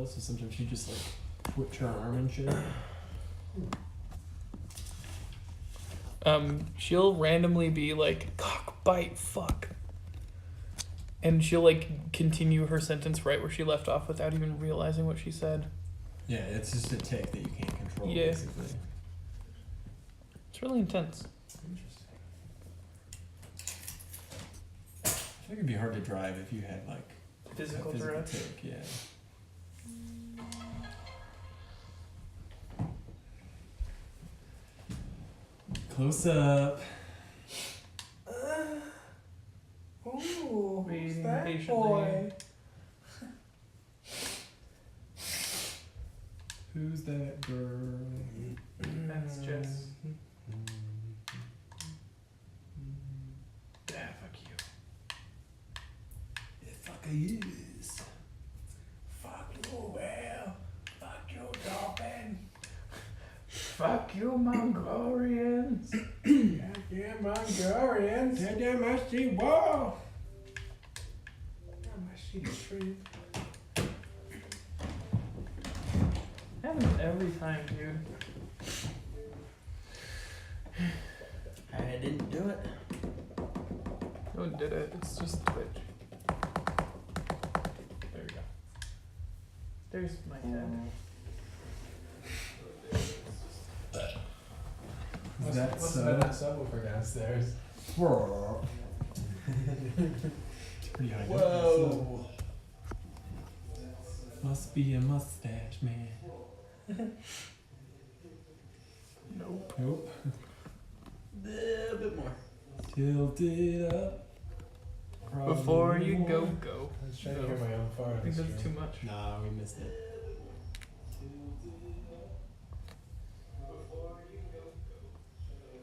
so sometimes she just like twitch her arm and shit. She'll randomly be like, cock, bite, fuck. And she'll like continue her sentence right where she left off without even realizing what she said. Yeah, it's just a tick that you can't control, Yeah. basically. It's really intense. Interesting. I think it'd be hard to drive if you had like Physical a physical threat. tick, yeah. Close up. Ooh, who's Waiting that patiently. boy? Who's that girl? That's Jess. Yeah, fuck you. Yeah, fuck you. Fuck you, Will. Fuck you, Dolphin. Fuck you, Mongolians. Goddamn Mongolians. Goddamn, I see wall. Got my sheet tree. Happens every time, dude. I didn't do it. No one did it. It's just Twitch. There you go. There's my head. Is that Must so? have been that subwoofer downstairs. It's pretty high. Whoa. Must be a mustache man. Nope. Nope. A bit more. Tilt it up. Before you Probably go, more. go. I was trying to hear my own fart. I think that's too much. Nah, we missed it.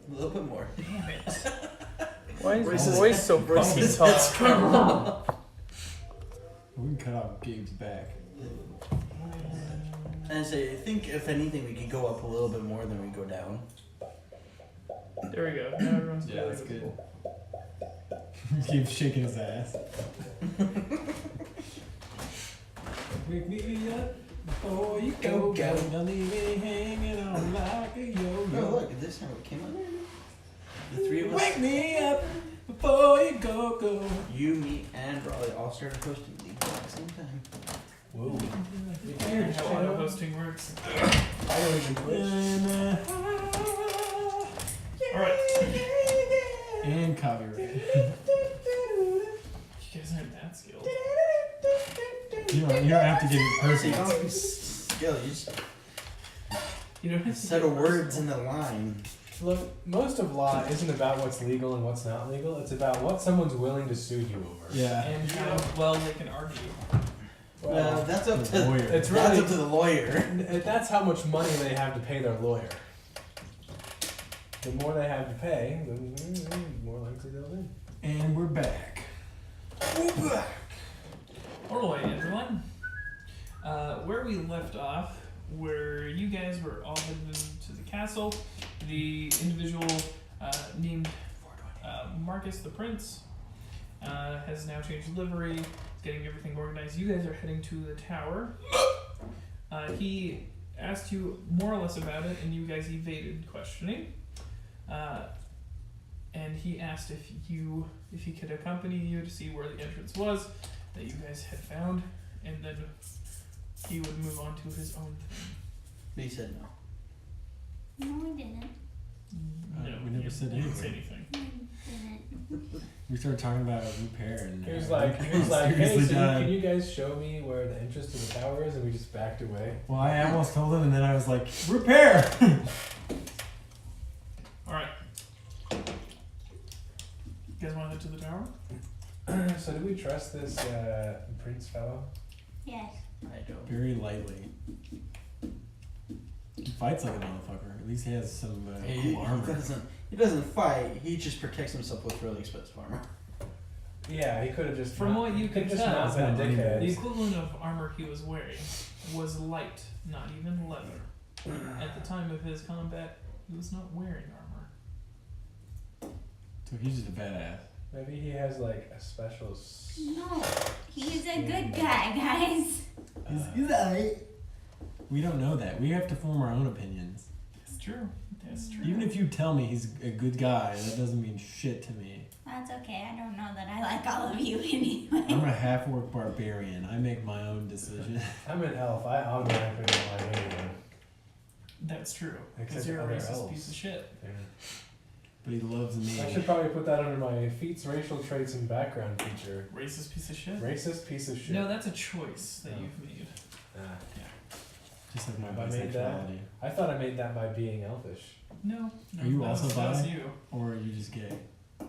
A little bit more. Damn it. Why is Royce's- my voice so Royce's fucking head's tough? coming up. We can cut off Gabe's back. And I say, I think if anything, we could go up a little bit more than we go down. There we go. Now everyone's Yeah, that's completely good. Gabe's shaking his ass. Wake me up before you go. Go. Don't leave me hanging on like a Oh, yo-yo. look, this how it came out. The three of us, Wake me up before you go. you, me, and Raleigh all started hosting the exact same time. Whoa. Here's how auto hosting works. I don't even twitch. Alright. And copyright. You guys aren't that skilled. You don't have to get it So you don't have to perfect. be skilled, you just You don't have to set get of words personal. in the line. Look, most of law isn't about what's legal and what's not legal. It's about what someone's willing to sue you over. Yeah. And how well they can argue. Well, that's up The to lawyer. It's that's really up to the lawyer. that's how much money they have to pay their lawyer. The more they have to pay, the more likely they'll win. And we're back. Alright, everyone. Where we left off, where you guys were all headed to the castle, the individual named Marcus the Prince has now changed livery, is getting everything organized. You guys are heading to the tower. He asked you more or less about it, and you guys evaded questioning. And he asked if he could accompany you to see where the entrance was that you guys had found, and then he would move on to his own thing. He said no. No, we didn't. We No, never you said didn't say anything. anything. We didn't. We started talking about repair and He was like, hey, seriously so died. can you guys show me where the entrance to the tower is? And we just backed away. Well, I almost told him, and then I was like, repair. All right. You guys want to head to the tower? So do we trust this prince fellow? Yes. I don't. Very lightly. He fights like a motherfucker. At least he has some cool armor. He doesn't fight. He just protects himself with really expensive armor. Yeah, he could have just. From what you could can just tell, not been a the dickhead. equivalent of armor he was wearing was light, not even leather. At the time of his combat, he was not wearing armor. So he's just a badass. Maybe he has like a special. No, he's a good guy, guys. He's alright. We don't know that. We have to form our own opinions. It's true. That's true. Even if you tell me he's a good guy, that doesn't mean shit to me. That's okay. I don't know that I like all of you anyway. I'm a half-orc barbarian. I make my own decision. I'm an elf. I automatically don't like anyone. That's true. Because Except you're a other racist elves. piece of shit. Yeah. But he loves me. I should probably put that under my feats, racial traits, and background feature. Racist piece of shit? Racist piece of shit. No, that's a choice that Oh. you've made. Ah. Just like my Have I made that? bisexuality. I thought I made that by being elfish. No. Are you that also that was bi? you. Or are you just gay? I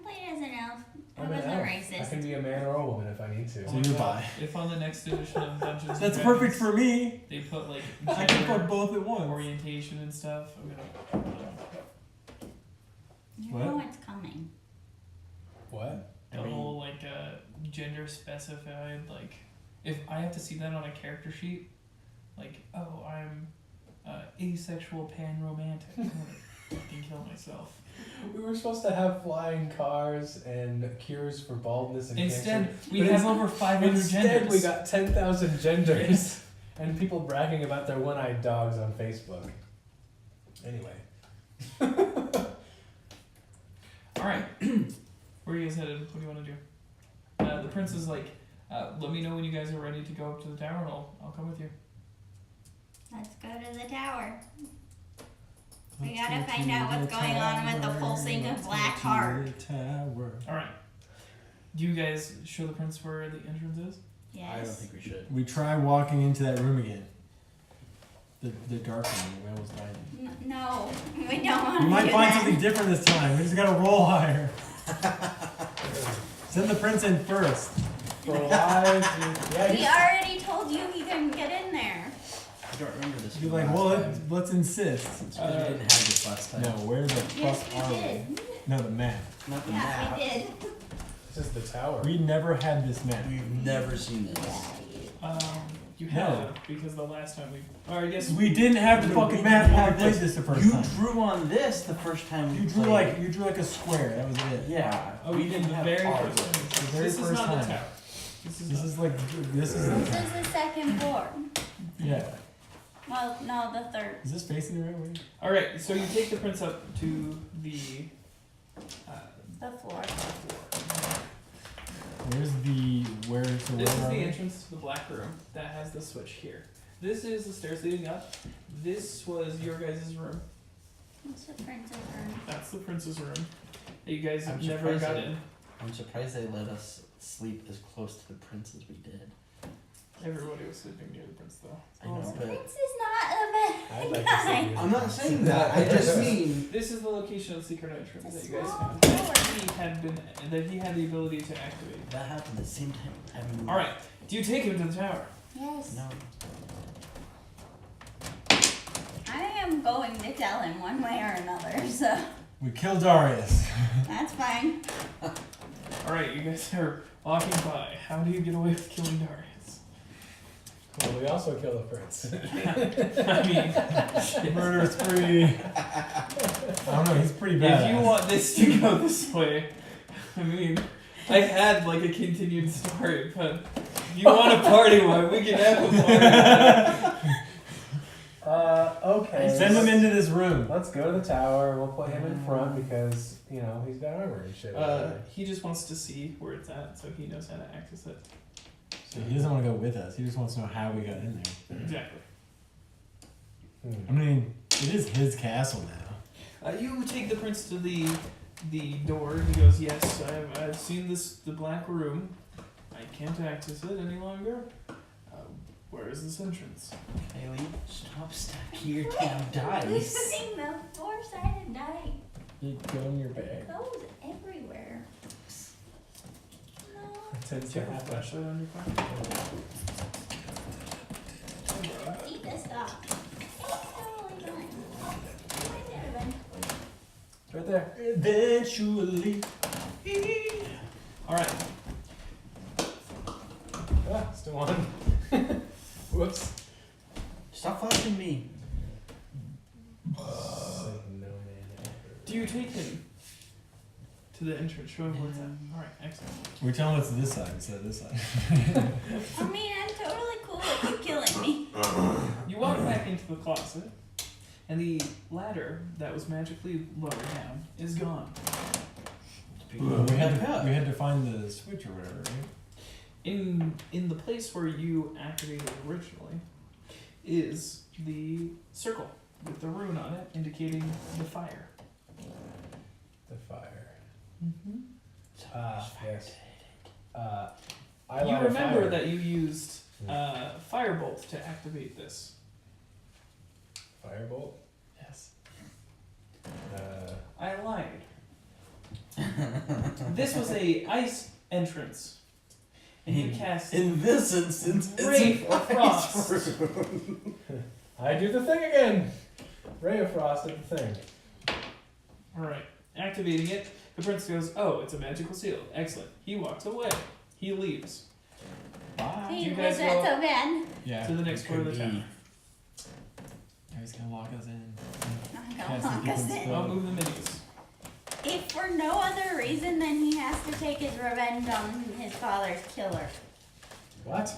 played as an elf. I I'm an wasn't elf. I racist. can be a man or a woman if I need to. So you're bi. If on the next edition of Dungeons and That's Dragons, perfect for me. they put like I can gender put both at once. orientation and stuff, I'm gonna. You What? know what's coming. What? The whole like gender specified, like if I have to see that on a character sheet, like oh I'm asexual pan romantic, I'm gonna fucking kill myself. We were supposed to have flying cars and cures for baldness and Instead, cancer. we But have ins- over 500 Instead, genders. we got 10,000 genders and people bragging about their one-eyed dogs on Facebook. Anyway. All right, where are you guys headed? What do you want to do? The prince is like, let me know when you guys are ready to go up to the tower, and I'll come with you. Let's go to the tower. We Let's gotta go find to out the what's going on with the tower. pulsing of Let's go black to heart. the tower. All right. Do you guys show the prince where the entrance is? Yes. I don't think we should. We try walking into that room again. The dark one. We almost died. No, we don't want We to might do find that. something different this time. We just gotta roll higher. Send the prince in first. For lives, yeah, He already told you he couldn't get in there. I don't remember this. Be from like, last well, time. let's insist. It's because we didn't have this last time. No, where the Yes, fuck we are did. we? No, the map. Not the Yeah, map. we did. This is the tower. We never had this map. We've never seen this. You No. have because the last time we. Or I guess We didn't have the fucking map when we played this the first You time. drew on this the first time You we drew played. like a square. That was it. Yeah. Oh, we did the have very all first of it. time. The very This is first not time. the tower. This is This not. is like this is This is the second floor. yeah. Well, no, the third. Is this facing the right way? All right, so you take the prince up to the. The floor. Where's the where? So This where is are the we? entrance to the black room that has the switch here. This is the stairs leading up. This was your guys' room. It's the prince's room. That's the prince's room. You guys I'm never surprised got that- in. I'm surprised they let us sleep as close to the prince as we did. Everybody was sleeping near the prince though. I know, The but prince is not a bad I'd like to guy. see I'm not saying that. I just mean This is the location of the secret entrance It's a that you guys small found. door. That he had the ability to activate. that happened at the same time. I mean, All right, do you take him to the tower? Yes. No. I am going to tell him one way or another, so We killed Darius. that's fine. All right, you guys are walking by. How do you get away with killing Darius? Well, we also kill the prince. I mean, Murder spree. I don't know. He's pretty bad. if you want this to go this way, I mean, I had like a continued story, but if you want a party one, we can have a party. Okay. Send him into this room. Let's go to the tower. We'll put him in front because, you know, he's got armor and shit. He just wants to see where it's at, so he knows how to access it. So he doesn't want to go with us. He just wants to know how we got in there. Exactly. I mean, it is his castle now. You take the prince to the door. He goes, "Yes, I've seen the black room. I can't access it any longer. Where is this entrance?" Haley, stop stacking your damn dice. Using the four-sided die You go in your bag. goes everywhere. No. It tends Do to you have a happen. flashlight on your phone? Eat this stuff. It's totally fine. Where's everyone? It's right there. Eventually. All right. Ah, still on. Whoops. Stop flashing me. Say no man ever. Do you take him to the entrance. Show him what's up. All right, excellent. We're telling us this side instead of this side. I mean, I'm totally cool with you killing me. You walk back into the closet, and the ladder that was magically lowered down is gone. we had to find the switch or whatever, right? In the place where you activated originally is the circle with the rune on it indicating the fire. The fire. Mm-hmm. Yes. I You light a remember fire. that you used Firebolt to activate this. Firebolt? Yes. Uh, I lied. This was a ice entrance. And you cast In this instance, Ray it's of Frost. I do the thing again! Ray of Frost did the thing. Alright. Activating it, the prince goes, oh, it's a magical seal. Excellent. He walks away. He leaves. Bye. See, You was guys that go so bad? Yeah. to the next part of the town. He's gonna lock us in. I'm Yes, gonna lock you us can in. spell. I'll move the minis. If for no other reason, then he has to take his revenge on his father's killer. What?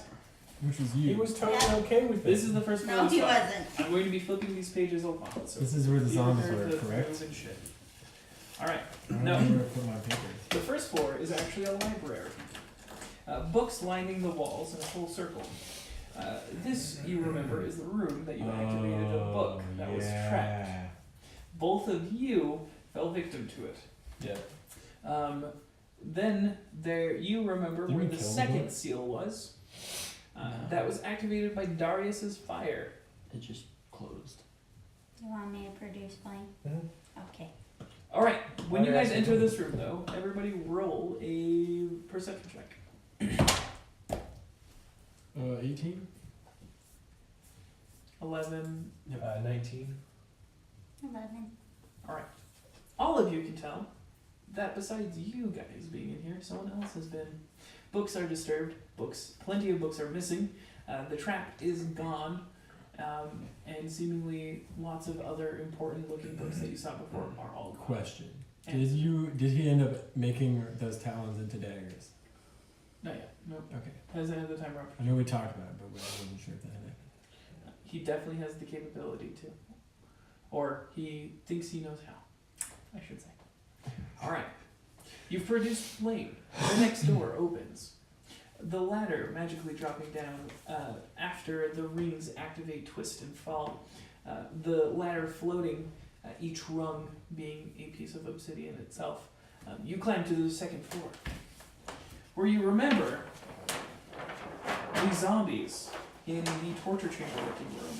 Which was He you. was totally Yeah. okay with This it. is the first part No, of the he story. wasn't. I'm going to be flipping these pages open. So This is where the be zombies prepared were, to correct? move and shit. Alright. I don't No. know where to put my papers. The first floor is actually a library. Books lining the walls in a full circle. This, you remember, is the room that you activated a book that was trapped. Both of you fell victim to it. Yeah. Then you remember Did where we the kill the second book? seal was. No. That was activated by Darius's fire. It just closed. You want me to produce mine? Mhm. Okay. All right. When you Fire guys enter activated. this room, though, everybody roll a perception check. 18? 11. 19. 11. All of you can tell that besides you guys being in here, someone else has been. Books are disturbed. Plenty of books are missing. The trap is gone, and seemingly lots of other important-looking books that you saw before are all gone. Question. And- Did he end up making those talons into daggers? Not yet. No. Okay. Hasn't had the time up. I know we talked about it, but I wasn't sure if that happened. He definitely has the capability to, or he thinks he knows how. I should say. All right. You've produced flame. The next door opens. The ladder magically dropping down after the rings activate, twist, and fall. The ladder floating, each rung being a piece of obsidian itself. You climb to the second floor, where you remember the zombies in the torture chamber looking room,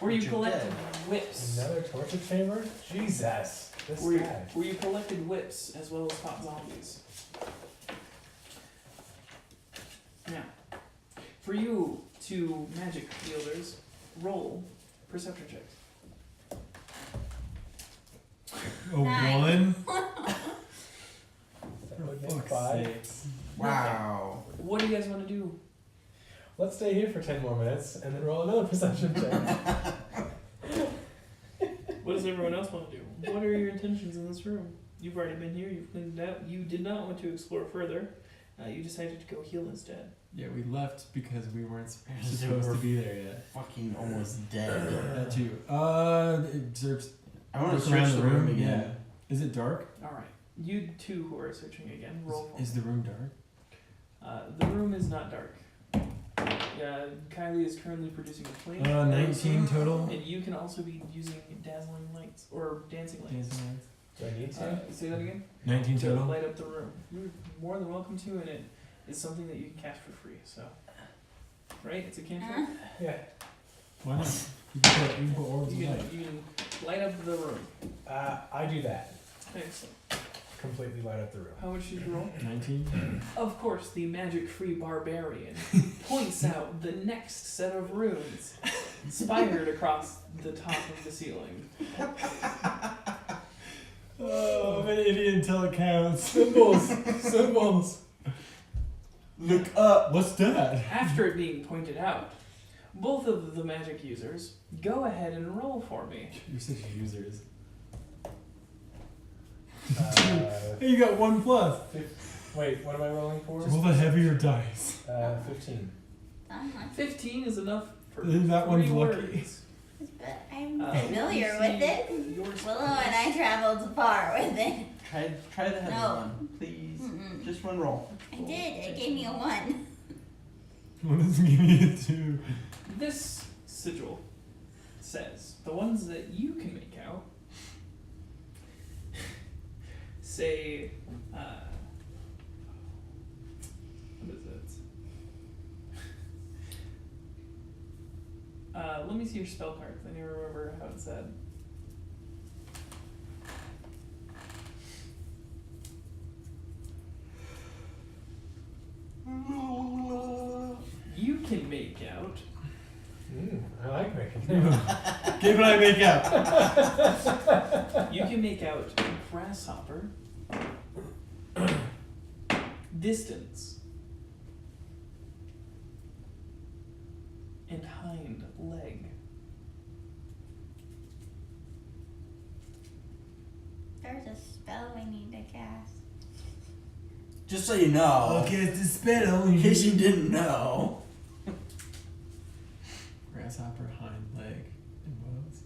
where you But you're collected dead. whips. Another torture chamber? Jesus. This Where guy. you collected whips as well as hot zombies. Now, for you two magic wielders, roll perception checks. Oh, Nine. one? That would For make fuck's 5. sakes. Wow. What do you guys want to do? Let's stay here for 10 more minutes and then roll another perception check. What does everyone else want to do? What are your intentions in this room? You've already been here, you've cleaned it out. You did not want to explore further. You decided to go heal instead. Yeah, we left because we weren't Because supposed we to be there yet. Fucking almost dead. That too. It search, I want look to around search the room again. Yeah. Is it dark? Alright. You two who are searching again, roll. Is the room dark? The room is not dark. Kylie is currently producing a flame. 19 total. And you can also be using dazzling lights or dancing lights. Dancing lights. Do I need to? Say that again? 19 To total. light up the room. You're more than welcome to, and it is something that you can cast for free. So, right? It's a cantrip. Yeah. Why not? You can put orbs of You light. can light up the room. I do that. Excellent. Completely light up the room. How much did you roll? 19? Of course, the magic-free barbarian points out the next set of runes spired across the top of the ceiling. Oh, I'm an idiot until it counts. Symbols! Symbols! Look up. What's that? After it being pointed out, both of the magic users go ahead and roll for me. You're such users. Hey, you got 1 plus. Wait, what am I rolling for? Roll the heavier dice. 15. I'm lucky, 15 is enough for That one's 3 lucky. words. but I'm Let me familiar see with it. your Willow spells. and I traveled far with it. Try the heavy No. one, please. Mm-mm. Just one roll. I did. It gave me a 1. What does it give me a 2? This sigil says the ones that you can make out say, what is it? Let me see your spell card, 'cause I need to remember how it said. You can make out. I like making Give what I make out. You can make out grasshopper, distance, and hind leg. There's a spell we need to cast. Just so you know, Okay, it's a spell. in case you didn't know. Grasshopper, hind leg, and what else?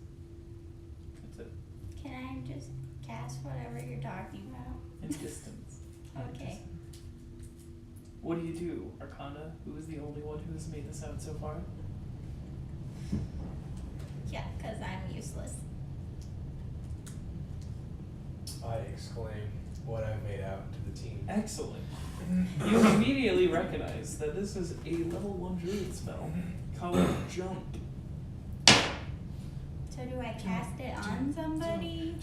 That's it. Can I just cast whatever you're talking about? And distance. Okay. What do you do, Arcana? Who is the only one who has made this out so far? Yeah, because I'm useless. I exclaim what I've made out to the team. Excellent. You immediately recognize that this is a level 1 druid spell called Jump. So do I cast it on somebody?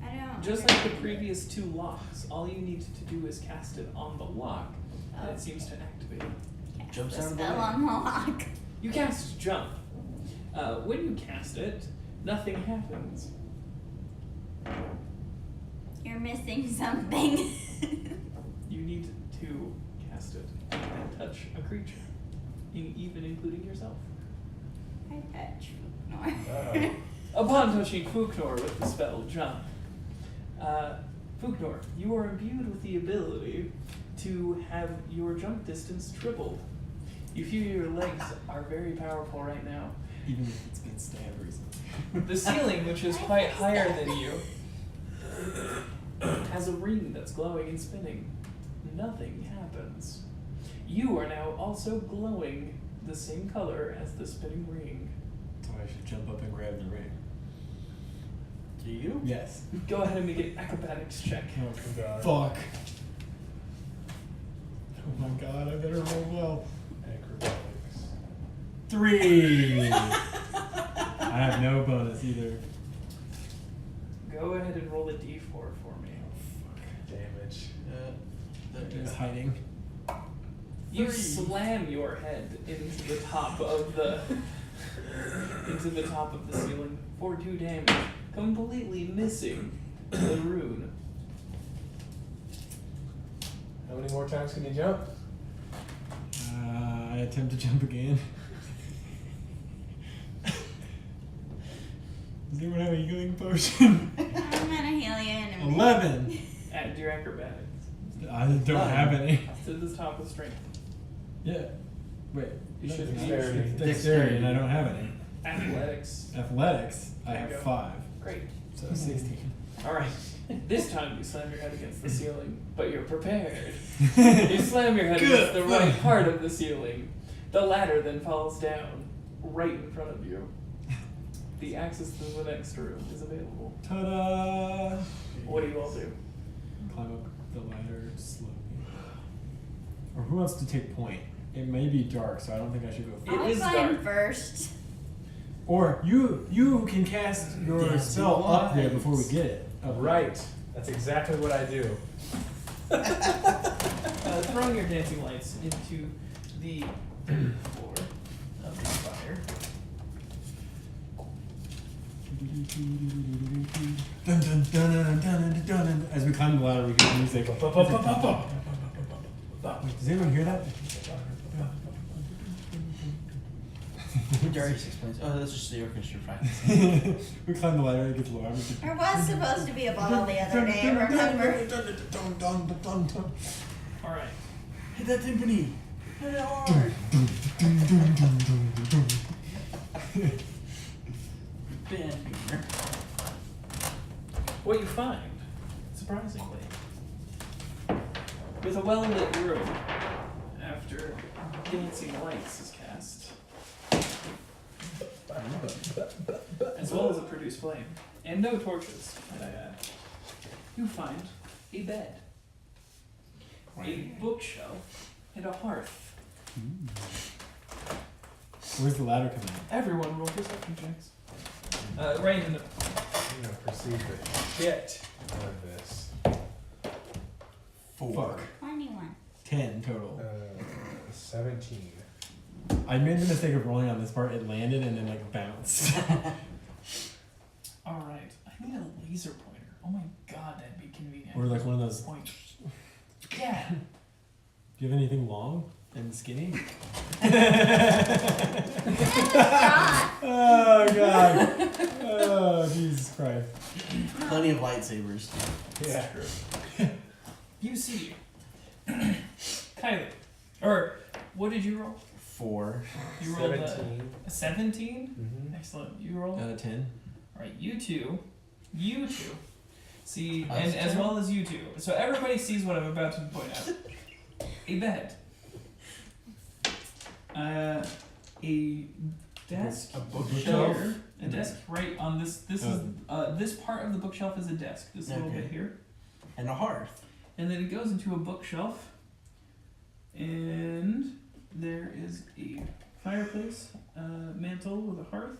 I don't. Just like the previous 2 locks, all you need to do is cast it on the lock, and it seems to activate. Cast Jumps the out of the spell way. on the lock. You cast Jump. When you cast it, nothing happens. You're missing something. You need to cast it and touch a creature, even including yourself. I touch. No. Upon touching Fuknor with the spell Jump, Fuknor, you are imbued with the ability to have your jump distance tripled. You feel your legs are very powerful right now. Even if it's been stabbed recently. The ceiling, which is quite higher than you, has a ring that's glowing and spinning. Nothing happens. You are now also glowing the same color as the spinning ring. So I should jump up and grab the ring. Do you? Yes. Go ahead and make an acrobatics check. Oh, fuck. Oh my god, I better roll well. Acrobatics. 3! I have no bonus either. Go ahead and roll a d4 for me. Damage. Just hiding. You 3. slam your head into the top of the ceiling for 2 damage, completely missing the rune. How many more times can you jump? I attempt to jump again. Does anyone have a healing potion? I'm gonna heal you in a minute. 11! Add your acrobatics I don't have any. to the top of strength. Yeah. Wait. You should it's Dexterity. dexterity, and I don't have any. Athletics. Athletics, I There you have go. 5. Great. So 16. All right. This time you slam your head against the ceiling, but you're prepared. You slam your head against the right part of the ceiling. The ladder then falls down right in front of you. The access to the next room is available. Ta-da! What do you all do? Climb up the ladder slowly. Or who wants to take point? It may be dark, so I don't think I should go first. It I'll is climb dark. first. Or you can cast your Dancing spell up there lights. before we get it. Right. That's exactly what I do. Throwing your dancing lights into the floor of the fire. Dun, dun, dun, dun, dun, dun, dun, dun. As we climb the ladder, we hear music. Wait, does anyone hear that? Darius explains. Oh, that's just the orchestra practice. We climb the ladder, it gets lower. There was supposed to be a ball the other day, remember? All right. Hit that timpani. Hit it hard. Band beamer. What you find, surprisingly, with a well-lit room after dancing lights is cast, as well as a produced flame, and no torches, might I add, you find a bed, a bookshelf, and a hearth. Where's the ladder coming in? Everyone roll perception checks. Right in the... I'm gonna perceive the shit out of this. 4. Fuck. 21. 10 total. 17. I made the mistake of rolling on this part. It landed and then like bounced. All right. I need a laser pointer. Oh my god, that'd be convenient. Or like one of those. Point. Yeah. Do you have anything long and skinny? Oh god. Oh Jesus Christ. Plenty of lightsabers. Yeah. You see, Kylie, or what did you roll? 4. You rolled 17. a 17. Mm-hmm. Excellent. You rolled. Out of 10. All right, you two. See, Us and as two? well as you two. So everybody sees what I'm about to point out. A bed. A desk. A bookshelf? Here. A desk right on this. This is this part of the bookshelf is a desk. This little Okay. bit here. And a hearth. And then it goes into a bookshelf, and there is a fireplace, mantle with a hearth,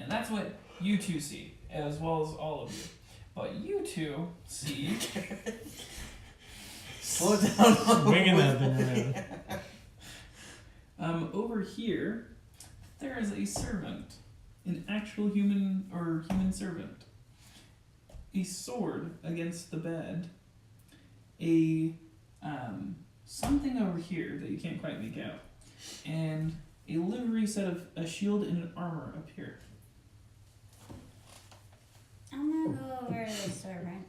and that's what you two see, as well as all of you. But you two see Slow down. Winging that thing around. over here, there is a servant, an actual human servant, a sword against the bed. A something over here that you can't quite make out, and a livery set of a shield and an armor up here. I'm gonna go over to the servant.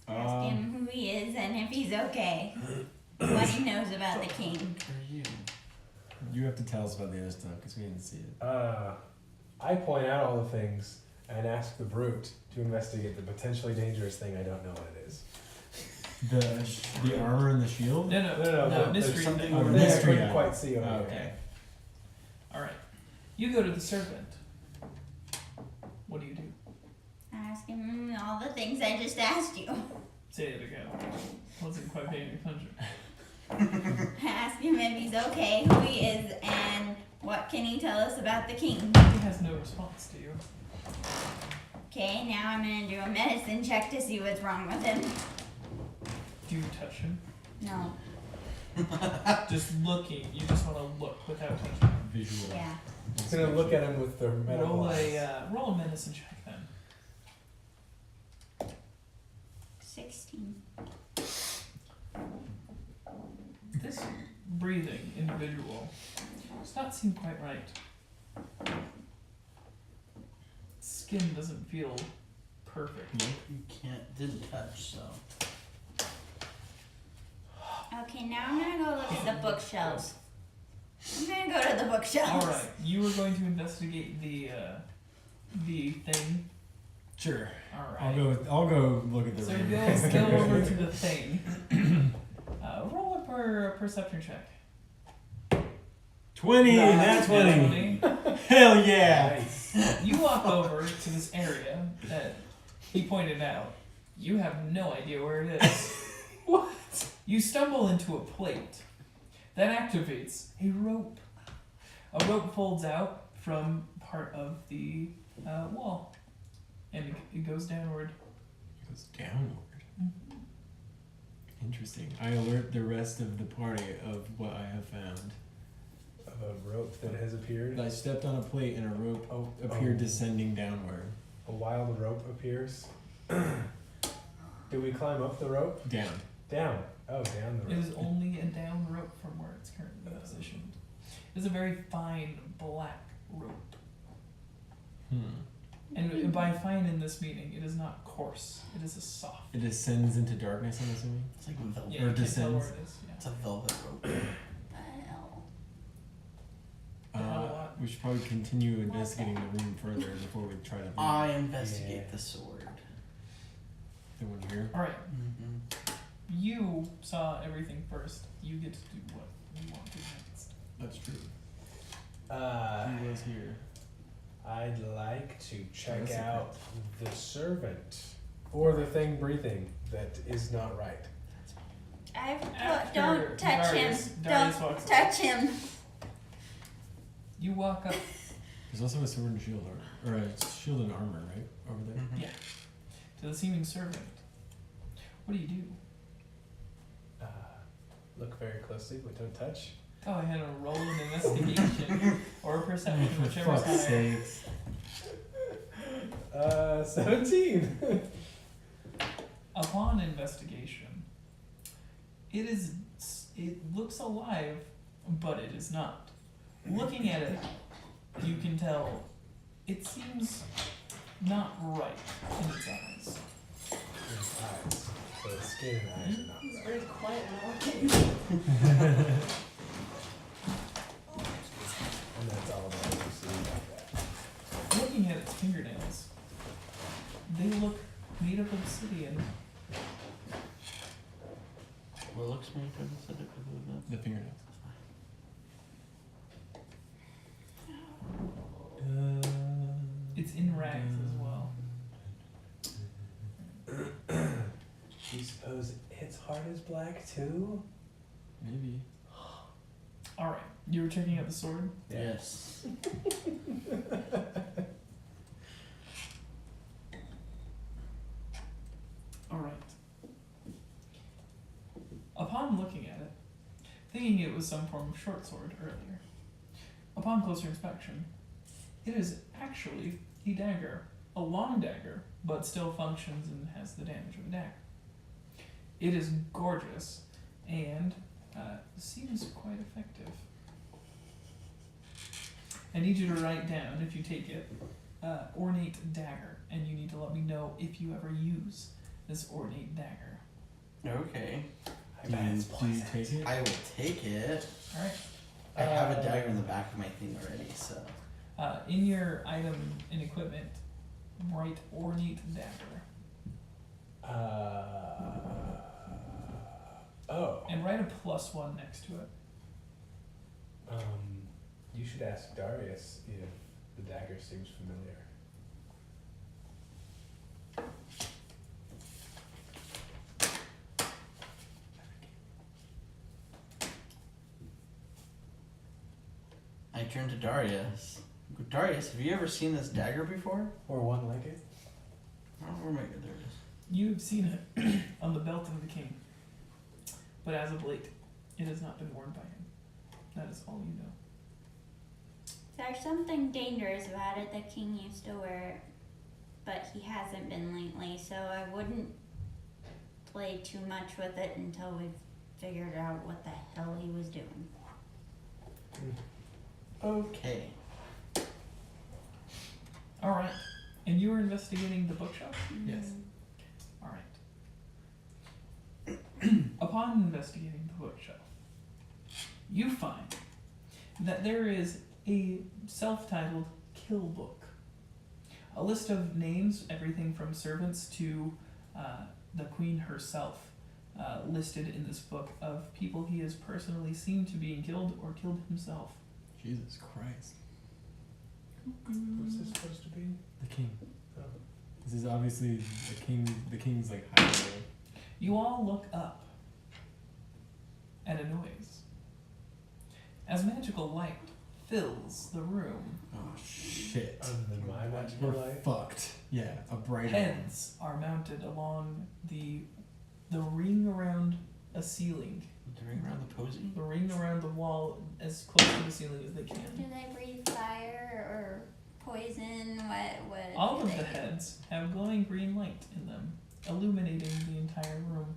Ask him who he is and if he's okay. What he knows about the king. Are you? You have to tell us about the other stuff because we didn't see it. I point out all the things and ask the brute to investigate the potentially dangerous thing I don't know what it is. The armor and the shield? No, No, no, there's mystery. something thing. over Thing I mystery couldn't item. quite see over Oh, here. okay. All right, you go to the servant. What do you do? Ask him all the things I just asked you. Say it again. Wasn't quite paying attention. Ask him if he's okay, who he is, and what can he tell us about the king. He has no response to you. Okay, now I'm gonna do a medicine check to see what's wrong with him. Do you touch him? No. Just looking. You just want to look without touching. Visual. Yeah. I'm gonna look at him with the medical Roll eyes. roll a medicine check then. 16. This breathing individual does not seem quite right. Skin doesn't feel perfect. You didn't touch, so. Okay, now I'm gonna go look at the bookshelves. I'm gonna go to the bookshelves. All right, you were going to investigate the thing. Sure. All right. I'll go look at the So room. go over to the thing. Roll up a perception check. 20! Nice. That's 20! Hell yeah! Nice. You walk over to this area that he pointed out. You have no idea where it is. What? You stumble into a plate that activates a rope. A rope folds out from part of the wall, and it goes downward. It goes downward. Interesting. I alert the rest of the party of what I have found. Of a rope that has appeared. I stepped on a plate and a rope appeared descending downward. A wild rope appears. Do we climb up the rope? Down. Down. Oh, down the It rope. is only a down rope from where it's currently positioned. is a very fine black rope. Hmm. And by fine in this meaning, it is not coarse. It is a soft. It descends into darkness, I'm assuming? It's like velvet. Yeah, Or you can't tell where descends. it is. Yeah. It's a velvet rope. The hell? The hell what? We should probably continue investigating the room further before we try to I investigate Yeah. the sword. the one here. All right. Mm-hmm. You saw everything first. You get to do what you want to next. That's true. Uh, He was here. I'd like to check That's out the servant or the thing breathing that is not right. After Don't touch Darius- him. Darius Don't walks up. touch him. You walk up. There's also a sword and shield, or a shield and armor, right? Over there. Mm-hmm. Yeah. To the seeming servant. What do you do? Look very closely, but don't touch. Oh, I had to roll an investigation or a perception, For whichever's fuck's higher. sakes. 17. Upon investigation, it looks alive, but it is not. Looking at it, you can tell it seems not right in its eyes. His eyes. So the skin and eyes are not He's right. very quiet when walking. And that's all that I see about that. Looking at its fingernails, they look made of obsidian. What looks made of instead of The fingernails. It's in rags as well. Do you suppose its heart is black too? Maybe. All right, you were checking out the sword. Yes. All right. Upon looking at it, thinking it was some form of short sword earlier, upon closer inspection, it is actually a dagger, a long dagger, but still functions and has the damage of a dagger. It is gorgeous and seems quite effective. I need you to write down, if you take it, ornate dagger, and you need to let me know if you ever use this ornate dagger. Okay. I bet it's Do you poison. take it? I will take it. All right. I have a dagger in the back of my thing already, so. In your item and equipment, write ornate dagger, Oh. and write a +1 next to it. You should ask Darius if the dagger seems familiar. I turn to Darius. Darius, have you ever seen this dagger before? Or one like it? I don't know where my there it is. You've seen it on the belt of the king, but as of late, it has not been worn by him. That is all you know. There's something dangerous about it. The king used to wear it, but he hasn't been lately, so I wouldn't play too much with it until we've figured out what the hell he was doing. Okay. All right, and you were investigating the bookshelf. Yes. All right. Upon investigating the bookshelf, you find that there is a self-titled kill book. A list of names, everything from servants to the queen herself, listed in this book of people he has personally seen to being killed or killed himself. Jesus Christ. What's this supposed to be? The king. Oh. This is obviously the king's like hideaway. You all look up at a noise as magical light fills the room. Oh shit. Other than my magical We're light? fucked. Yeah, a bright Heads are mounted along the ring around a ceiling, The ring around the posy? the ring around the wall as close to the ceiling as they Do can. they breathe fire or poison? What? All do of they the do? heads have glowing green light in them, illuminating the entire room.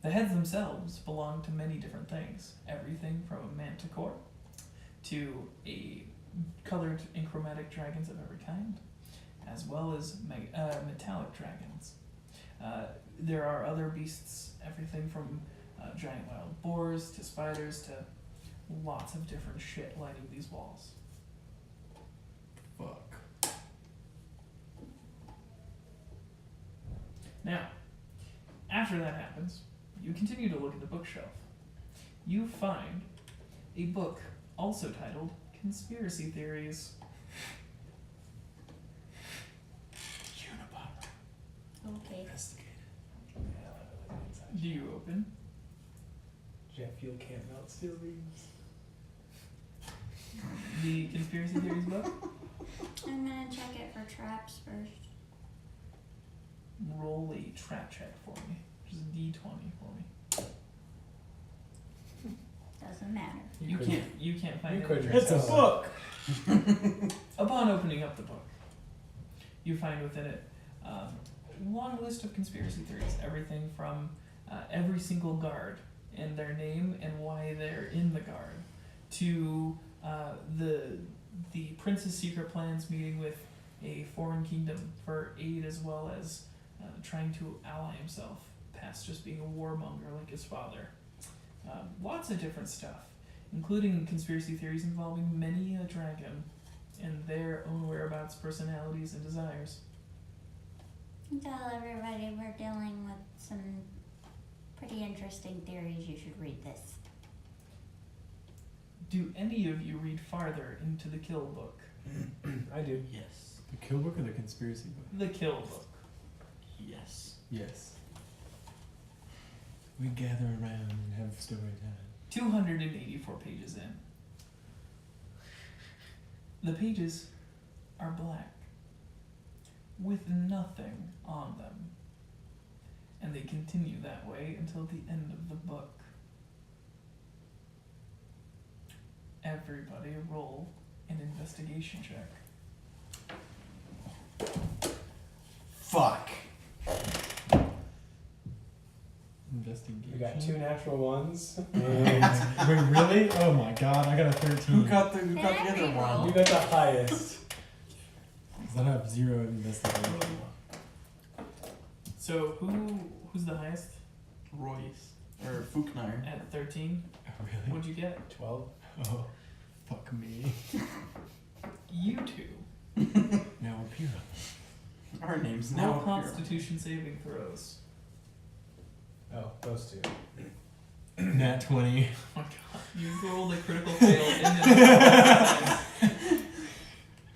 The heads themselves belong to many different things, everything from a manticore to a colored and chromatic dragons of every kind, as well as metallic dragons. There are other beasts, everything from giant wild boars to spiders to lots of different shit lining these walls. Fuck. Now, after that happens, you continue to look at the bookshelf. You find a book also titled Conspiracy Theories. Okay. Do you open? Jet fuel can't melt series. The Conspiracy Theories book? I'm gonna check it for traps first. Roll a trap check for me, which is a d20 for me. Doesn't matter. You can't find You it. could It's a book! Upon opening up the book, you find within it long list of conspiracy theories, everything from every single guard and their name and why they're in the guard, to the prince's secret plans meeting with a foreign kingdom for aid, as well as trying to ally himself past just being a warmonger like his father. Lots of different stuff, including conspiracy theories involving many a dragon and their own whereabouts, personalities, and desires. Tell everybody we're dealing with some pretty interesting theories. You should read this. Do any of you read farther into the Kill book? I do. Yes. The kill book or the conspiracy book? The Kill book. Yes. Yes. We gather around and have story time. 284 pages in. The pages are black, with nothing on them. And they continue that way until the end of the book. Everybody roll an investigation check. Fuck. Investigation. We got 2 natural ones. And wait, really? Oh my god, I got a 13. Who got the Can other I reroll? one? You got the highest. Does that have 0 investigation? So who's the highest? Royce or Fuknar. At 13? Oh, really? What'd you get? 12. Oh, fuck me. You two. Now Apira. Our name's Roll now Apira. Constitution saving throws. Oh, those 2. Nat 20. Oh my god. You rolled a critical fail in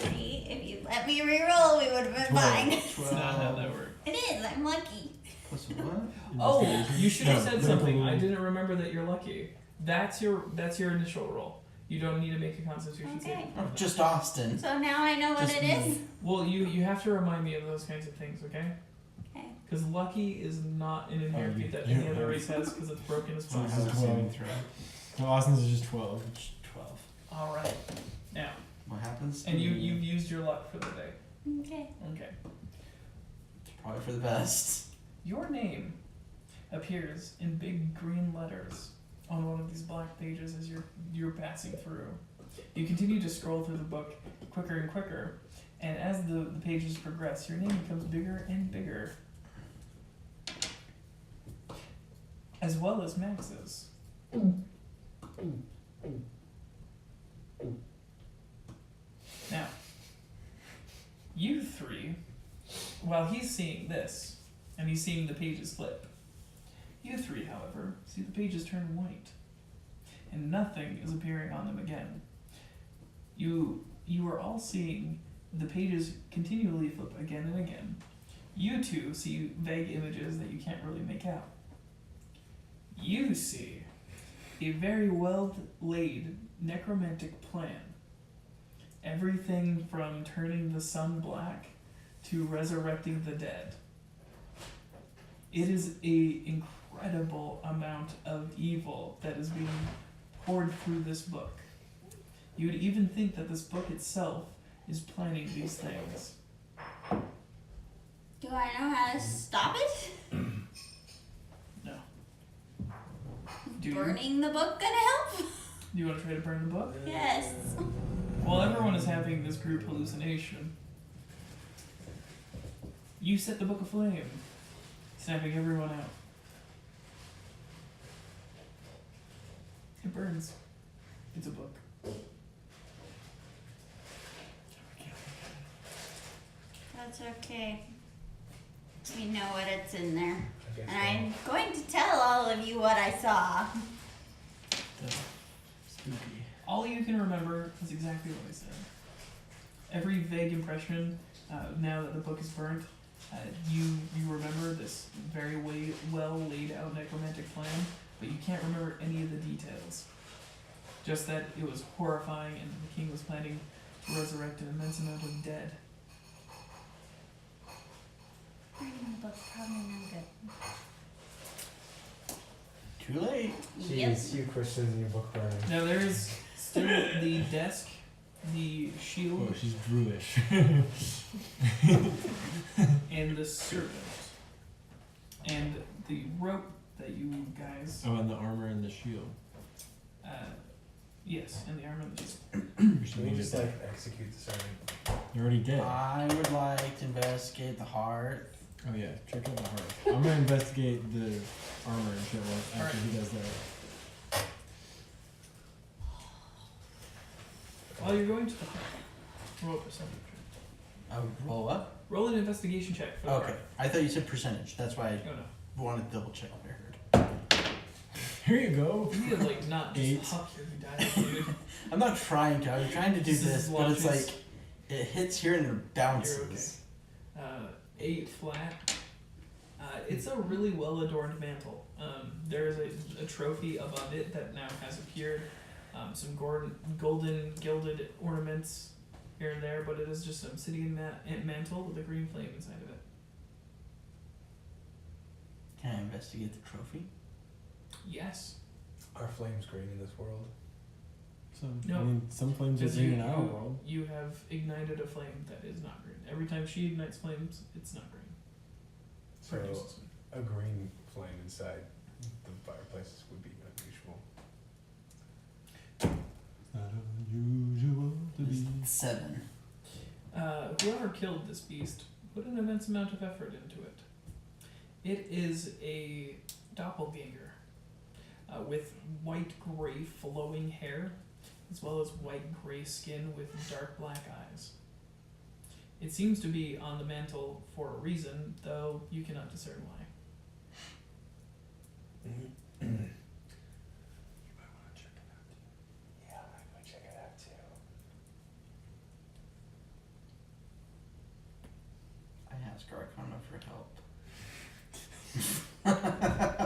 See, if you let me reroll, we would have been 12. fine. That's not how that works. It is. I'm lucky. Plus what? Oh, Investigation? you should have No, said critical something. I role. didn't remember that you're lucky. That's your initial roll. You don't need to make a Constitution Okay. saving Oh, throw. just Austin. So now I know what Just it me. is. Well, you have to remind me of those kinds of things, okay? Okay. Because lucky is not an inherent Oh, feat that you- any other race has because it's broken as Someone fuck. has a saving throw. No, Austin's is just 12. 12. All right. Now, What happens? and you've used your luck for the day. Okay. Okay. Probably for the best. Your name appears in big green letters on one of these black pages as you're passing through. You continue to scroll through the book quicker and quicker, and as the pages progress, your name becomes bigger and bigger, as well as Max's. Now, you three, while he's seeing this, and he's seeing the pages flip, you three, however, see the pages turn white, and nothing is appearing on them again. You are all seeing the pages continually flip again and again. You two see vague images that you can't really make out. You see a very well laid necromantic plan. Everything from turning the sun black to resurrecting the dead. It is a incredible amount of evil that is being poured through this book. You would even think that this book itself is planning these things. Do I know how to stop it? No. Do you? Burning the book gonna help? Do you want to try to burn the book? Yes. While everyone is having this group hallucination, you set the book aflame, snapping everyone out. It burns. It's a book. That's okay. We know what it's in there. I guess And I'm going to tell all of you what I saw. Spooky. All you can remember is exactly what I said. Every vague impression, now that the book is burnt, you remember this very well laid out necromantic plan, but you can't remember any of the details. Just that it was horrifying and the king was planning to resurrect an immense amount of dead. Burning the book's probably no good. Too late. Jeez, you Christians and your book burning. Now there is still the desk, the shield, Oh, she's Druish. and the serpent. And the rope that you guys, Oh, and the armor and the shield. yes, and the armor and the shield. We should Can we move just it. like execute the sermon? You're already dead. I would like to investigate the heart. Oh yeah, check out the heart. I'm gonna investigate the armor and shit after he does that. While you're going to the heart, roll a percentage check. I would roll up. Roll an investigation check for the Okay. heart. I thought you said percentage. That's why Oh no. I wanted to double check what I heard. Here you go. You need to like not just 8. huck your die, dude. I'm not trying to. I was trying to do This is this, but it's launches. like it hits here and it bounces. You're okay. 8 flat. It's a really well adorned mantle. There's a trophy above it that now has appeared. Some golden gilded ornaments here and there, but it is just an obsidian mantle with a green flame inside of it. Can I investigate the trophy? Yes. Are flames green in this world? Some, No. I mean, some flames are Because green in our world. you have ignited a flame that is not green. Every time she ignites flames, it's not green. So Produces a green flame inside the fireplaces would be unusual. Not unusual to be. 7. Whoever killed this beast put an immense amount of effort into it. It is a doppelganger with white-gray flowing hair, as well as white-gray skin with dark black eyes. It seems to be on the mantle for a reason, though you cannot discern why. You might want to check it out. Yeah, I'm gonna go check it out too. I ask Arcana for help.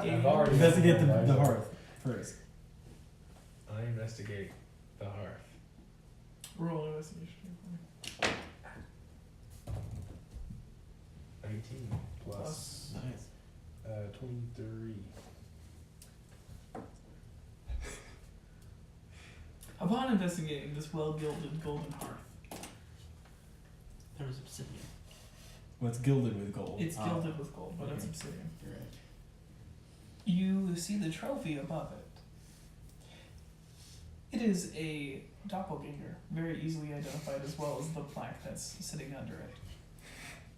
I've already Investigate the done hearth first. I investigate the hearth. Roll an investigation for me. 19 plus Nice. 23. Upon investigating this well-gilded golden hearth, There was obsidian. What's gilded with gold? it's Oh. gilded with gold, but it's Okay. obsidian. You're right. You see the trophy above it. It is a doppelganger, very easily identified, as well as the plaque that's sitting under it.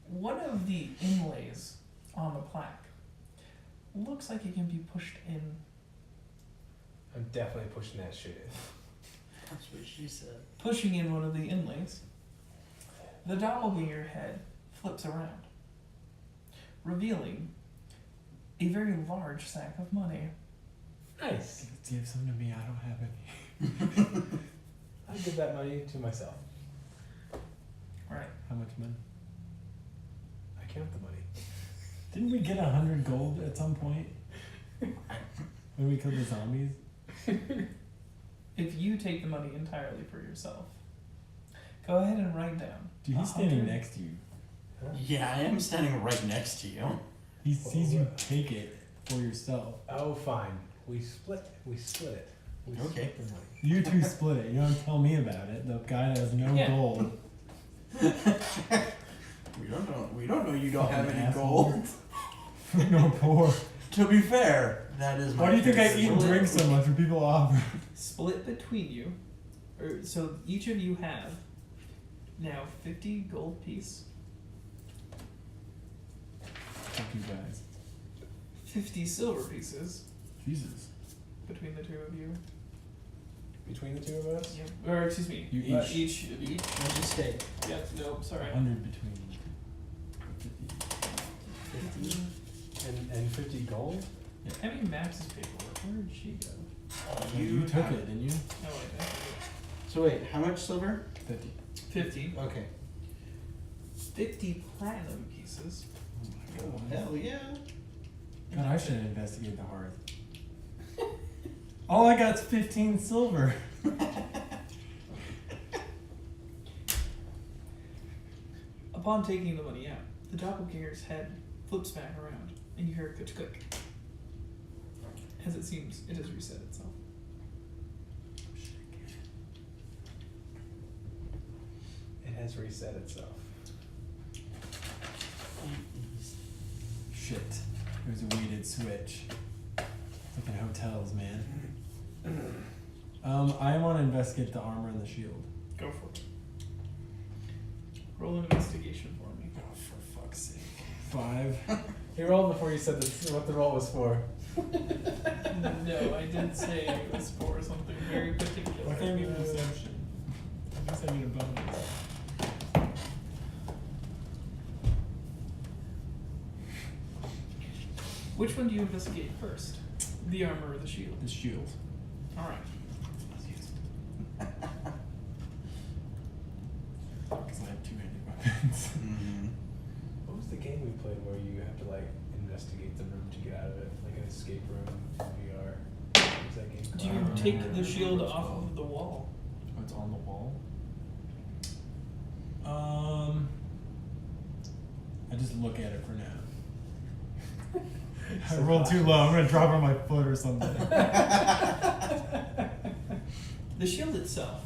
One of the inlays on the plaque looks like it can be pushed in. I'm definitely pushing that shit in. That's what she said. Pushing in one of the inlays, the doppelganger head flips around, revealing a very large sack of money. Nice. Give some to me. I don't have any. I'll give that money to myself. Right. How much money? I count the money. Didn't we get 100 gold at some point when we killed the zombies? If you take the money entirely for yourself, go ahead and write down. Dude, he's standing 100. next to you. Huh? Yeah, I am standing right next to you. He sees you take it for yourself. Oh, fine. We split it. We split Okay. the money. You two split it. You don't tell me about it. The guy that has no Yeah. gold. We don't know you don't have Fucking any asshole. gold. No poor. To be fair, That is my Why do you think I favorite eat and one. drink so much when people offer? Split between you, or so each of you have now 50 gold piece, Fuck you guys. 50 silver pieces Jesus. between the two of you. Between the two of us? Yep. Or excuse me, You each each. of each. What'd you say? Yeah, no, sorry. 100 between 50. 50 and 50 gold? Emmy Max's paperwork. Where did she go? You took it, didn't you? Oh wait, I have So wait, how much silver? 50. it. 50. Okay. 50 platinum pieces. Oh my god. Hell yeah. God, I should investigate the hearth. All I got's 15 silver. Upon taking the money out, the doppelganger's head flips back around, and you hear a click. As it seems, it has reset itself. It has reset itself. Shit. It was a weighted switch. It's like in hotels, man. I want to investigate the armor and the shield. Go for it. Roll an investigation for me. Oh, for fuck's sake. 5. He rolled before you said what the roll was for. No, I did say it was for something very particular. Why can't we perception? I guess I need a bonus. Which one do you investigate first? The armor or the shield? The shield. Alright. Because I have 2-handed weapons. Mm-hmm. What was the game we played where you have to like investigate the room to get out of it? Like an escape room VR. What was that game Do you called? take the shield off of the wall? Oh, it's on the wall? I just look at it for now. I rolled too low. I'm gonna drop on my foot or something. The shield itself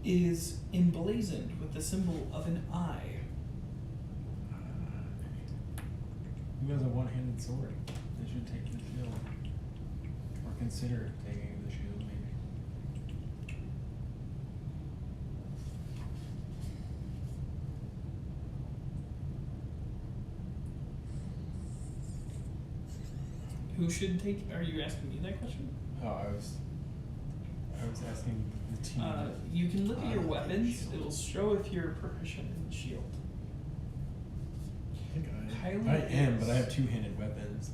is emblazoned with the symbol of an eye. Who has a one-handed sword? They should take the shield. Or consider taking the shield, maybe. Who should take? Are you asking me that question? Oh, I was asking the team. You can look at your take weapons. shield. It'll show if you're proficient in shield. I think Kylie I am, is- but I have two-handed weapons.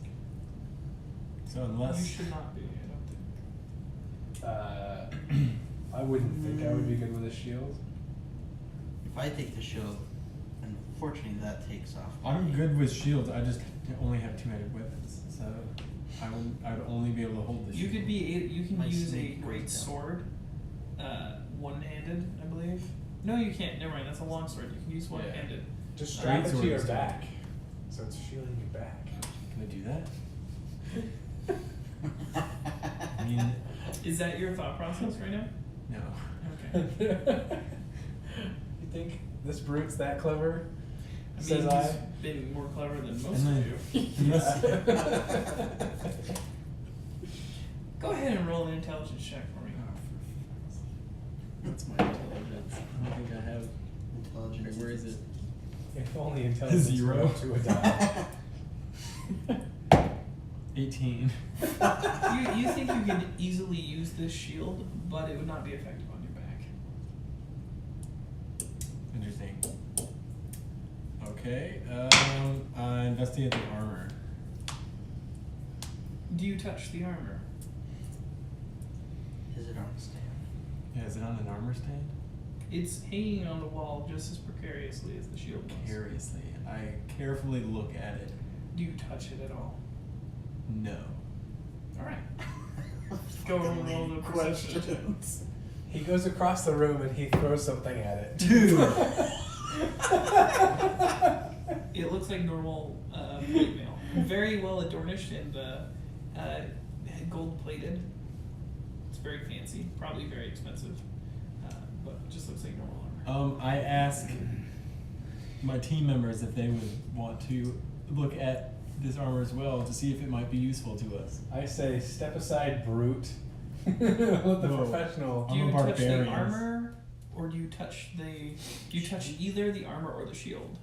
So You unless should not be. I don't think. I wouldn't think I would be good with a shield. If I take the shield, unfortunately that takes off. I'm good with shields, I just only have two-handed weapons, so I'd only be able to hold the You shield. could be. You can My use a snake great goes down. sword, one-handed, I believe. No, you can't. Never mind. That's a long sword. You can use one-handed. Just strap it to Greatsword your is back. So it's shielding your back. Can I do that? I mean, Is that your thought process right now? no. Okay. You think this brute's that clever? I mean, Says he's I. been more clever than most And of you. Unless- Go ahead and roll an intelligence check for me. That's my intelligence. I don't think I have. Intelligence. Where is it? If only intelligence Zero. went up to a die. 18. You think you could easily use this shield, but it would not be effective on your back. Interesting. Okay, I investigate the armor. Do you touch the armor? Is it on a stand? Yeah, is it on an armor stand? It's hanging on the wall just as precariously as the shield was. Precariously. I carefully look at it. Do you touch it at all? No. Alright. Go and roll the perception. Questions. He goes across the room and he throws something at it. Dude! It looks like normal plate mail. Very well adornished and gold plated. It's very fancy, probably very expensive, but it just looks like normal armor. I ask my team members if they would want to look at this armor as well to see if it might be useful to us. I say step aside, brute. Let the Whoa. professional. Do I'm you a touch the barbarian. armor, or do you touch the? Do you touch either the armor or the shield?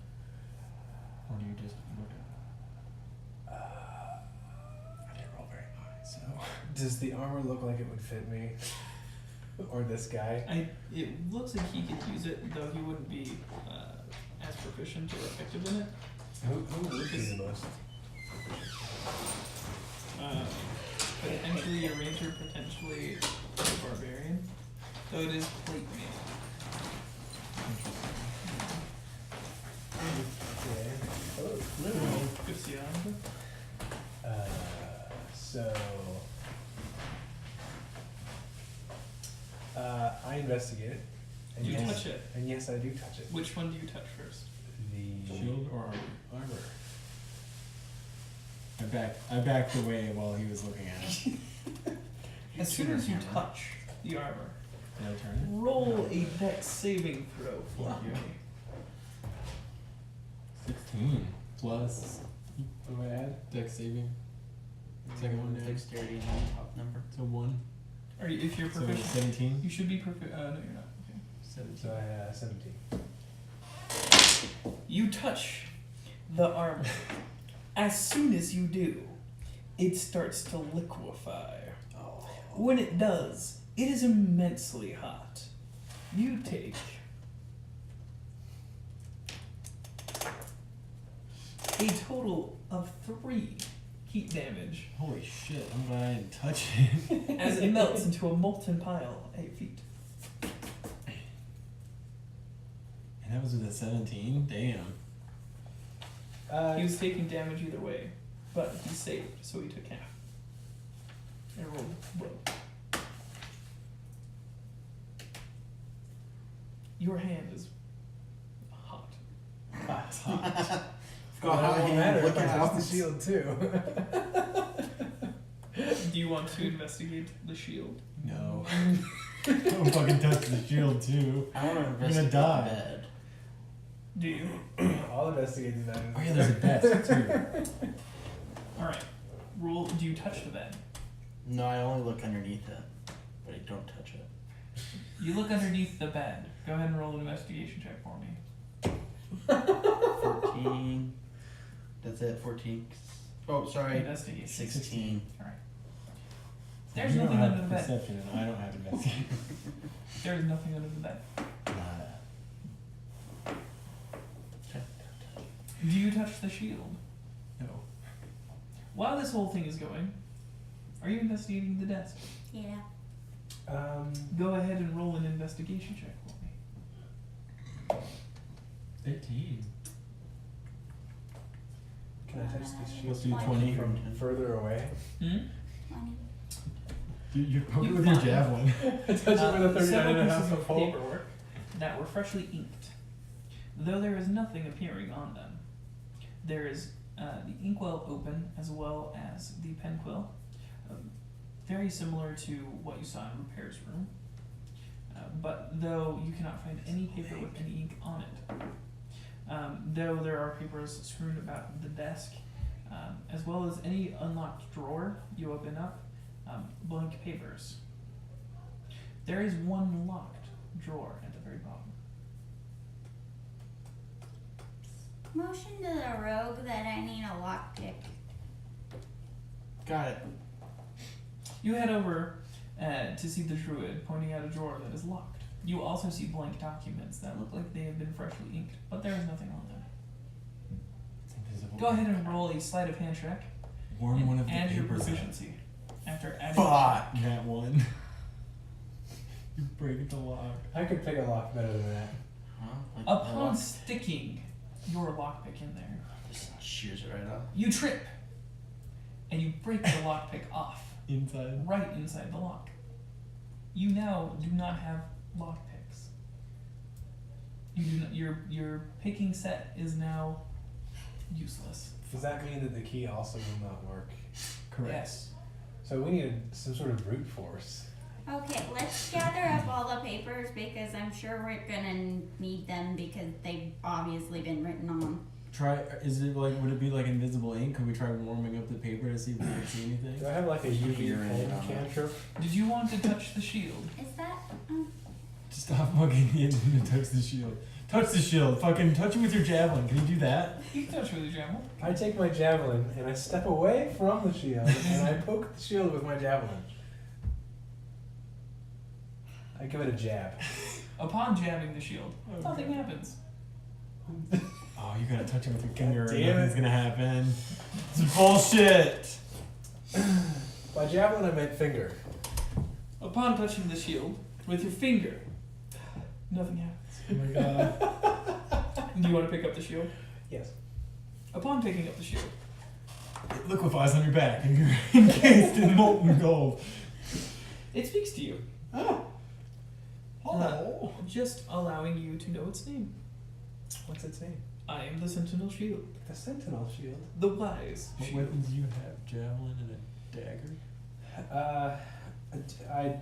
Or do you just look at it? I didn't roll very high, so. Does the armor look like it would fit me? Or this guy? It looks like he could use it, though he wouldn't be as proficient or effective in it. Who would be the most? Potentially a ranger, potentially a barbarian. Though it is plate made. Okay. Oh, Roll Proficiency. so I investigate it. And You yes, touch it. And yes, I do touch it. Which one do you touch first? The Shield or armor? Armor. I backed away while he was looking at it. As soon as you touch the armor, Did I turn roll a dex saving throw for Yeah. me. it? 16 plus. What do I add? Dex saving. Second one down. Dexterity and then top number. So 1. Or if you're So proficient, 17. you should be proficient. No, you're not. Okay. 17. so I 17. You touch the armor. As soon as you do, it starts to liquefy. When it does, it is immensely hot. You take a total of 3 heat damage Holy shit, I'm glad I didn't touch it. as it melts into a molten pile at your feet. And that was with a 17? Damn. He was taking damage either way, but he saved, so he took half. And rolled low. Your hand is hot. Forgot how it I won't matter look if I at touch the it. shield too. Do you want to investigate the shield? No. Don't fucking touch the shield too. I want to gonna investigate the die. bed. Do you? I'll investigate that. Oh yeah, there's a desk too. Alright. Roll. Do you touch the bed? No, I only look underneath it, but I don't touch it. You look underneath the bed. Go ahead and roll an investigation check for me. 14. That's it, 14. Oh, sorry. Investigation. 16. Alright. There's You don't nothing have under the bed. perception and I don't have investigation. There is nothing under the bed. Do you touch the shield? No. While this whole thing is going, are you investigating the desk? Yeah. Go ahead and roll an investigation check for me. 18. Can I touch the shield Let's do 20. from further away? Hmm? 20. You poke it You with your find- javelin. Touch it with a 39 several and a pieces half of pole. paperwork that were freshly inked. Though there is nothing appearing on them, there is the inkwell open as well as the pen quill. Very similar to what you saw in Repair's room. But though you cannot find any paper with any ink on it. Though there are papers strewn about the desk, as well as any unlocked drawer you open up, blank papers. There is one locked drawer at the very bottom. Motion to the rogue that I need a lockpick. Got it. You head over to see the druid pointing out a drawer that is locked. You also see blank documents that look like they have been freshly inked, but there is nothing on them. It's invisible. Go ahead and roll a sleight of hand check. Warm one of the add your papers. proficiency. After adding Fuck. That one. You break the lock. I could pick a lock better than that. Huh? Like, upon sticking your lockpick in there, just shears it right off. you trip and you break the lockpick off Inside. right inside the lock. You now do not have lockpicks. You do not, your picking set is now useless. Does that mean that the key also will not work? Correct. Yes. So we need some sort of brute force. Okay, let's gather up all the papers because I'm sure we're gonna need them because they've obviously been written on. try? Is it like? Would it be like invisible ink? Could we try warming up the paper to see if we can see anything? Do I have like a UV You're in pen on that. cantrip? Did you want to touch the shield? Is that? Just stop mugging the engine and touch the shield. Touch the shield. Fucking touch it with your javelin. Can you do that? You can touch with your javelin. I take my javelin and I step away from the shield and I poke the shield with my javelin. I give it a jab. Upon jabbing the shield, nothing happens. Oh, you gotta touch it with your finger. God damn Nothing's it. gonna happen. It's bullshit. By javelin I meant finger. Upon touching the shield with your finger, nothing happens. Oh my god. Do you want to pick up the shield? Yes. Upon picking up the shield, It liquefies on your back and you're encased in molten gold. it speaks to you, Oh. just allowing you to know its name. What's its name? I am the Sentinel Shield, The Sentinel Shield. the wise What shield. weapons do you have? Javelin and a dagger?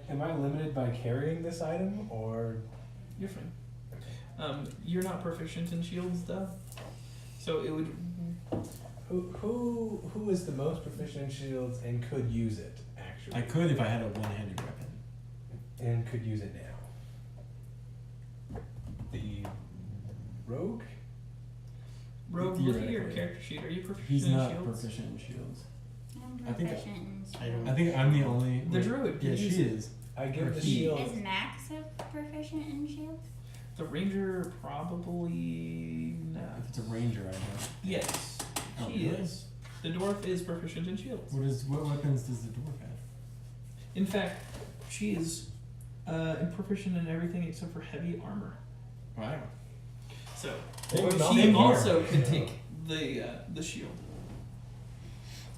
Am I limited by carrying this item or? You're fine. You're not proficient in shields though, so it would. Who is the most proficient in shields and could use it actually? I could if I had a one-handed weapon. And could use it now. The rogue. Rogue, look at your Theoretically. character sheet. Are you proficient He's in not shields? proficient in shields. I'm I think proficient in I don't- I think I'm the only. The druid Yeah, can use she it. is. I give the He- shield. Is Max a proficient in shields? The ranger probably not. If it's a ranger, I know. Yes, Oh, she really? is. The dwarf is proficient in shields. What weapons does the dwarf have? In fact, she is proficient in everything except for heavy armor. Wow. So Well, she nothing also here. could take the shield.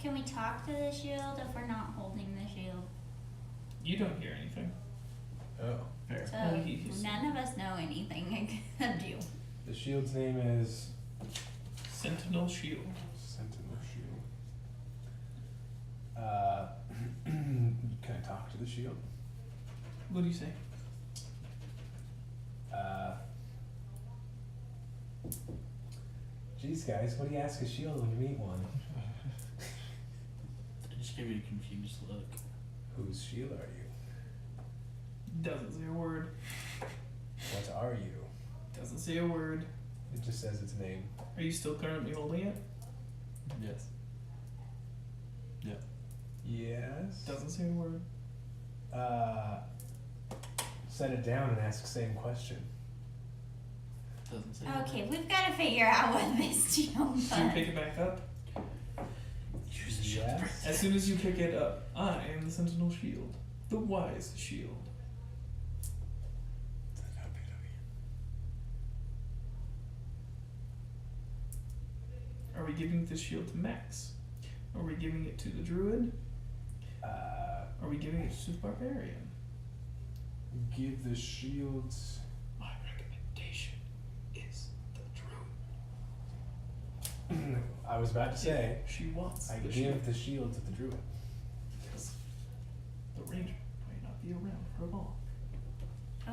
Can we talk to the shield if we're not holding the shield? You don't hear anything. Oh. Fair. So Only he's- none of us know anything except you. The shield's name is Sentinel Shield. Sentinel Shield. Can I talk to the shield? What do you say? Geez, guys, what do you ask a shield when you meet one? I just give you a confused look. Whose shield are you? Doesn't say a word. What are you? Doesn't say a word. It just says its name. Are you still currently holding it? Yes. Yes. Doesn't say a word. Set it down and ask same question. Doesn't say. Okay, we've got to figure out what this shield Do you does. pick it back up? Use the shield. Yes. As soon as you pick it up, I am the Sentinel Shield, the wise shield. Are we giving this shield to Max? Are we giving it to the druid? Are we giving it to the barbarian? Give the shields. My recommendation is the druid. I was about to say, She wants I the give shield. the shield to the druid. Because the ranger might not be around for long.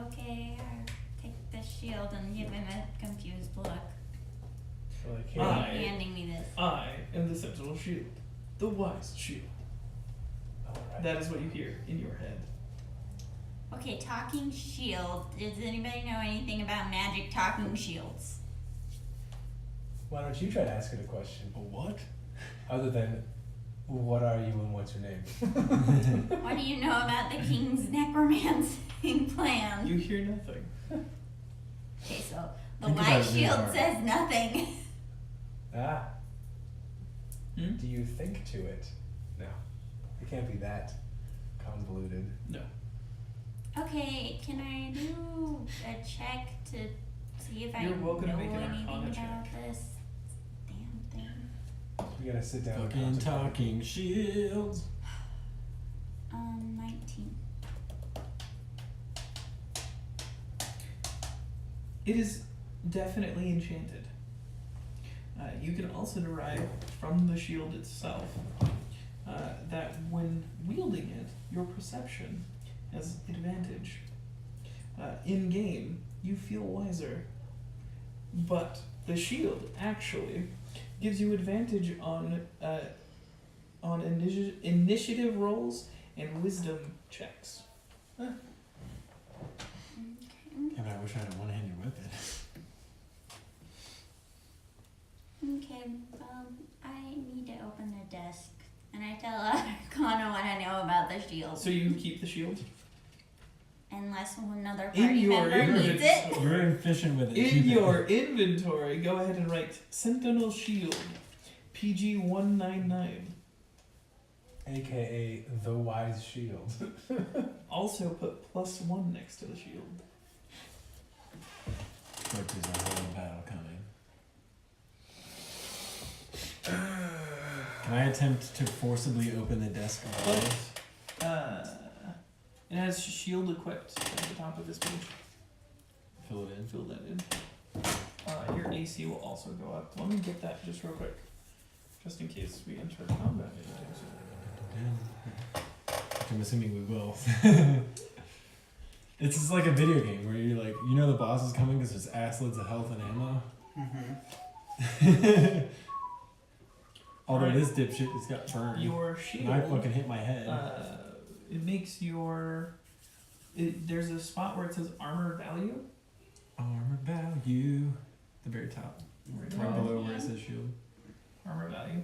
Okay, I'll take the shield and give him a confused look. Well, I Why can't. are you handing me this? I am the Sentinel Shield, the wise shield. Alright. That is what you hear in your head. Okay, talking shield. Does anybody know anything about magic talking shields? Why don't you try to ask it a question? A what? Other than, what are you and what's your name? What do you know about the king's necromancing plan? You hear nothing. Okay, so the Think about wise it really shield hard. says nothing. Ah, Hmm? do you think to it? No. It can't be that convoluted. No. Okay, can I do a check to see if I You're know welcome to make an anything Arcana about check. this damn thing? You gotta sit down and Fucking contemplate. talking shields. 19. It is definitely enchanted. You can also derive from the shield itself that when wielding it, your perception has advantage. In game, you feel wiser but the shield actually gives you advantage on initiative rolls and wisdom checks. Okay. Yeah, but I wish I had a one-handed weapon. Okay, I need to open the desk. And I tell Connor what I know about the shield. So you keep the shield. Unless another In party your member needs it. You're efficient with it. In your inventory, go ahead and write Sentinel Shield, PG 199. AKA the Wise Shield. Also put +1 next to the shield. Like there's a whole battle coming. Can I attempt to forcibly open the desk? But it has shield equipped at the top of this page. Fill it in. Fill that in. Your AC will also go up. Let me get that just real quick, just in case we enter combat anytime soon. I'm assuming we will. It's just like a video game where you're like, you know the boss is coming because there's ass loads of health and ammo. Although Alright. this dipshit has got burned. Your And I shield. fucking hit my head. It makes your. There's a spot where it says armor value. Armor value. The very top. Right below where it says shield. Armor value.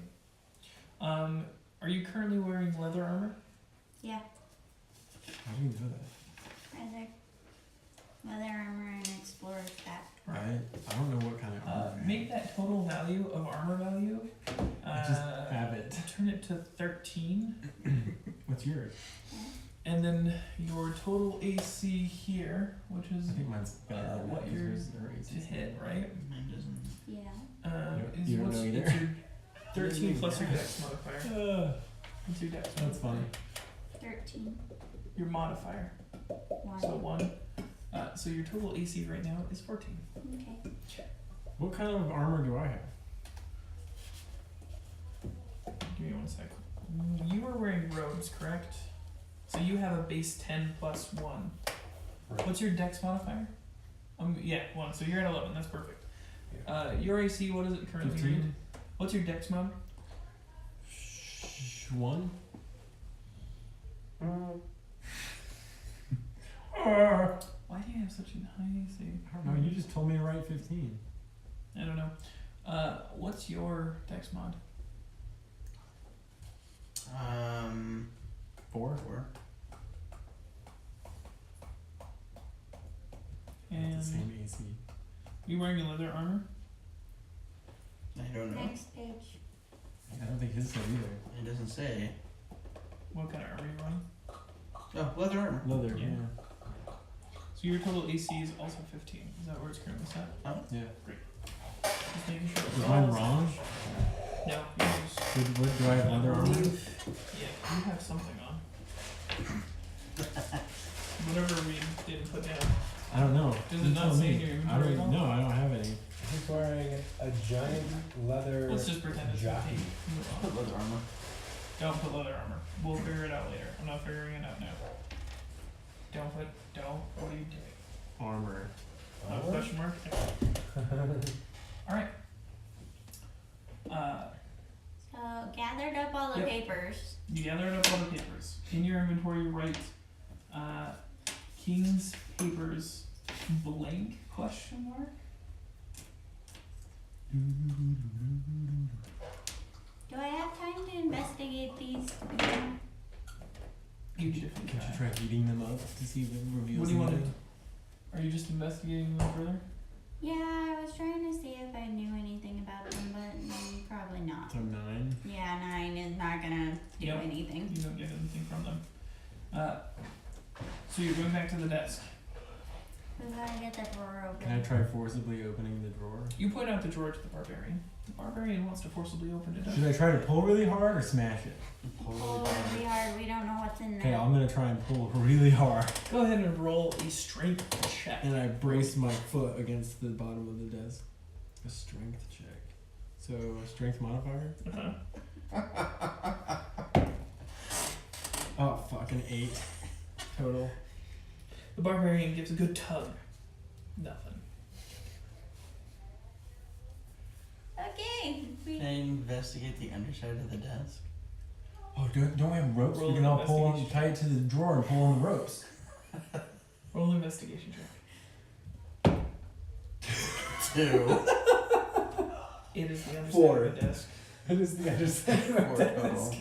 Are you currently wearing leather armor? Yeah, How do you know that? right there. Leather armor and explorer's pack. I don't know what kind of armor. Make that total value of armor value. I just have it. Turn it to 13, What's yours? and then your total AC here, which is I think mine's better than what that, 'cause you're yours are to ACC. hit, right? Mine doesn't. Yeah. Is you don't what's know it's either? your 13 plus your dex modifier. What's your dex That's modifier? funny. 13. Your modifier. 1. So 1. So your total AC right now is 14. Okay. What kind of armor do I have? Give me 1 sec. You were wearing robes, correct? So you have a base 10 plus 1. Right. What's your dex modifier? Yeah, 1. So you're at 11. That's perfect. Your AC, what is it currently? 15. Rated? What's your dex mod? 1? Why do you have such a high AC? I don't know. You just told me to write 15. I don't know. What's your dex mod? 4? 4. And The same AC. you wearing your leather armor? I don't know. Next page. I don't think his said either. It doesn't say. What kind of armor you wearing? Oh, leather armor. Leather, Yeah. yeah. So your total AC is also 15. Is that where it's currently set? Yeah. Just making sure. Is mine wrong? No, you just. What do I have leather armor? Yeah, you have something on. Whatever we didn't put down. I don't know. Does it You not tell say me. in your I inventory don't at all? No, I don't have any. He's wearing a giant leather Let's just pretend it's jockey. 15. Move on. Put leather armor. Don't put leather armor. We'll figure it out later. I'm not figuring it out now. Don't. What are you doing? Armor. Question mark? Alright. So, gathered up all the Yep. papers. You gathered up all the papers. In your inventory, write King's Papers blank question mark. Do I have time to investigate these? You definitely Could you can. try heating them up to see if it reveals What do you want to anything? Are you just investigating them further? Yeah, I was trying to see if I knew anything about them, but probably not. So 9. Yeah, 9 is not gonna do Yep. anything. You don't get anything from them. So you're going back to the desk. We gotta get the drawer open. Can I try forcibly opening the drawer? You point out the drawer to the barbarian. The barbarian wants to forcibly open it up. Should I try to pull really hard or smash it? Pull really hard. We don't know what's in Okay, there. I'm gonna try and pull really hard. Go ahead and roll a strength check. And I brace my foot against the bottom of the desk. A strength check. So, a strength modifier? Oh, fucking 8 total. The barbarian gives a good tug. Nothing. we? Can I investigate the underside of the desk? Oh, don't we have ropes? Roll We can all pull on, investigation. tie it to the drawer and pull on the ropes. Roll an investigation check. 2. It is the underside Four. of the desk. It is the underside of 4 the total. desk.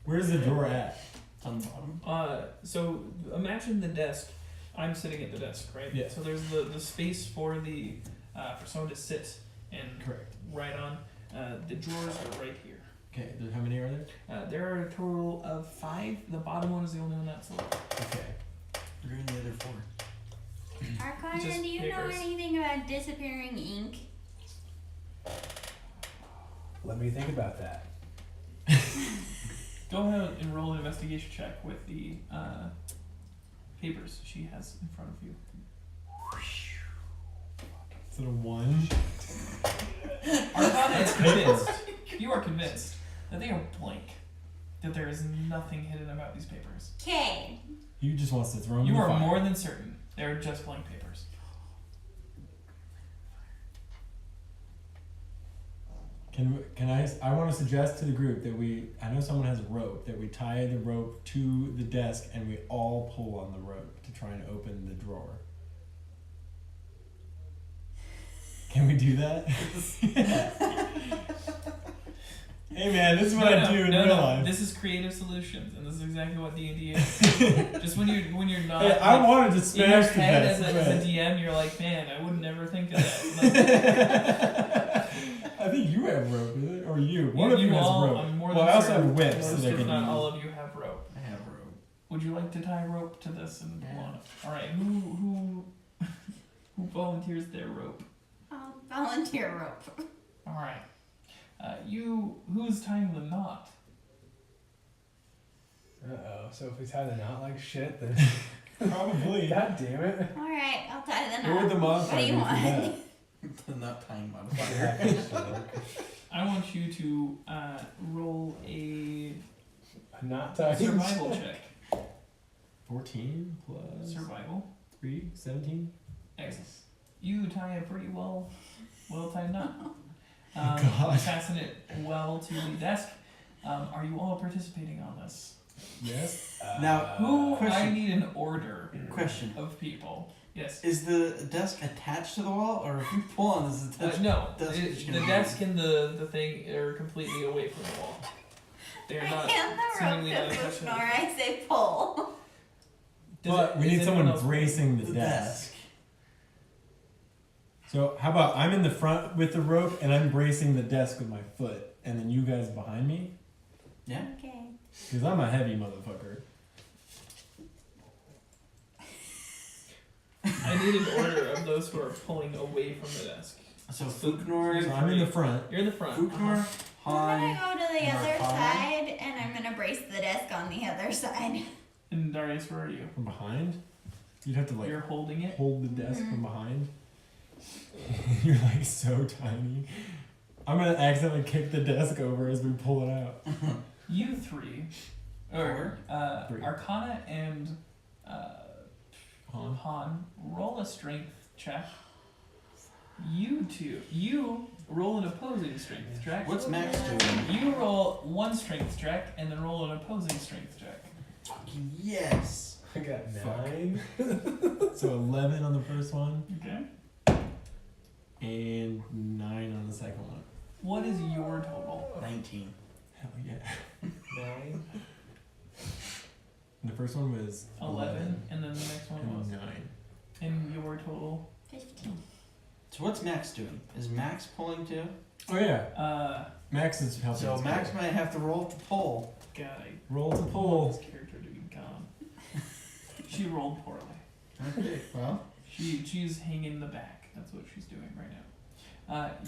Where's the drawer at? It's on the bottom. So imagine the desk. I'm sitting at the desk, right? Yeah. So there's the space for the for someone to sit and Correct. write on. The drawers are right here. Okay, how many are there? There are a total of 5. The bottom one is the only one that's locked. Okay. What are in the other 4? Arcana, Just do you know papers. anything about disappearing ink? Let me think about that. Go ahead and roll an investigation check with the papers she has in front of you. Is it a 1? Arcana is convinced. You are convinced that they are blank. That there is nothing hidden about these papers. Okay. He just wants to throw them You in the are fire. more than certain they're just blank papers. I want to suggest to the group that I know someone has a rope, that we tie the rope to the desk and we all pull on the rope to try and open the drawer. Can we do that? Hey man, this is what I do in real life. This is creative solutions, and this is exactly what D&D is. Just when you're not. Hey, I like, wanted to in your smash the head desk. as a but- DM, you're like, man, I would never think of that. Like, I think you have rope, is it? Or you? One of you has all, rope. I'm more Well, than I also certain have whips most, that I if can not use. all of you have rope. I have rope. Would you like to tie rope to this and pull Yeah. on it? All right, who volunteers their rope? I'll volunteer rope. All right, who's tying the knot? Uh-oh. So if we tie the knot like shit, then... Probably. God damn it. Alright, I'll tie the What knot. would the modifier What do you be for want? that? The nut tying modifier. I want you to roll a Knot tying. survival check. 14 plus Survival. 3, 17. Excellent. You tie a pretty well tied knot. God. Fasten it well to the desk. Are you all participating on this? Yes. Now, Who? I question. need an order Question. of people. Yes. Is the desk attached to the wall, or if you pull on this, is attached? No. Desk is The gonna desk and the thing are completely away from the wall. They're I not. hand the seemingly rope not to attached to Fufnor, the- I say pull. Does But we is need anyone someone else- bracing the The desk. desk. So how about I'm in the front with the rope and I'm bracing the desk with my foot, and then you guys behind me, Yeah. Okay. because I'm a heavy motherfucker. I need an order of those who are pulling away from the desk. So Fuknor, So I'm in the front. You're in the front. Fuknor, I'm Han, gonna go to the and other Arcana? side and I'm gonna brace the desk on the other side. And Darius, where are you? From behind, you'd have to like You're holding it. hold the desk Mhm. from behind. You're like so tiny. I'm gonna accidentally kick the desk over as we pull it out. You three, or Three. Arcana and Han. Han, roll a strength check. You two, you roll an opposing strength check. what's Max doing? You roll one strength check and then roll an opposing strength check. Fucking yes. I got Fuck. 9. So 11 on the first one Okay. and 9 on the second one. What is your total? 19. Hell yeah. 9. And the first one was 11, and then the next one was. and 9. And your total? 15. So what's Max doing? Is Max pulling too? Oh yeah. Max is helping. So us Max pull. might have to roll to pull. God, I roll to want pull. this character to be gone. She rolled poorly. Okay. Well. She's hanging in the back. That's what she's doing right now.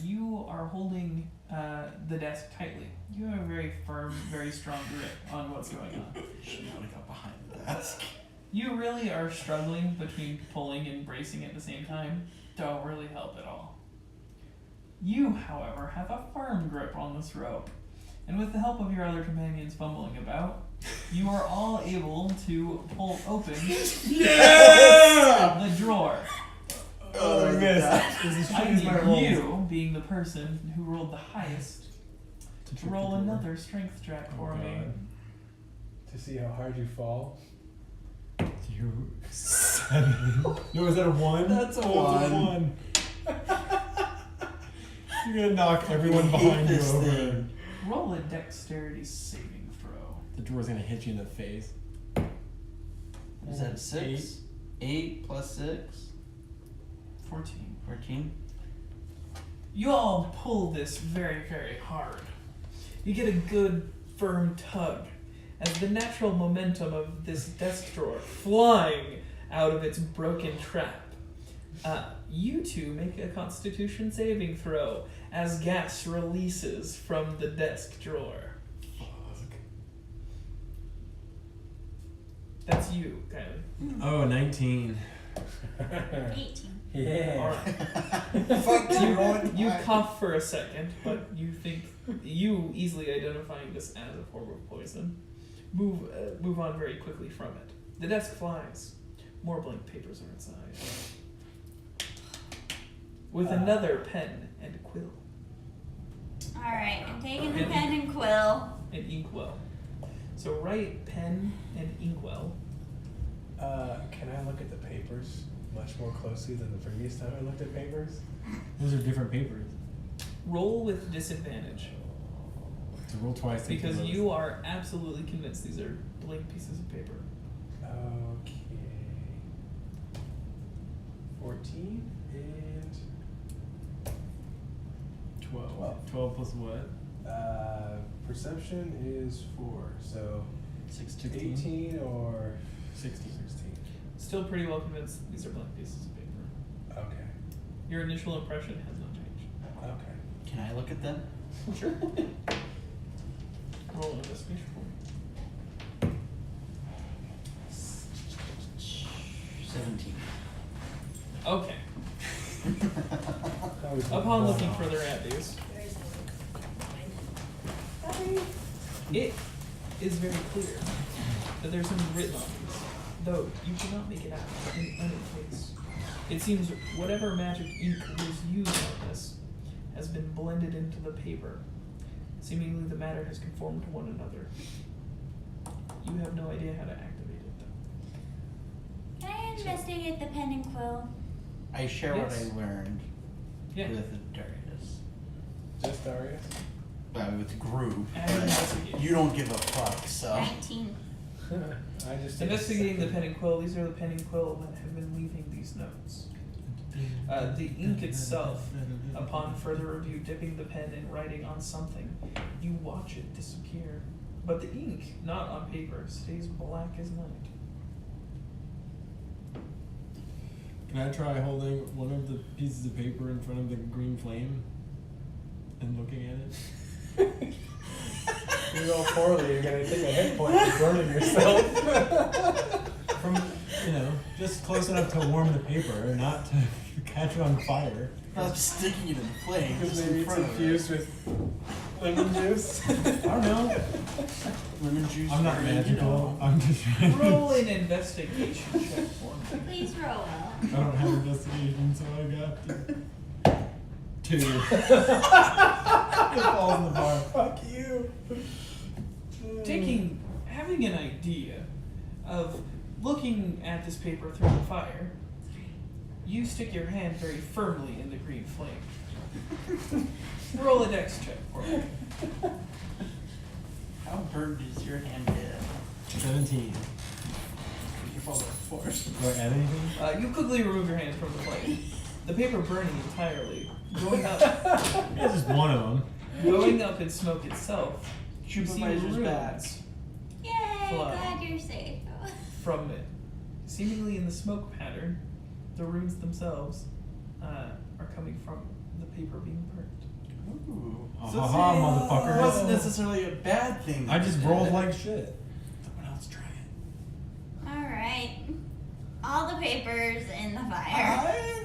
You are holding the desk tightly. You have a very firm, very strong grip on what's going on. Should not have got behind the desk. You really are struggling between pulling and bracing at the same time. Don't really help at all. You, however, have a firm grip on this rope, and with the help of your other companions fumbling about, you are all able to pull open Yeah! the drawer. Oh, I missed. This is I shit is my roll. need you, being the person who rolled the highest, To trick roll the door. another strength check Oh, for me. God. To see how hard you fall. You 7. No, is that a 1? That's a Oh, it's one. a 1. You're gonna knock everyone I hate behind you this over. thing. Roll a dexterity saving throw. The door's gonna hit you in the face. Is that 6? 8 plus 6? 14. 14? You all pull this very, very hard. You get a good, firm tug as the natural momentum of this desk drawer flying out of its broken trap. You two make a constitution saving throw as gas releases from the desk drawer. That's you, Kylie. Oh, 19. 18. Yeah. Alright. Fuck you, You cough for a second, but you think you easily identifying this as a form of poison. Move on very quickly from it. The desk flies. More blank papers are inside. With another pen and quill. Alright, I'm taking the pen and quill. An inkwell. So write pen and inkwell. Can I look at the papers much more closely than the previous time I looked at papers? Those are different papers. Roll with disadvantage. To roll twice. take Because the you are absolutely convinced these are blank pieces of paper. Okay. 14 and 12. 12 plus what? perception is 4, so 16. 18 or 16. 16. Still pretty well convinced these are blank pieces of paper. Okay. Your initial impression has not changed. Okay. Can I look at them? Sure. Roll an investigation for me. 17. Okay. That was Upon one looking off. further at these, There's it is very clear that there's something written on these, though you cannot make it out in any case. It seems whatever magic ink was used on this has been blended into the paper. Seemingly the matter has conformed to one another. You have no idea how to activate it, though. Can I investigate the pen and quill? I share what Yes. I learned Yeah. with Darius. Just Darius? With the group. And but investigate. You don't give a fuck, so. 19. I just Investigating the pen and quill, these are the pen and quill that have been leaving these notes. The ink itself, upon further review, dipping the pen and writing on something, you watch it disappear. But the ink, not on paper, stays black as night. Can I try holding one of the pieces of paper in front of the green flame and looking at it? You roll poorly, you're gonna take a hit point for burning yourself. From, just close enough to warm the paper and not to catch it on fire. Not sticking it in the flame. Because just maybe in it's front of it. infused with lemon juice. I don't know. Lemon juice. I'm not or, magical. I'm just trying to. Roll an investigation check for me. Please roll. I don't have investigation, so I got 2. It falls in the bar. Fuck you. Having an idea of looking at this paper through the fire, you stick your hand very firmly in the green flame. Roll a dex check for me. How burned is your hand get? 17. You fall by force. Do I add anything? You quickly remove your hands from the flame. The paper burning entirely, going up, Yeah, just one of them. going up in smoke itself. You see Supervisor's back. runes Yay, Fly. glad you're safe. from it. Seemingly in the smoke pattern, the runes themselves are coming from the paper being burnt. Ooh. Ha So ha ha, it's- motherfuckers. It wasn't necessarily a bad thing. I that just you rolled did. like shit. Someone else try it. Alright. All the papers in the fire.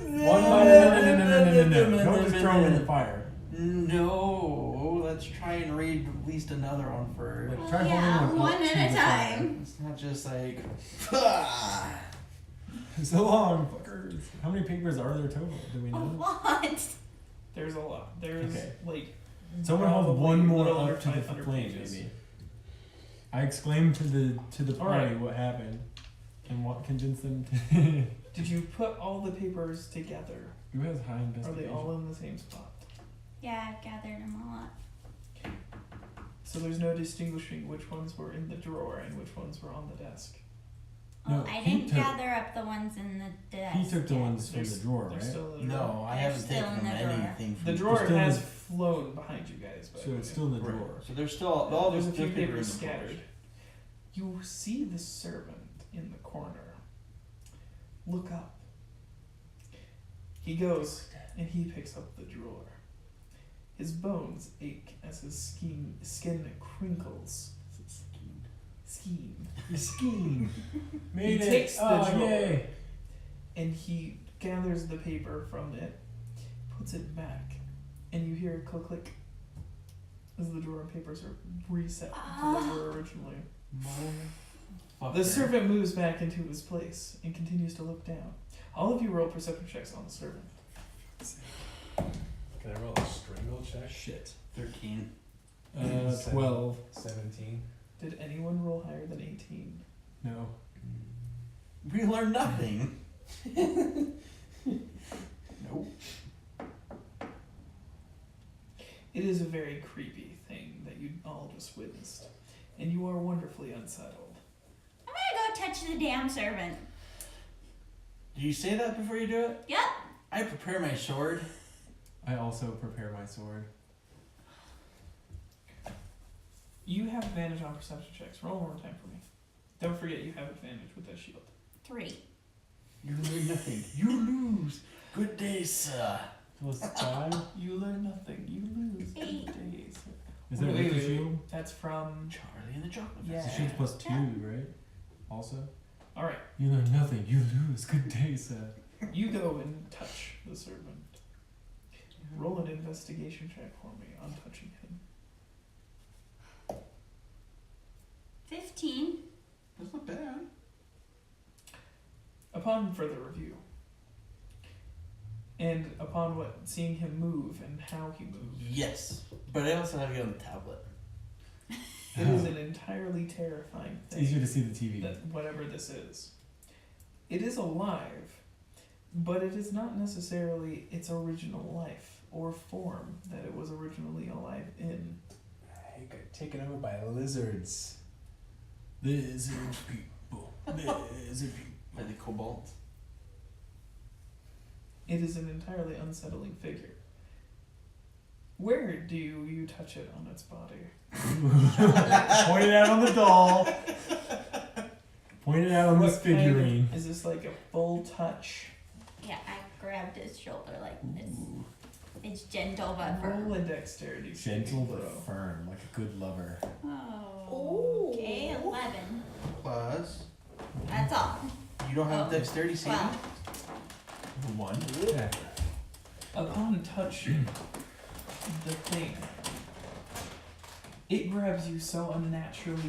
One No. Don't just throw them in the fire. No, let's try and read at least another one first. Well, Try holding yeah, one up one to at a the fire. time. It's not just like. So long, fuckers. How many papers are there total? Do we A know? lot. There's a lot. There's Okay. like Someone hold Probably one a more little over up to the 500 flame, pages. maybe. I exclaimed to the All party right. what happened, and what convinced them to. Did you put all the papers together? Who has high Are investigation? they all in the same spot? Yeah, I've gathered them all up. So there's no distinguishing which ones were in the drawer and which ones were on the desk. Well, No, I he didn't took- gather up the ones in the desk. He took the yet. ones from There's- the drawer, They're right? still in the drawer. No, I They're haven't still taken in the drawer. anything from The drawer still in has the- flown behind you guys. By So the it's way. still in the Right. drawer. So there's still all There's those a few papers papers in the drawers. scattered. You see the servant in the corner. Look up. He goes and he picks up the drawer. His bones ache as his skin crinkles. Scheme. You scheme. Made it. takes the oh, drawer. yay. And he gathers the paper from it, puts it back, and you hear a click as the drawer and papers are reset to they were originally. Motherfucker. The servant moves back into his place and continues to look down. All of you roll perception checks on the servant. Can I roll a strangle check? Shit. 13. 12. 17. Did anyone roll higher than 18? No. We learned nothing. Nope. It is a very creepy thing that you all just witnessed, and you are wonderfully unsettled. I'm gonna go touch the damn servant. Did you say that before you do it? Yep. I prepare my sword. I also prepare my sword. You have advantage on perception checks. Roll one more time for me. Don't forget you have advantage with that shield. 3. You learn nothing. You lose. Good day, sir. Plus 5? You learn nothing. You lose. Good 8. days. Is that Wait, with the wait, shield? That's from. Charlie and the Chocolate Yeah. The shield's plus 2, right? Also? Alright, You learn nothing. You lose. Good day, sir. you go and touch the servant. Roll an investigation check for me on touching him. 15. That's not bad. Upon further review, and upon seeing him move and how he moves, Yes. But I also have you on the tablet. it is an entirely terrifying It's thing. easier to see the TV. That whatever this is, it is alive, but it is not necessarily its original life or form that it was originally alive in. It got taken over by lizards. Lizard people. Lizard people. By the Cobalt. It is an entirely unsettling figure. Where do you touch it on its body? Point it out on the doll. Point it out on this What kind of- figurine. is this like a full touch? Yeah, I grabbed his shoulder like this. It's gentle but Roll firm. a dexterity Gentle saving but throw. firm, like a good lover. Oh. Okay, 11. Plus. That's all. You don't have Oh, dexterity saving? 12. 1. Yeah. Upon touching the thing, it grabs you so unnaturally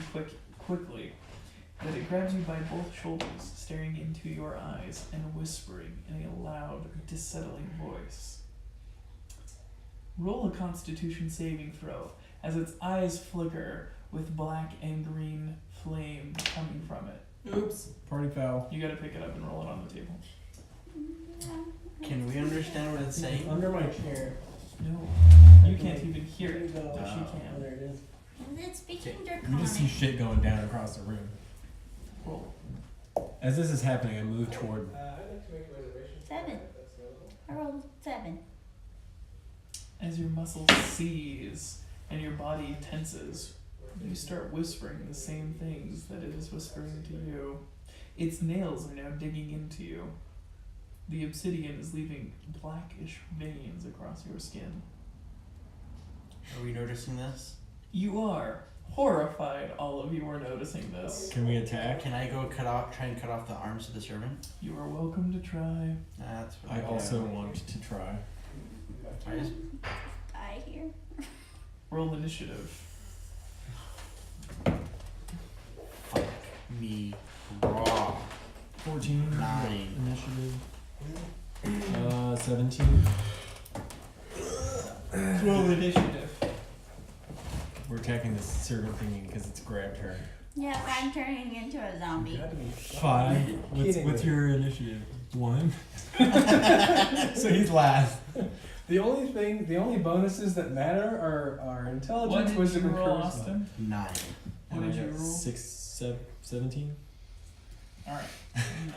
quickly that it grabs you by both shoulders, staring into your eyes and whispering in a loud, dissettling voice. Roll a Constitution saving throw as its eyes flicker with black and green flame coming from it. Oops. Party foul. You gotta pick it up and roll it on the table. Can we understand what it's saying? Under my chair. No, you can't even hear There you it, go. but she Oh, can. there it is. Is it speaking You just see Draconic? shit going down across the room. Roll. As this is happening, I move toward. I'd like to make a reservation. 7. I rolled 7. As your muscles seize and your body tenses, you start whispering the same things that it is whispering to you. Its nails are now digging into you. The obsidian is leaving blackish veins across your skin. Are we noticing this? You are horrified. All of you are noticing this. Can we attack? Can I go try and cut off the arms of the servant? You are welcome to try. That's what I do. also want to try. I just I hear. Roll initiative. fuck me raw. 14. 9. Initiative. 17. Roll initiative. we're attacking this servant thingy because it's grabbed her. Yes, I'm turning into a zombie. You gotta be 5. kidding What's me. your initiative? 1. So he's last. The only bonuses that matter are What intelligence, did wisdom, you and roll, charisma. Austin? 9. What did you roll? 6, 17. Alright.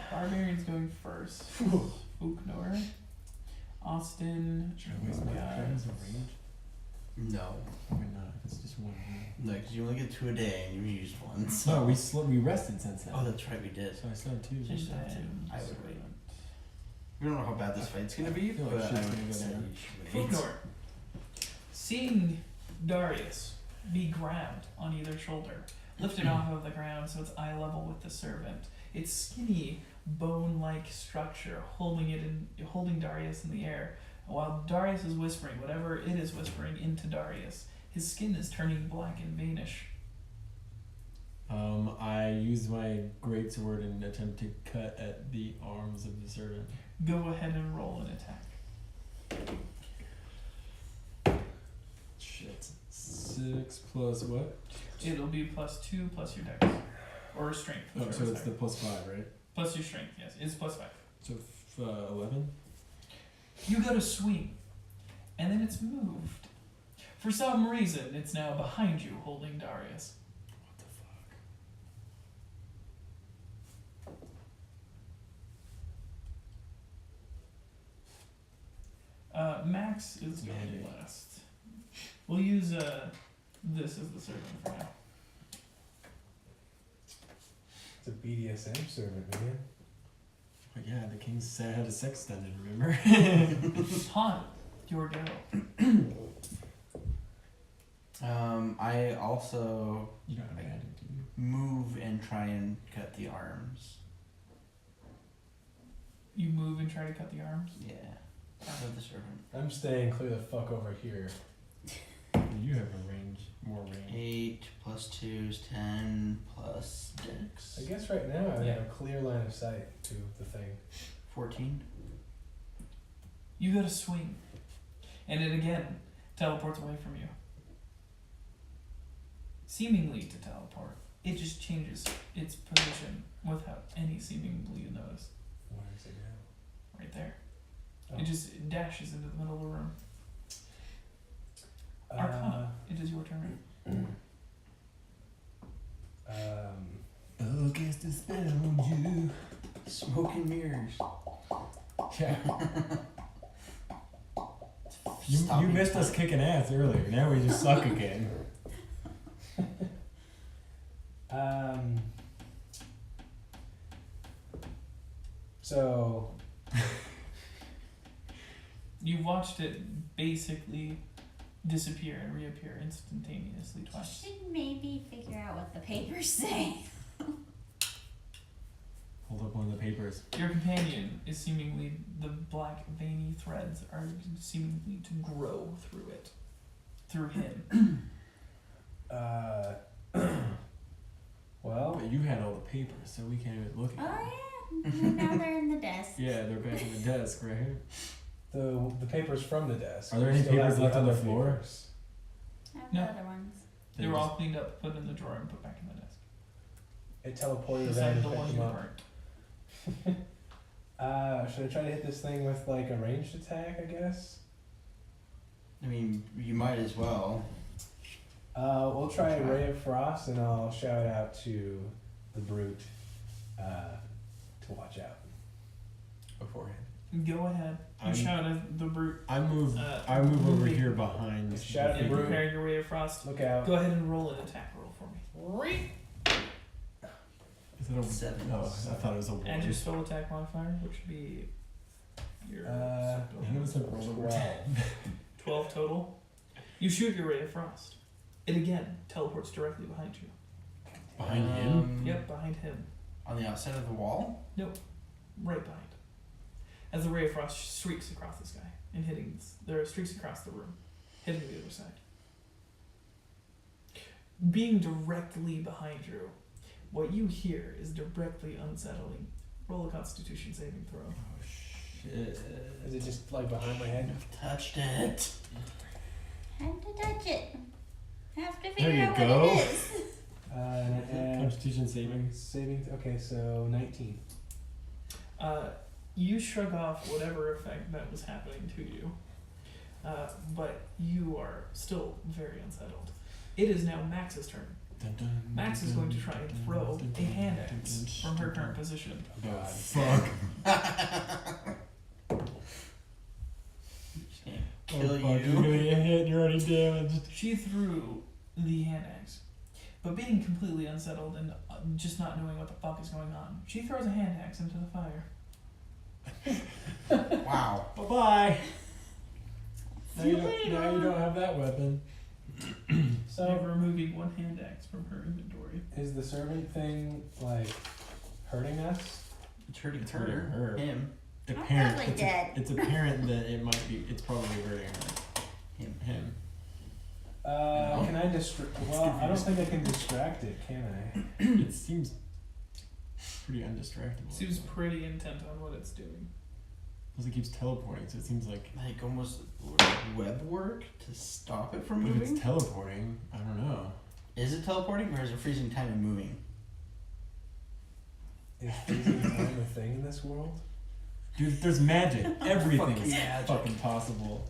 Barbarian's going first. Uknor. Austin. Should I waste my got- turns of range? No. Probably not. It's just 1. No, because you only get 2 a day and you used 1. So. No, we rested since then. Oh, that's right, we did. So I still have 2. And Just have to. then I would wait. servant. We don't know how bad this fight's gonna be, I feel like but shit's I gonna would go say down. you should wait. Uknor. Seeing Darius be grabbed on either shoulder, lifted off of the ground so it's eye level with the servant, its skinny, bone-like structure holding Darius in the air, while Darius is whispering whatever it is whispering into Darius. His skin is turning black and veinish. I use my greatsword and attempt to cut at the arms of the servant. Go ahead and roll an attack. Shit. 6 plus what? It'll be +2 plus your dex. Or strength. Oh, whichever so is it's the higher. +5, right? Plus your strength, yes. It's +5. So 11. You go to swing, and then it's moved. For some reason, it's now behind you, holding Darius. What the fuck? Max is going Magic. last. We'll use this as the servant for now. It's a BDSM servant, man. Oh, yeah, the king said had a sex dungeon, remember? Han, your go. I also You don't have magic, do you? move and try and cut the arms. You move and try to cut the arms. Yeah. Of the servant. I'm staying clear the fuck over here. You have a range, more range. 8 plus 2 is 10 plus dex. I guess right now I Yeah. have a clear line of sight to the thing. 14. You go to swing, and it again teleports away from you. Seemingly to teleport, it just changes its position without any seemingly notice. Where is it now? Right there. Oh. It just dashes into the middle of the room. Arcana, it is your turn. Oh, cast a spell on you. Smoke and mirrors. Yeah. You Stopping missed us time. kicking ass earlier. Now we just suck again. So You watched it basically disappear and reappear instantaneously You twice. should maybe figure out what the papers say. Hold up one of the papers. Your companion is seemingly, the black veiny threads are seemingly to grow through it. Through him. well, But you had all the papers, so we can't even look at them. Oh yeah, now they're in the desk. Yeah, they're back in the desk, right here. the papers from the desk. Are there We any still have papers left on the other floor? papers. I have No. the other ones. They were all cleaned up, put in the drawer, and put back in the desk. It teleported Besides them the to one pick you them up. burnt. Should I try to hit this thing with like a ranged attack, I guess? I mean, you might as well. We'll try a Ray of Frost and I'll shout out to the brute to watch out. Beforehand. Go ahead. You I'm- shout at the brute. I move over moving. here behind. Shout at the And brute. prepare your Ray of Frost. Look out. Go ahead and roll an attack roll for me. Is it a 7. Oh, I thought it was a 1. Add your spell attack modifier, which would be your I think it was a roll over 12 total. You shoot your Ray of Frost. It again teleports directly behind you. Behind him? Yep, behind him. On the outside of the wall? Right behind. As the Ray of Frost streaks across this guy and streaks across the room, hitting the other side. Being directly behind you, what you hear is directly unsettling. Roll a Constitution saving throw. Oh, shit. Is it just like behind my head? Touched it. Had to touch it. Have to There figure you out go. what it is. And Constitution saving. saving. Okay, so 19. You shrug off whatever effect that was happening to you, but you are still very unsettled. It is now Max's turn. Dun, dun, Max is dun, going to try and dun, throw dun, a dun, hand dun, axe dun, from her dun, current dun. position. God. Fuck. Kill Oh, fuck, you. You're gonna get hit. You're already damaged. She threw the hand axe, but being completely unsettled and just not knowing what the fuck is going on, she throws a hand axe into the fire. Wow. Bye bye. Now See you, you don't, later. now you don't have that weapon. So So, removing one hand axe from her inventory. is the servant thing, like, hurting us? It's hurting It's hurting her. her. Him. Apparent. probably It's, dead. it's apparent that it might be. It's probably hurting her. Him. No. Can I distract? Well, I don't think I can distract it, can I? It seems pretty undistractable. Seems pretty intent on what it's doing. Plus, it keeps teleporting, so it seems like. Like almost web work to stop it from But if moving? it's teleporting, I don't know. Is it teleporting or is it freezing time and moving? Is freezing time a thing in this world? Dude, there's magic. Everything Fucking is magic. fucking possible.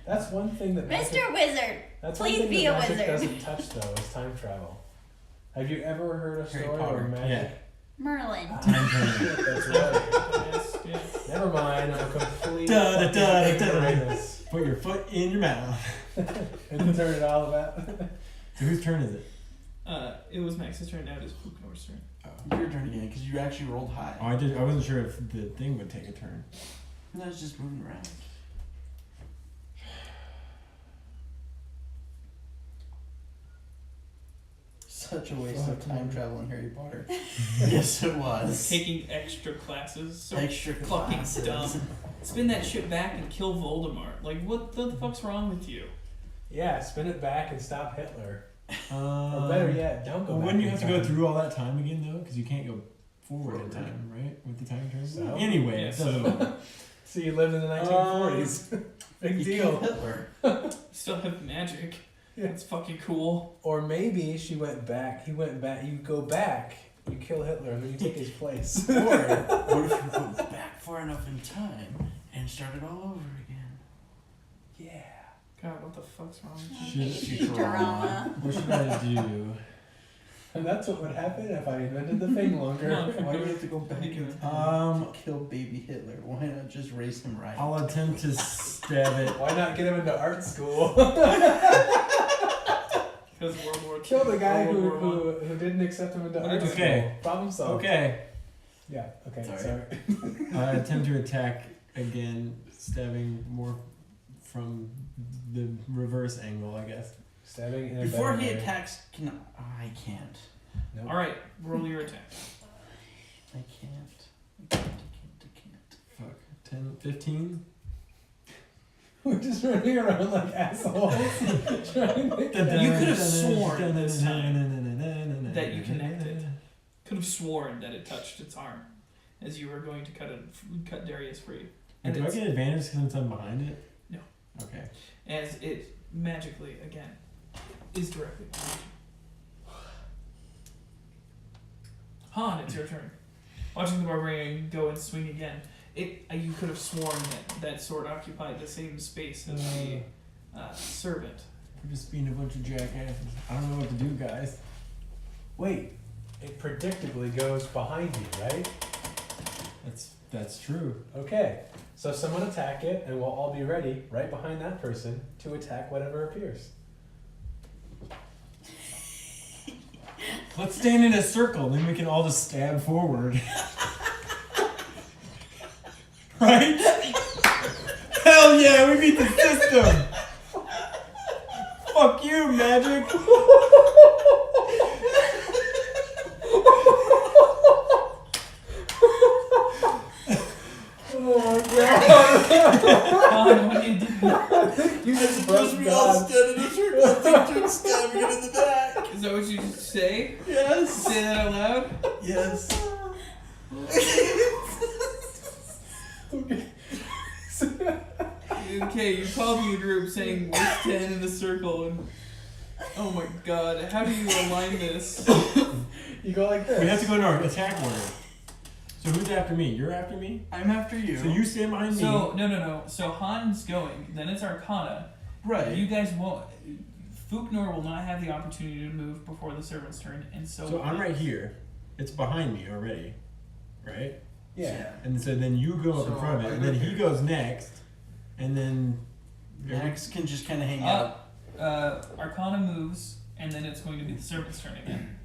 That's one thing that magic, Mr. Wizard, that's please one thing be that a magic wizard. doesn't touch though is time travel. Have you ever heard a Harry story Potter. where magic? Merlin. Time turning. Shit, that's right. Yes, yes. Never mind. I'm a complete Da, da, fucking da, da, da. ignoramus. Put your foot in your mouth. And turn it all about. So whose turn is it? It was Max's turn. Now it is Hooknor's turn. Your turn again because you actually rolled high. Oh, I wasn't sure if the thing would take a turn. And that's just moving around. Such a waste of time travel in Harry Potter. Yes, it was. Taking extra classes. So Extra fucking classes. dumb. Spin that shit back and kill Voldemort. Like, what the fuck's wrong with you? Yeah, spin it back and stop Hitler. Or Or better yet, don't go Well, back. wouldn't you in have to go time. through all that time again though? Because you can't go forward in time, right? With the time turn. So? Anyway, Yes. it doesn't matter. So you lived in the 1940s. Big You deal. killed Hitler. You still have magic. Yeah. That's fucking cool. Or maybe she went back. He went back. You go back. You kill Hitler, and then you take his place. Or what if you go back far enough in time and start it all over again? Yeah. God, what the fuck's wrong with you? Should, Futurama. what should I do? And that's what would happen if I invented the thing longer. Why do you have to go back in time to kill baby Hitler? Why not just raise him right? I'll attempt to stab it. Why not get him into art school? Because World War II. Kill the guy World who, War I. who didn't accept him into art Okay. school. Problem solved. Okay. Yeah. Okay. Sorry. Sorry. I attempt to attack again, stabbing more from the reverse angle, I guess. Stabbing in a Before better he way. attacks, I can't. Nope. Alright, roll your attack. I can't. Fuck. 10, 15? We're just running around like assholes. trying to You could have sworn this time that you connected. Could have sworn that it touched its arm as you were going to cut Darius free. And do I it's- get advantage because I'm behind it? No. Okay. As it magically, again, is directly behind you. Han, it's your turn. Watching the barbarian go and swing again, you could have sworn that sword occupied the same space as the servant. We're just being a bunch of jackasses. I don't know what to do, guys. Wait. It predictably goes behind you, right? That's true. Okay. So someone attack it, and we'll all be ready right behind that person to attack whatever appears. Let's stand in a circle, then we can all just stab forward. Right? Hell yeah, we beat the system! Fuck you, magic! Han, what do you do? You just Suppose broke we all God. stand in a circle and think you're stabbing it in the back. Is that what you just say? Yes. Say that out loud? Yes. Okay, you called me a group saying we're 10 in the circle and Oh my god, how do you align this? You go like this. We have to go into our attack order. So who's after me? You're after me? I'm after you. So you stand behind me. So, no. So Han's going, then it's Arcana. right. You guys won't. Fuknor will not have the opportunity to move before the servant's turn, and so. So I'm right here. It's behind me already. Right? Yeah. And so then you go up in So front of it, I and then go he here. goes next, and then Max can just kind of hang out. Arcana moves, and then it's going to be the servant's turn again.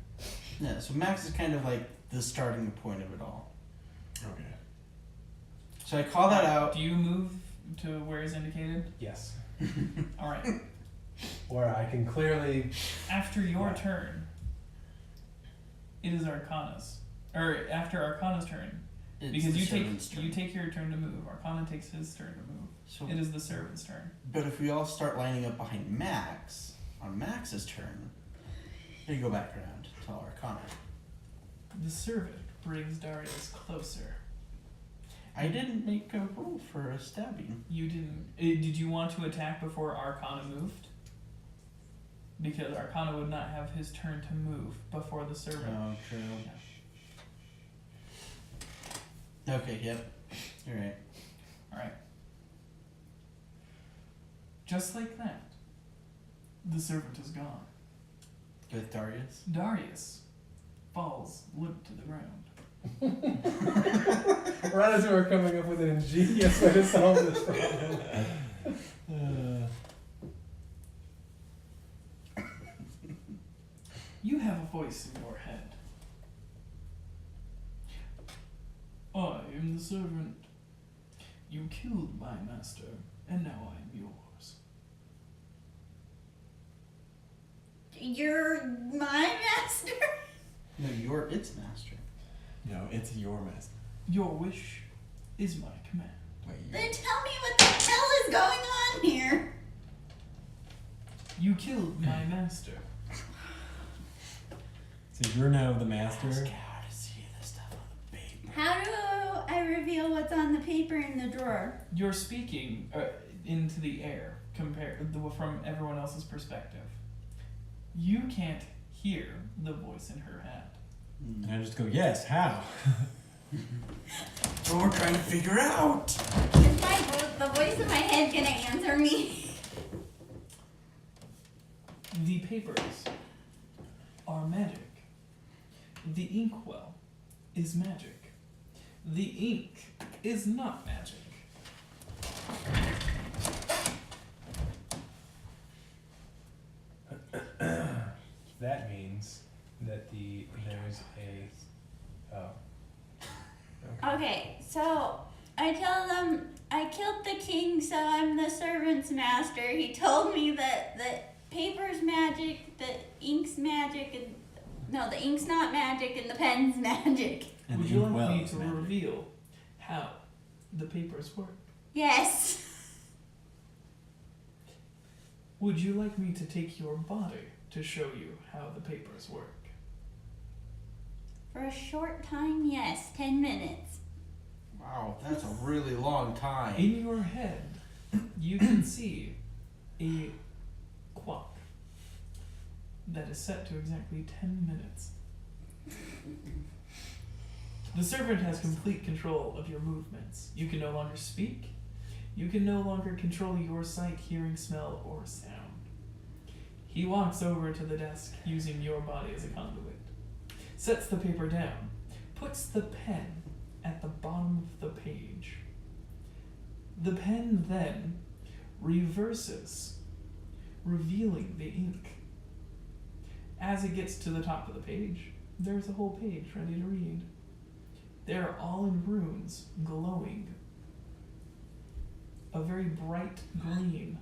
Yeah. So Max is kind of like the starting point of it all. okay. So I call that out. Do you move to where is indicated? Yes. Alright. Where I can clearly. After your Yeah. turn, it is Arcana's. Or after Arcana's turn. It's Because the you servant's take turn. you take your turn to move. Arcana takes his turn to move. So, It is the servant's turn. but if we all start lining up behind Max on Max's turn, then you go back around to Arcana. The servant brings Darius closer. I didn't make a roll for a stabbing. You didn't. Did you want to attack before Arcana moved? Because Arcana would not have his turn to move before the servant. Oh, true. Okay, yep. You're right. Alright. Just like that, the servant is gone. With Darius? Darius falls limp to the ground. Right as we were coming up with an ingenious way to solve this problem. You have a voice in your head. I am the servant. You killed my master, and now I am yours. You're my master? No, you're its master. No, it's your master. Your wish is my command. Wait, Then tell me what the hell is going on here. You killed my master. so you're now the master. Ask how to see the stuff on the paper. How do I reveal what's on the paper in the drawer? You're speaking into the air from everyone else's perspective. You can't hear the voice in her head. And I just go, yes, how? So we're trying to figure out. Is the voice in my head gonna answer me? The papers are magic. The inkwell is magic. The ink is not magic. That means that there's a. Oh. Okay, so I tell them I killed the king, so I'm the servant's master. He told me that the paper's magic, the ink's magic, and no, the ink's not magic, and the pen's magic. And Would the you like inkwell me is to magic. reveal how the papers work? Yes. Would you like me to take your body to show you how the papers work? For a short time, yes. 10 minutes. Wow, that's a really long time. In your head, you can see a clock that is set to exactly 10 minutes. The servant has complete control of your movements. You can no longer speak. You can no longer control your sight, hearing, smell, or sound. He walks over to the desk using your body as a conduit, sets the paper down, puts the pen at the bottom of the page. The pen then reverses, revealing the ink. As it gets to the top of the page, there's a whole page ready to read. They're all in runes, glowing. A very bright green.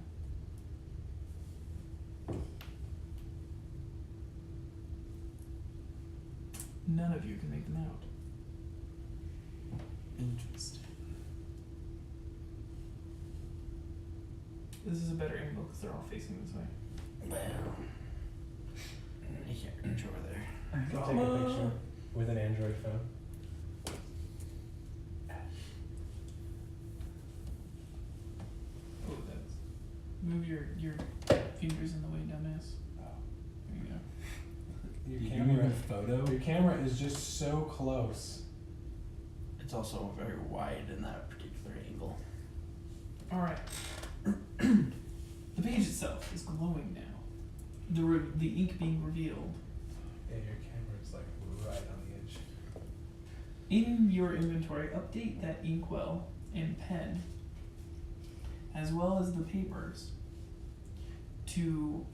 None of you can make them out. Interesting. This is a better angle because they're all facing this way. Well, I can't reach over there. I can take a picture with an Android phone. Oh, that's. Move your fingers in the way, dumbass. Your You camera, even photo? your camera is just so close. It's also very wide in that particular angle. All right. The page itself is glowing now. The ink being revealed. Yeah, your camera's like right on the edge. In your inventory, update that inkwell and pen, as well as the papers, to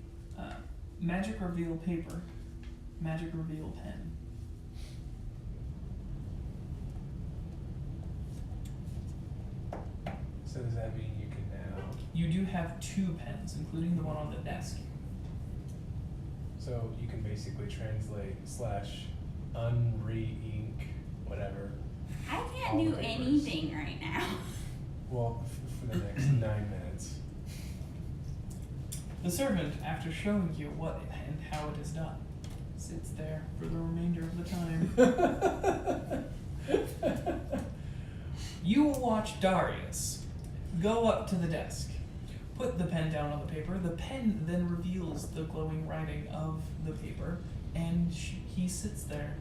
magic reveal paper, magic reveal pen. So does that mean you can now? You do have 2 pens, including the one on the desk. So you can basically translate / unre-ink whatever. I All can't do the papers. anything right now. Well, for the next 9 minutes. The servant, after showing you what and how it is done, sits there for the remainder of the time. You will watch Darius go up to the desk, put the pen down on the paper. The pen then reveals the glowing writing of the paper, and he sits there,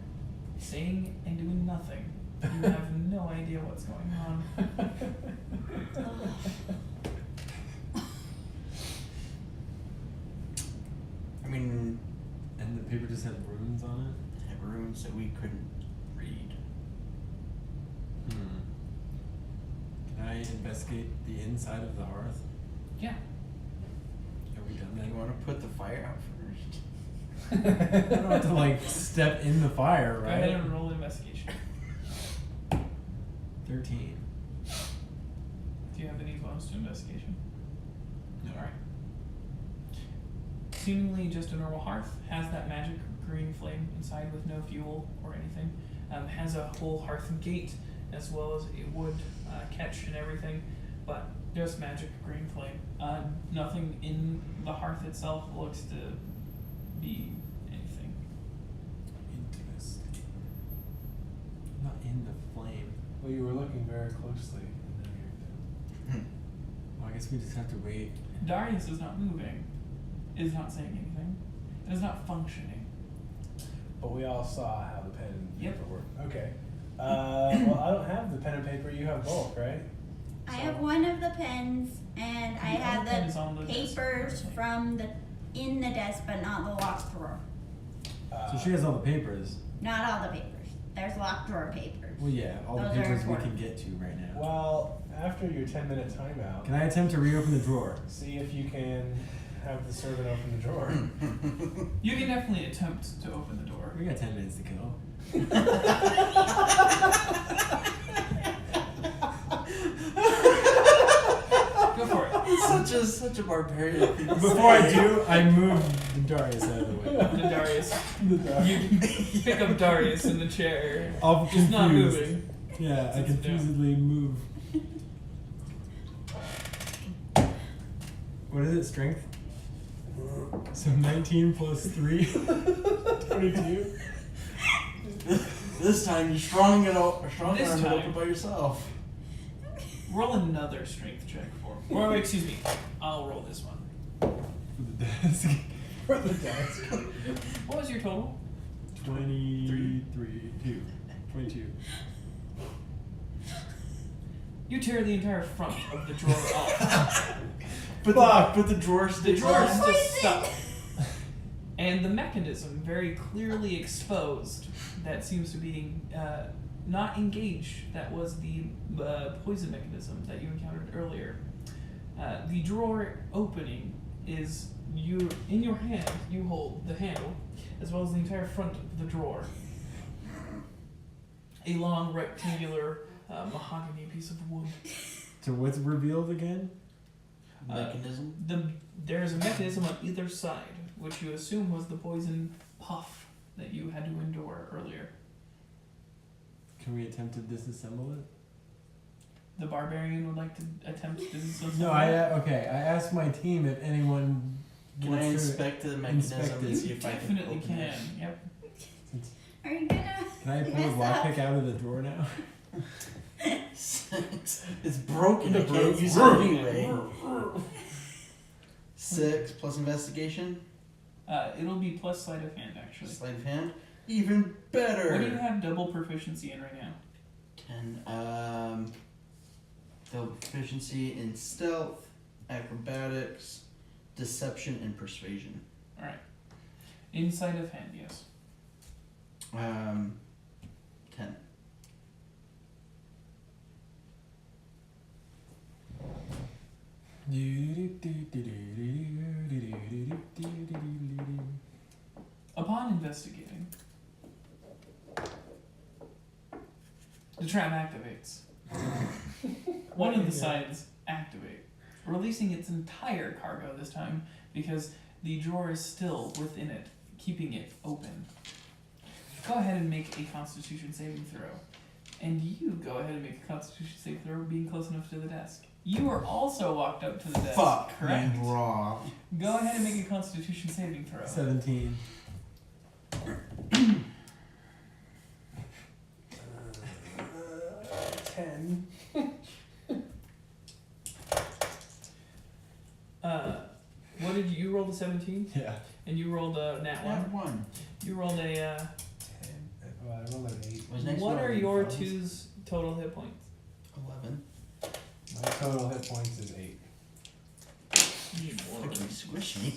saying and doing nothing. You have no idea what's going on. I mean, And the paper just had runes on it had runes that we couldn't read. it? Can I investigate the inside of the hearth? Yeah. Have we done Do that? you want to put the fire out first? I don't have to like step in the fire, Go ahead right? and roll investigation. 13. Do you have any bonus to investigation? No. Alright. Seemingly just a normal hearth, has that magic green flame inside with no fuel or anything. Has a whole hearth gate as well as a wood catch and everything, but just magic green flame. Nothing in the hearth itself looks to be anything. Interesting. Not in the flame. Well, you were looking very closely. And now you're Well, I guess we just have to wait. Darius is not moving, is not saying anything, and is not functioning. But we all saw how the pen and Yep. paper worked. Okay. Well, I don't have the pen and paper. You have both, right? I have one of the pens, and I The have other pen is the on the desk papers currently. from in the desk, but not the locked drawer. So she has all the papers. Not all the papers. There's locked drawer papers. Well, yeah, all the Those are papers we can important. get to right now. Well, after your 10-minute timeout, Can I attempt to reopen the drawer? see if you can have the servant open the drawer. You can definitely attempt to open the door. We got 10 minutes to kill. Go for it. It's such a barbarian thing to Before I say. do, I move the Darius out of the way. The Darius. You pick up Darius in the chair. I'll Just not confused. moving. Yeah, I Sits down. confusedly move. What is it, strength? So 19 plus 3? 22? This time you're strong enough This to time- open by yourself. Roll another strength check for. Or excuse me, I'll roll this one. For the desk. For the desk. What was your total? 22. You tear the entire front of the drawer off. But the drawer The stays drawer is on. still stuck. And the mechanism very clearly exposed that seems to be not engaged. That was the poison mechanism that you encountered earlier. The drawer opening is in your hand. You hold the handle as well as the entire front of the drawer. A long rectangular mahogany piece of wood. So what's revealed again? Mechanism. There's a mechanism on either side, which you assume was the poison puff that you had to endure earlier. Can we attempt to disassemble it? The barbarian would like to attempt to do something. No, I asked my team if anyone Can I wants to inspect the mechanism inspect and it. see if I can Definitely open can. it? Yep. Are you gonna? Can I pull a mess up? lockpick out of the drawer now? It's broken. I The can't broke- use it anyway. 6 plus investigation. It'll be plus sleight of hand, actually. Sleight of hand. Even better. What do you have double proficiency in right now? 10. Double proficiency in stealth, acrobatics, deception, and persuasion. Alright. In sleight of hand, yes. 10. Upon investigating, the trap activates. One of the sides activate, releasing its entire cargo this time because the drawer is still within it, keeping it open. Go ahead and make a Constitution saving throw. And you go ahead and make a Constitution saving throw, being close enough to the desk. You are also walked up to the desk. Fuck. Correct. You raw. Go ahead and make a Constitution saving throw. 17. 10. What did you roll? The 17, Yeah. and you rolled a nat That 1. one. You rolled a. 10. Well, I rolled an 8. Was next What one are on your phones? two's total hit points? 11. My total hit points is 8. Fucking squishy.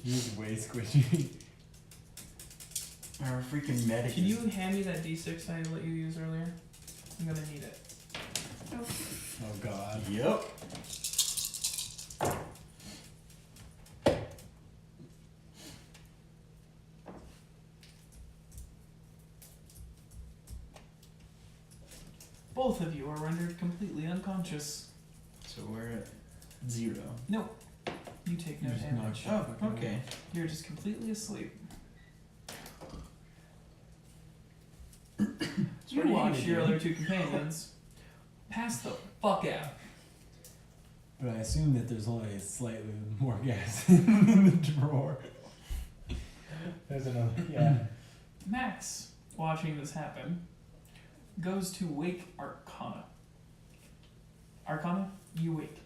He's way squishy. Our freaking medic. Can you hand me that D6 I let you use earlier? I'm gonna need it. Oh god. Yep. Both of you are rendered completely unconscious. So we're at 0. No, you take no You just damage. knocked Oh, okay. You're just completely asleep. You watch your other two companions pass the fuck out. But I assume that there's only slightly more gas in the drawer. There's another. Yeah. Max, watching this happen, goes to wake Arcana. Arcana, you wake.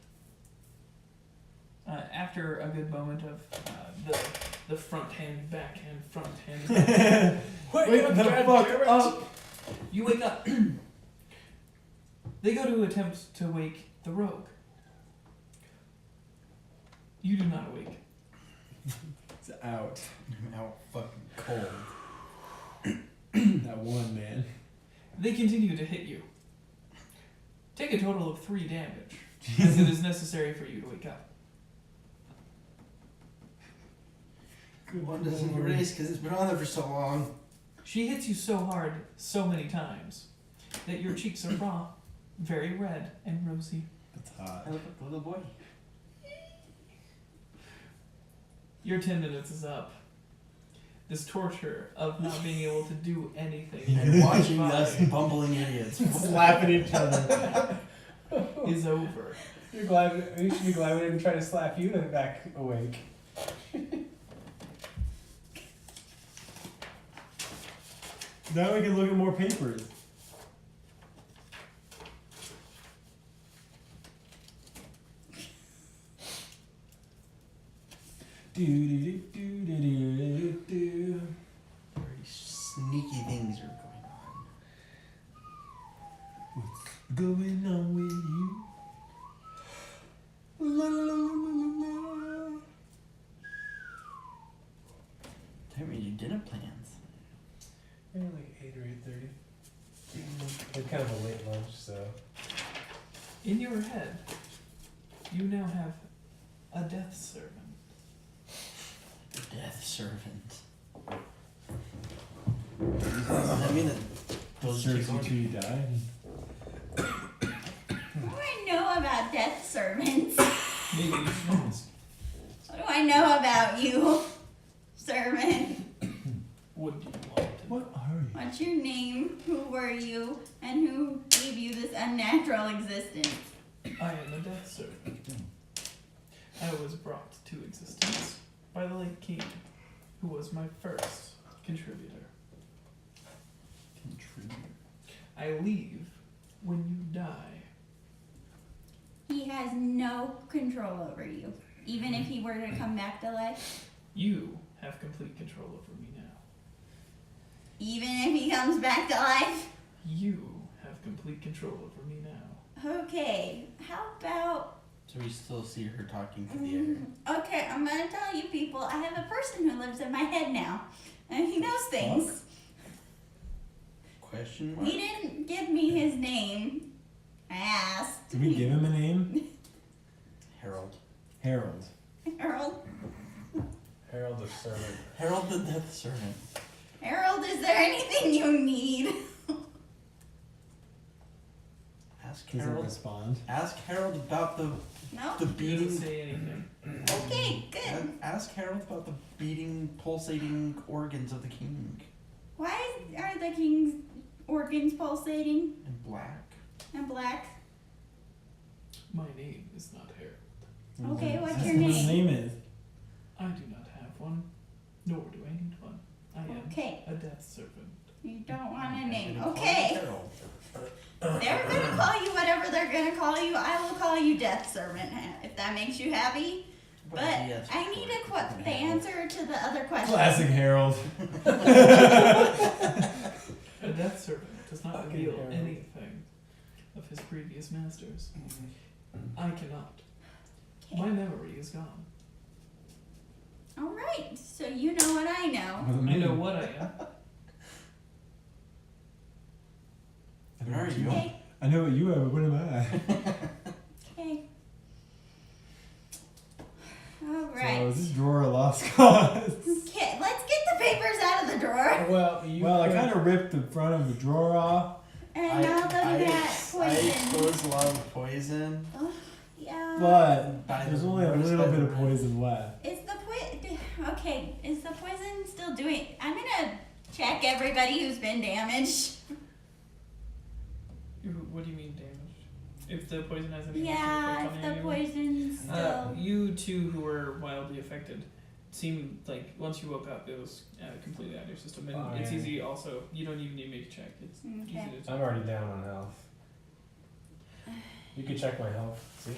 After a good moment of the front hand, back hand, front hand. Wake the fuck up! You wake up. They go to attempt to wake the rogue. You do not awake. It's out. I'm out fucking cold. That one man. They continue to hit you. Take a total of 3 damage, as it is necessary for you to wake up. Good One doesn't lord. erase because it's been on there for so long. She hits you so hard, so many times, that your cheeks are raw, very red and rosy. That's hot. I look at the little boy. Your 10 minutes is up. This torture of not being able to do anything And watching by us bumbling idiots. Slapping each other. is over. You're glad. You should be glad we didn't try to slap you back awake. Now we can look at more papers. Do. Very sneaky things are going on. Going on with you? La, la, la, la, la. Tell me your dinner plans. Maybe like 8 or 8:30. It's kind of a late lunch, so. In your head, you now have a death servant. Death servant. Does that mean that those Serves two you till you die. What do I know about death servants? Maybe you should ask. What do I know about you, servant? What do you want? What are you? What's your name? Who were you? And who gave you this unnatural existence? I am a death servant. I was brought to existence by the late king, who was my first contributor. I leave when you die. He has no control over you. Even if he were to come back to life? You have complete control over me now. Even if he comes back to life? You have complete control over me now. Okay, how about... So we still see her talking to the air. Okay, I'm gonna tell you people, I have a person who lives in my head now. And he knows things. Question mark? He didn't give me his name. I asked. Did we give him a name? Harold. Harold. Harold? Harold the servant. Harold the Death Servant. Harold, is there anything you need? Ask Doesn't Harold. respond. Ask Harold about the No? the He doesn't beating. say anything. Okay, good. Ask Harold about the beating, pulsating organs of the king. Why are the king's organs pulsating In black. and black? My name is not Harold. Okay, what's That's your what his name? name is. I do not have one, nor do I need one. I am Okay, a death servant. you don't want a I'm name. gonna call Okay, him Harold. they're gonna call you whatever they're gonna call you. I will call you Death Servant if that makes you happy. But yes, I need the answer to the other question. Classic Harold. A death servant does not Fucking reveal Harold. anything of his previous masters. I cannot. Okay. My memory is gone. All right, so you know what I know. I know what I am. I know Where are what you? Okay, I know what you are, but what am I? okay. All So right. is this drawer a lost cause? Okay, let's get the papers out of the drawer. Well, you. Well, I could- kind of ripped the front of the drawer off. And now look at that I poison. exposed a lot of poison. Yeah. But By there's the only a worst little bit ever. of poison left. Is the okay? Is the poison still doing? I'm gonna check everybody who's been damaged. What do you mean damaged? If the poison has any Yeah, effect if on the anyone? poison's still. You two who were wildly affected seem like once you woke up, it was completely out of your system, and Oh, it's yeah. easy. Also, you don't even need to make a check. It's Okay. easy to I'm already down on health. You can check my health. See?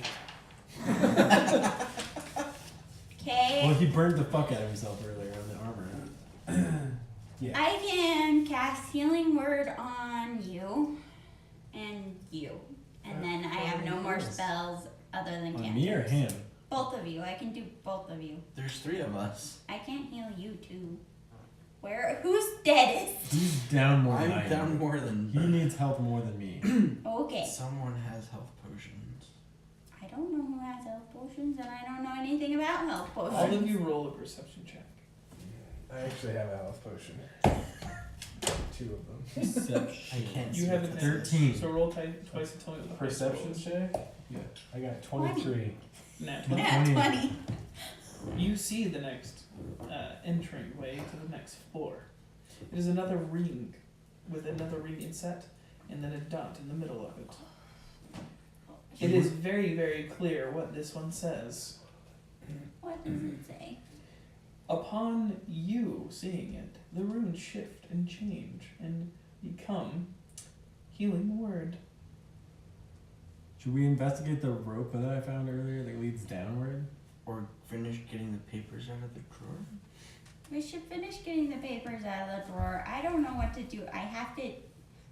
Okay. Well, he burned the fuck out of himself earlier on the armor. Yeah. I can cast Healing Word on you and you, and then I have no more spells other than On cantrips. me or him? Both of you. I can do both of you. There's 3 of us. I can't heal you too. Who's deadest? He's down more than I I'm am. down more than. He needs help more than me. Okay. Someone has health potions. I don't know who has health potions, and I don't know anything about health potions. All of you roll a perception check. I actually have a health potion. 2 of them. Perception. I can't You see have what advantage. 13. So roll twice and tell me what the highest Perception roll is. check? Yeah. I got 23. Nat Yeah, 20. 20. You see the next entryway to the next floor. It is another ring with another ring inset and then a dot in the middle of it. It is very, very clear what this one says. What does it say? Upon you seeing it, the runes shift and change and become Healing Word. Should we investigate the rope that I found earlier that leads downward? Or finish getting the papers out of the drawer. We should finish getting the papers out of the drawer. I don't know what to do.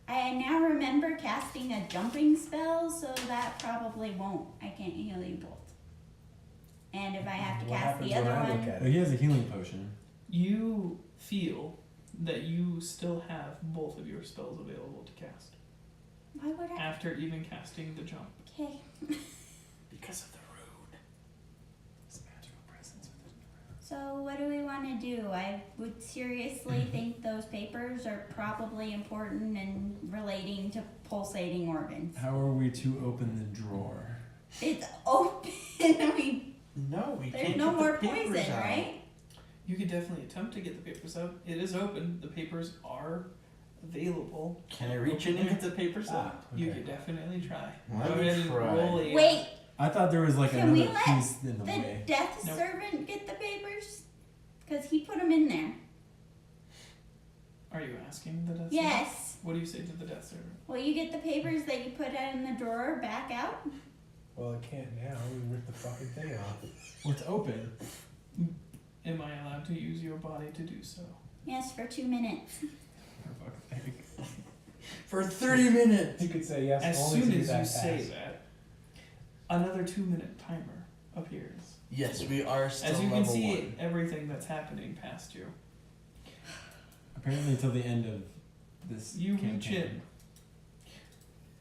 I now remember casting a jumping spell, so that probably won't. I can't heal you both. And if I have to What cast happens the other when I one, look at Oh, he has a healing potion. You feel that you still have both of your spells available to cast why would I? after even casting the jump. Okay. Because of the rune. His magical presence within the room. So what do we want to do? I would seriously think those papers are probably important and relating to pulsating organs. How are we to open the drawer? It's open. No, we There's can't no get more the papers poison, out. right? You could definitely attempt to get the papers out. It is open. The papers are available. Can I reach in and get the papers out? You could definitely try. Let Go me ahead and try. roll a- Wait, I thought there was like Can we another let piece in the the way. death Nope. servant get the papers? Because he put them in there. Are you asking the death servant? Yes. What do you say to the death servant? Will you get the papers that you put in the drawer back out? Well, it can't now. We ripped the fucking thing off. Well, it's open. Am I allowed to use your body to do so? Yes, for 2 minutes. For fuck's sake. For 30 minutes. You could say yes As only soon to as that you say task. that, another 2-minute timer appears. Yes, we are still As you can level see 1. everything that's happening past you. Apparently until the end of this You campaign. reach in.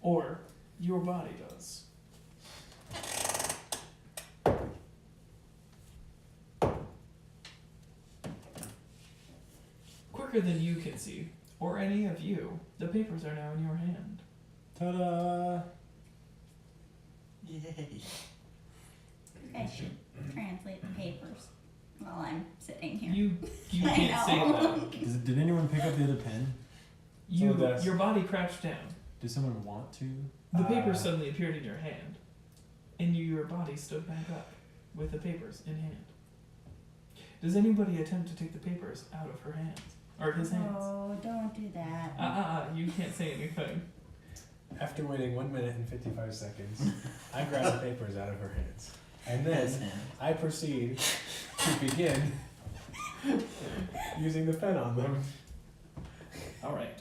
Or your body does. Quicker than you can see, or any of you, the papers are now in your hand. Ta-da! Yay. I should translate the papers while I'm sitting here. You I can't say know. that. Did anyone pick up the other pen? You So that's- your body crouched down. Does someone want to? The papers suddenly appeared in your hand, and your body stood back up with the papers in hand. Does anybody attempt to take the papers out of her hands or his hands? Oh, don't do that. You can't say anything. After waiting 1 minute and 55 seconds, I grab the papers out of her hands. And His then hand. I proceed to begin using the pen on them. All right.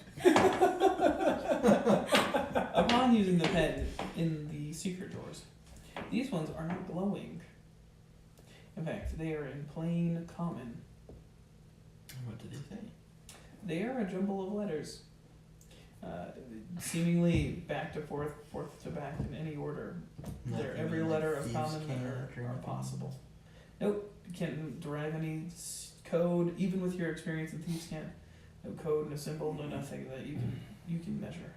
Upon using the pen in the secret drawers, these ones are not glowing. In fact, they are in plain common. What did they say? They are a jumble of letters, seemingly back to forth to back in any order. They're Nothing every like letter of thieves' common that cant are or anything? possible. Nope, you can't derive any code, even with your experience in thieves' cant. No code, no symbol, no nothing that you can measure.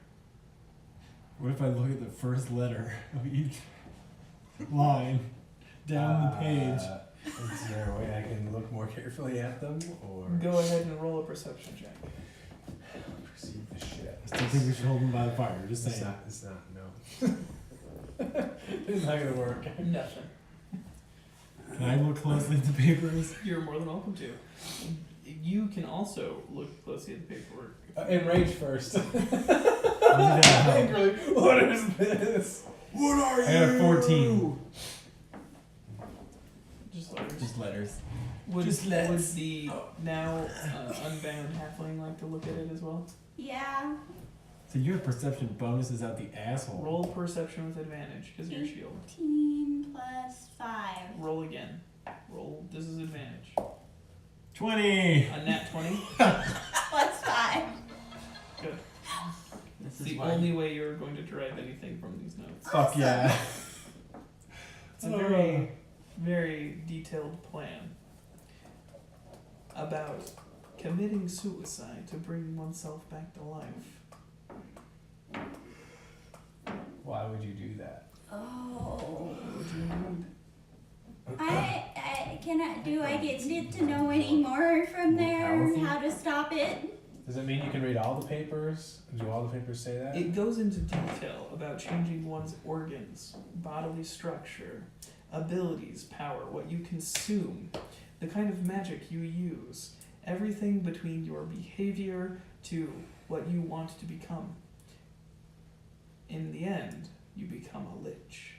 What if I look at the first letter of each line down the page? Is there a way I can look more carefully at them? Or Go ahead and roll a perception check. perceive the shit? I still think we should hold them by the fire. Just It's saying. not, it's not, no. It's not gonna work. Nothing. Can I look closely at the papers? You're more than welcome to. You can also look closely at the paperwork. Enrage first. What did that help? Angrily, what is this? What are you? I got a 14. Just letters. Just letters. Would, just would letters. the now unbound halfling like to look at it as well? Yeah. So your perception bonus is out the asshole. Roll perception with advantage because your shield. 18 plus 5. Roll again. Roll. This is advantage. 20! A nat 20. Plus 5. Good. This It's is the why. only way you're going to derive anything from these notes. Fuck yeah. It's a very, very detailed plan about committing suicide to bring oneself back to life. Why would you do that? Oh. What do you need? Do I get to know any more from More there? powerful? How to stop it? Does it mean you can read all the papers? Do all the papers say that? It goes into detail about changing one's organs, bodily structure, abilities, power, what you consume, the kind of magic you use, everything between your behavior to what you want to become. In the end, you become a lich.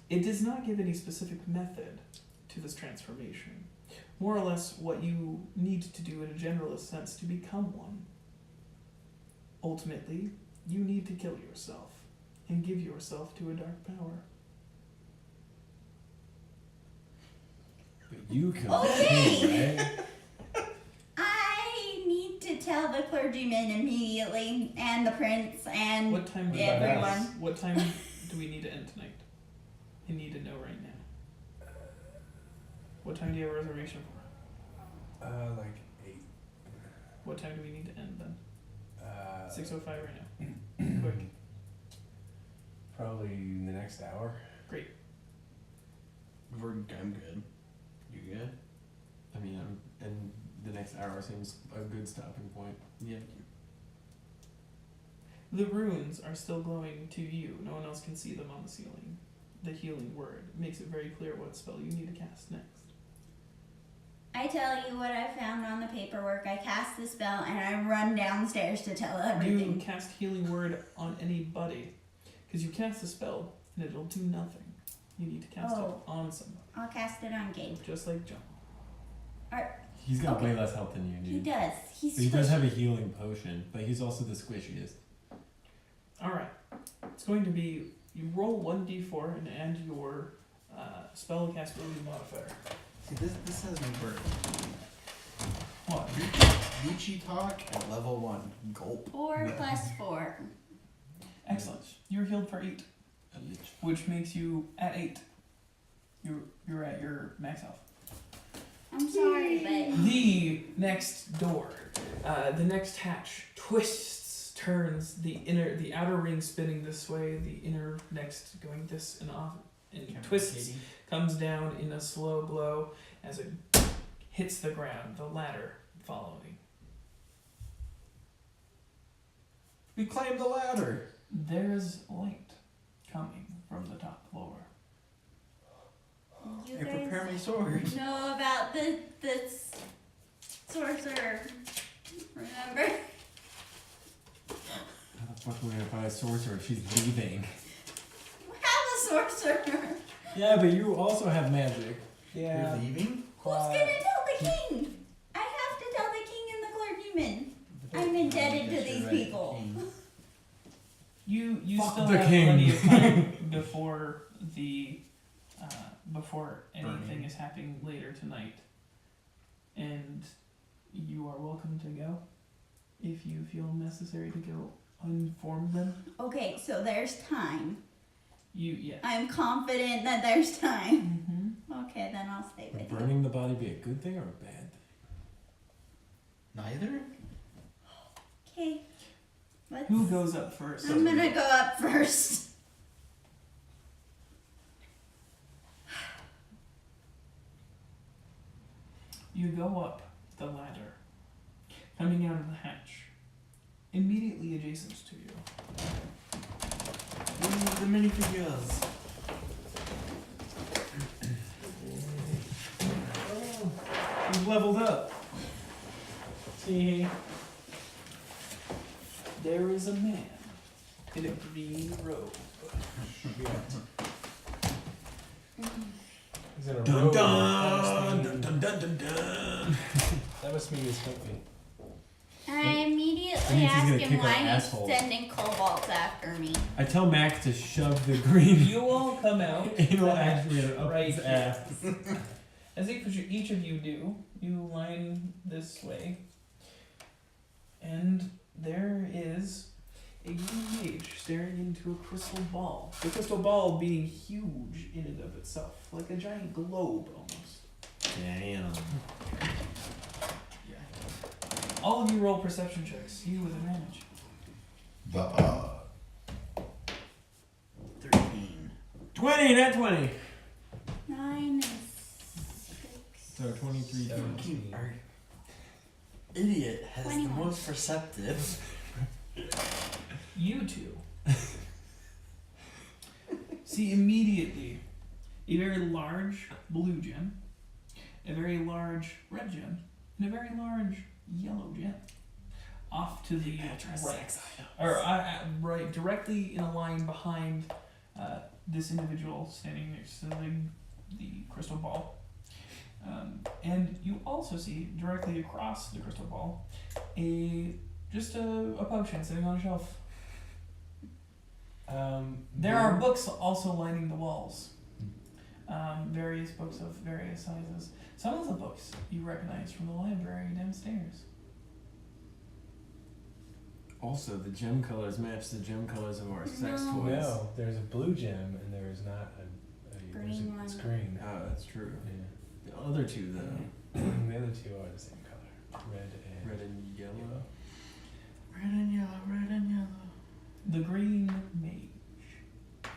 It does not give any specific method to this transformation, more or less what you need to do in a generalist sense to become one. Ultimately, you need to kill yourself and give yourself to a dark power. But you killed Okay. me, right? I need to tell the clergyman immediately, and the prince, and What time do everyone. What time do we need to end tonight? I need to know right now. What time do you have a reservation for? Like 8. What time do we need to end then? 6:05 right now. Quick. Probably in the next hour. I'm good. You good? I mean, and the next hour seems a good stopping point. Yeah. The runes are still glowing to you. No one else can see them on the ceiling. The healing word makes it very clear what spell you need to cast next. I tell you what I found on the paperwork. I cast the spell, and I run downstairs to tell everything. You cast healing word on anybody. Because you cast a spell and it'll do nothing. You need to cast Oh. it on someone, I'll cast it on Gabe. just like John. He's got Okay. way less health than you, He dude. does. He's But he does squishy. have a healing potion, but he's also the squishiest. All right. It's going to be you roll 1d4 and add your spellcastability modifier. See, this has me burned. What? Lychee talk at level 1. Gulp. 4 plus 4. Excellent. You're healed for 8, A lich. which makes you at 8. You're at your max health. I'm sorry, but The next door, the next hatch twists, turns, the outer ring spinning this way, the inner next going this and off, and twists, comes down in a slow blow as it hits the ground, the ladder following. We climbed the ladder. There's light coming from the top floor. you I prepare guys my sword. know about the sorcerer. Remember? How the fuck are we gonna find a sorcerer if she's leaving? We have a sorcerer. Yeah, but you also have magic. You're leaving? Who's gonna tell the king? I have to tell the king and the clergyman. I'm indebted to Yes, these you're right, people. king. You Fuck still the have king. plenty of time before the before anything Burning. is happening later tonight, and you are welcome to go if you feel necessary to go inform them. Okay, so there's time. Yes. I'm confident that there's time. Mm-hmm. Okay, then I'll stay Would with you. burning the body be a good thing or a bad thing? Neither? Okay. Let's, Who goes up first? I'm gonna go up first. You go up the ladder, coming out of the hatch, immediately adjacent to you. Ooh, the minifigures. You've leveled up. See, there is a man in a green robe. He's in a Dun robe. dun dun dun dun dun dun. That must mean he's comfy. I immediately That means he's ask gonna him kick our why he's assholes. sending kobolds after me. I tell Max to shove the green You all come out. anal the hatch actuator up right his here. ass. As each of you do, you line this way, and there is a green mage staring into a crystal ball. The crystal ball being huge in and of itself, like a giant globe almost. Damn. Yeah. All of you roll perception checks. You with advantage. 13. 20, not 20. 9 is 6. So 23. Fucking our idiot has 21. the most perceptive. You two see immediately a very large blue gem, a very large red gem, and a very large yellow gem off to the right, or right directly in a line behind this individual standing next to the crystal ball. And you also see directly across the crystal ball a potion sitting on a shelf. There are books also lining the walls. Various books of various sizes. Some of the books you recognize from the library downstairs. Also, the gem colors match the gem colors of our sex No. toys. No, there's a blue gem and there is not Green It's one. green. Oh, that's true. Yeah. The other two, though. The other two are the same color. Red and Red and yellow. Red and yellow, red and yellow. The green mage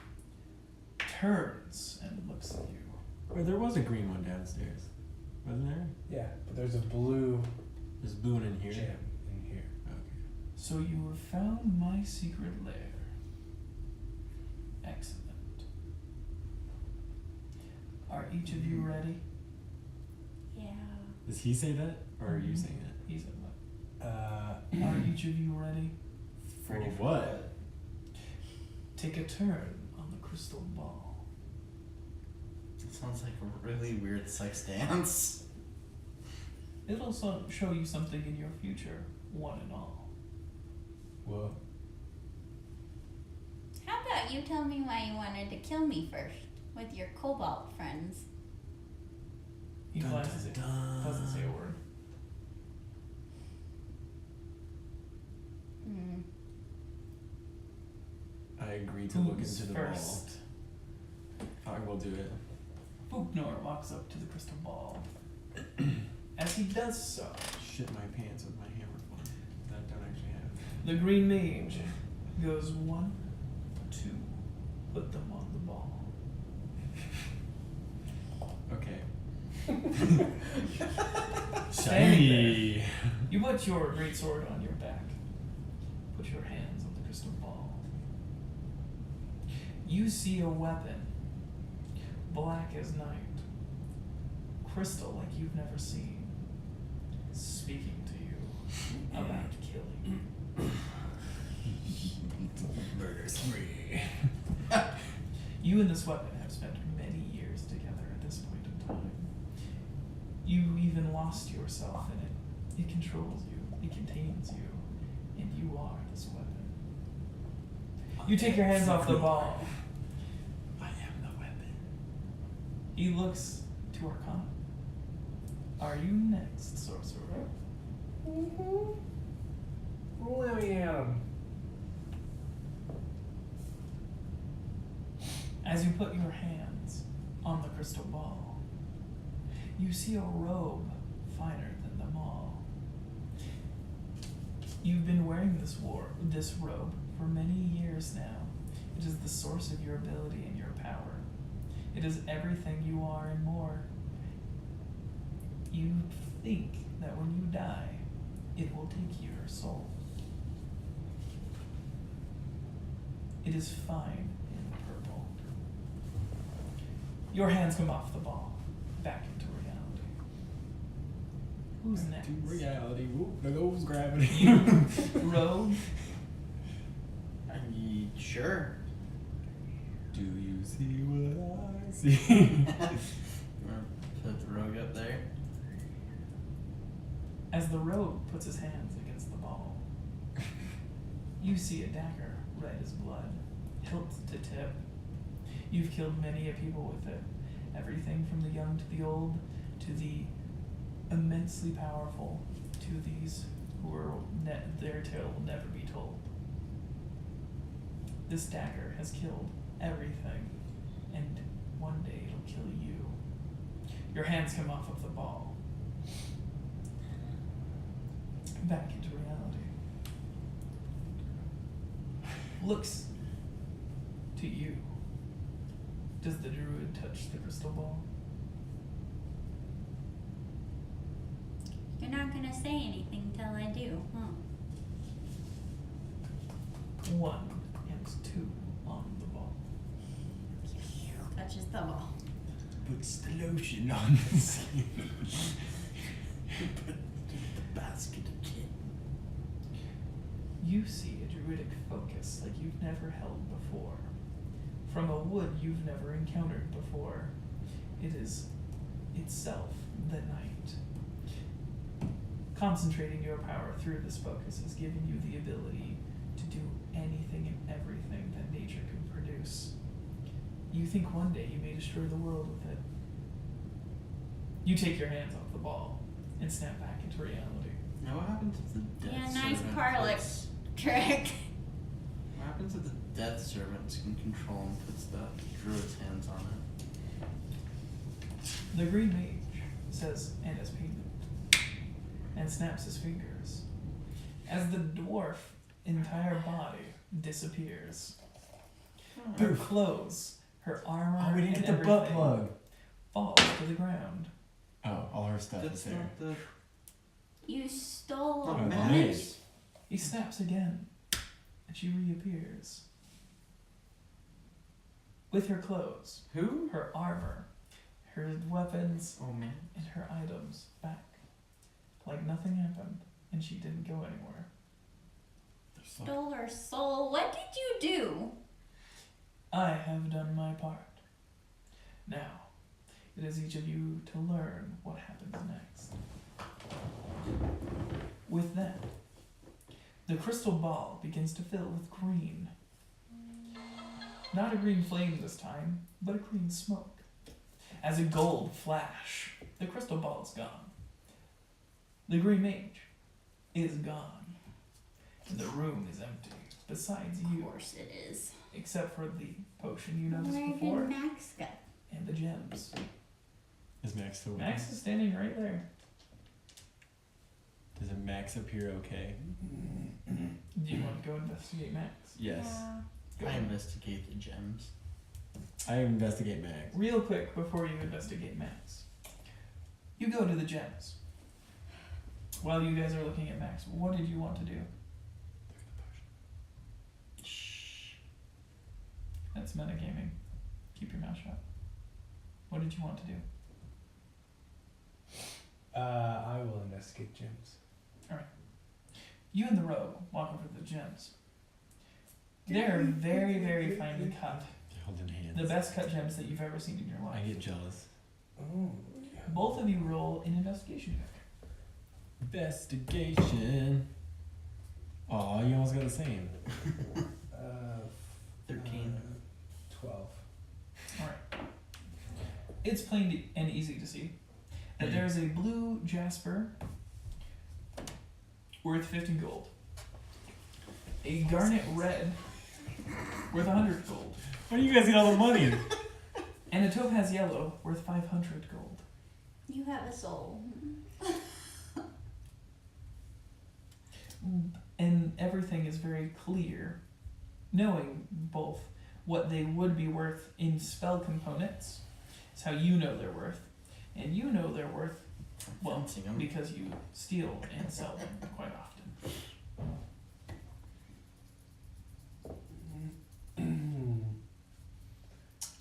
turns and looks at you. Or there was a green one downstairs. Wasn't there? Yeah, but there's a blue There's blue one in here. gem in here. Okay. So you have found my secret lair. Excellent. Are each of you ready? Yeah. Does he say that? Or are you saying that? He said what? Uh, Are each of you ready For what? take a turn on the crystal ball. It sounds like a really weird sex dance. It'll show you something in your future, one and all. Whoa. How about you tell me why you wanted to kill me first with your cobalt friends? He glances at you, doesn't say a word. Hmm. I agree to look Who's into the first? ball. I will do it. Boopnor walks up to the crystal ball. As he does so, Shit my pants with my hammer phone that I don't actually have. the green mage goes 1, 2, put them on the ball. Okay. Standing there, you put your greatsword on your back. Put your hands on the crystal ball. You see a weapon, black as night, crystal like you've never seen, speaking to you about killing. Murder spree. You and this weapon have spent many years together at this point in time. You even lost yourself in it. It controls you, it contains you, and you are this weapon. You take your hands off the ball. I am the weapon. He looks to Arcana. Are you next, sorcerer? Let me at him. As you put your hands on the crystal ball, you see a robe finer than them all. You've been wearing this robe for many years now. It is the source of your ability and your power. It is everything you are and more. You think that when you die, it will take your soul. It is fine in purple. Your hands come off the ball, back into reality. Who's next? To reality. Whoop, there goes gravity. You, Rogue. Sure. Do you see what I see? Wanna put the rogue up there? As the rogue puts his hands against the ball, you see a dagger, red as blood, hilt to tip. You've killed many a people with it, everything from the young to the old, to the immensely powerful, to these who are their tale will never be told. This dagger has killed everything, and one day it'll kill you. Your hands come off of the ball. Back into reality. Looks to you. Does the druid touch the crystal ball? You're not gonna say anything till I do, huh? 1 and 2 on the ball. Touches the ball. Puts the lotion on the skin. Put the basket of kid. You see a druidic focus like you've never held before. From a wood you've never encountered before. It is itself the night. Concentrating your power through this focus has given you the ability to do anything and everything that nature can produce. You think one day you may destroy the world with it. You take your hands off the ball and snap back into reality. Now what happens if the death Yeah, nice servant parlay puts- trick. What happens if the death servant can control and puts the druid's hands on it? The green mage says, and as payment, and snaps his fingers. As the dwarf entire body disappears. Her clothes, her armor, Oh, we didn't and get the butt everything plug. falls to the ground. Oh, all her stuff That's is there. not the. You stole Oh, a nice. He snaps again, and she reappears. With her clothes, Who? her armor, her weapons, Oh man. and her items back. Like nothing happened, and she didn't go anywhere. There's like- stole her soul. What did you do? I have done my part. Now, it is each of you to learn what happens next. With that, the crystal ball begins to fill with green. Not a green flame this time, but a green smoke. As a gold flash, the crystal ball is gone. The green mage is gone. And the room is empty, besides Of you, course it is. except for the potion you noticed Where before did Max go? and the gems. Is Max still with Max us? is standing right there. Does a Max appear okay? Do you want to go investigate Max? Yes. Go I ahead. investigate the gems. I investigate Max. Real quick before you investigate Max. You go to the gems. While you guys are looking at Max, what did you want to do? Shh. That's metagaming. Keep your mouth shut. What did you want to do? I will investigate gems. You and the rogue walk over to the gems. They're very, very finely cut. Holding hands. The best cut gems that you've ever seen in your I life. get jealous. Oh, Both of you roll an investigation check. Investigation. Aw, you almost got the same. 13. 12. Alright. It's plain and easy to see that there is a blue jasper worth 50 gold. A garnet red worth 100 gold. Where do you guys get all the money? And a topaz yellow worth 500 gold. You have a soul. And everything is very clear, knowing both what they would be worth in spell components, is how you know their worth, and you know their worth, well, Fencing 'em. because you steal and sell them quite often.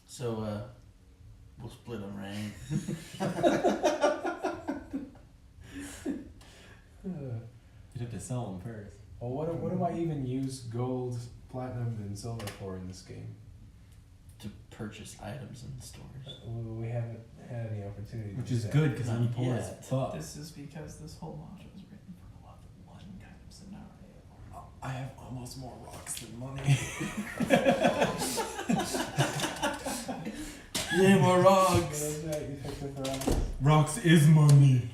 So, we'll split them, right? You'd have to sell them first. Well, what do I even use gold, platinum, and silver for in this game? To purchase items in stores. We haven't had any opportunity. to Which do is that. good because I'm Not poor as yet. fuck. This is because this whole module was written for a level 1 kind of scenario. I have almost more rocks than money. Yeah, more Yeah, rocks! that's right, you picked up the rocks. Rocks is money.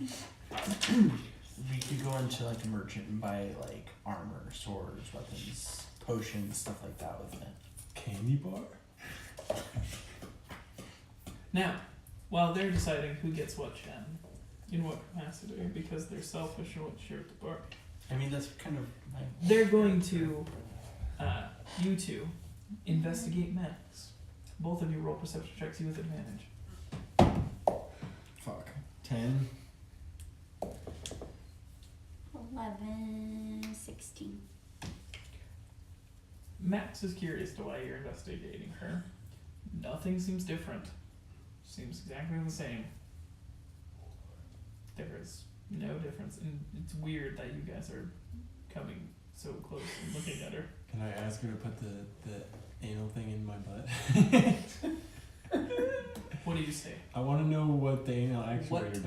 We could go into like a merchant and buy like armor, swords, weapons, potions, stuff like that with it. Candy bar? Now, while they're deciding who gets what gem, in what capacity, because they're selfish and what share the bar, I mean, that's kind of my. they're going to, you two, investigate Max. Both of you roll perception checks, you with advantage. Fuck. 10. 11, 16. Max is curious to why you're investigating her. Nothing seems different. Seems exactly the same. There is no difference, and it's weird that you guys are coming so close and looking at her. Can I ask her to put the anal thing in my butt? What do you say? I want to know what the anal What actuator do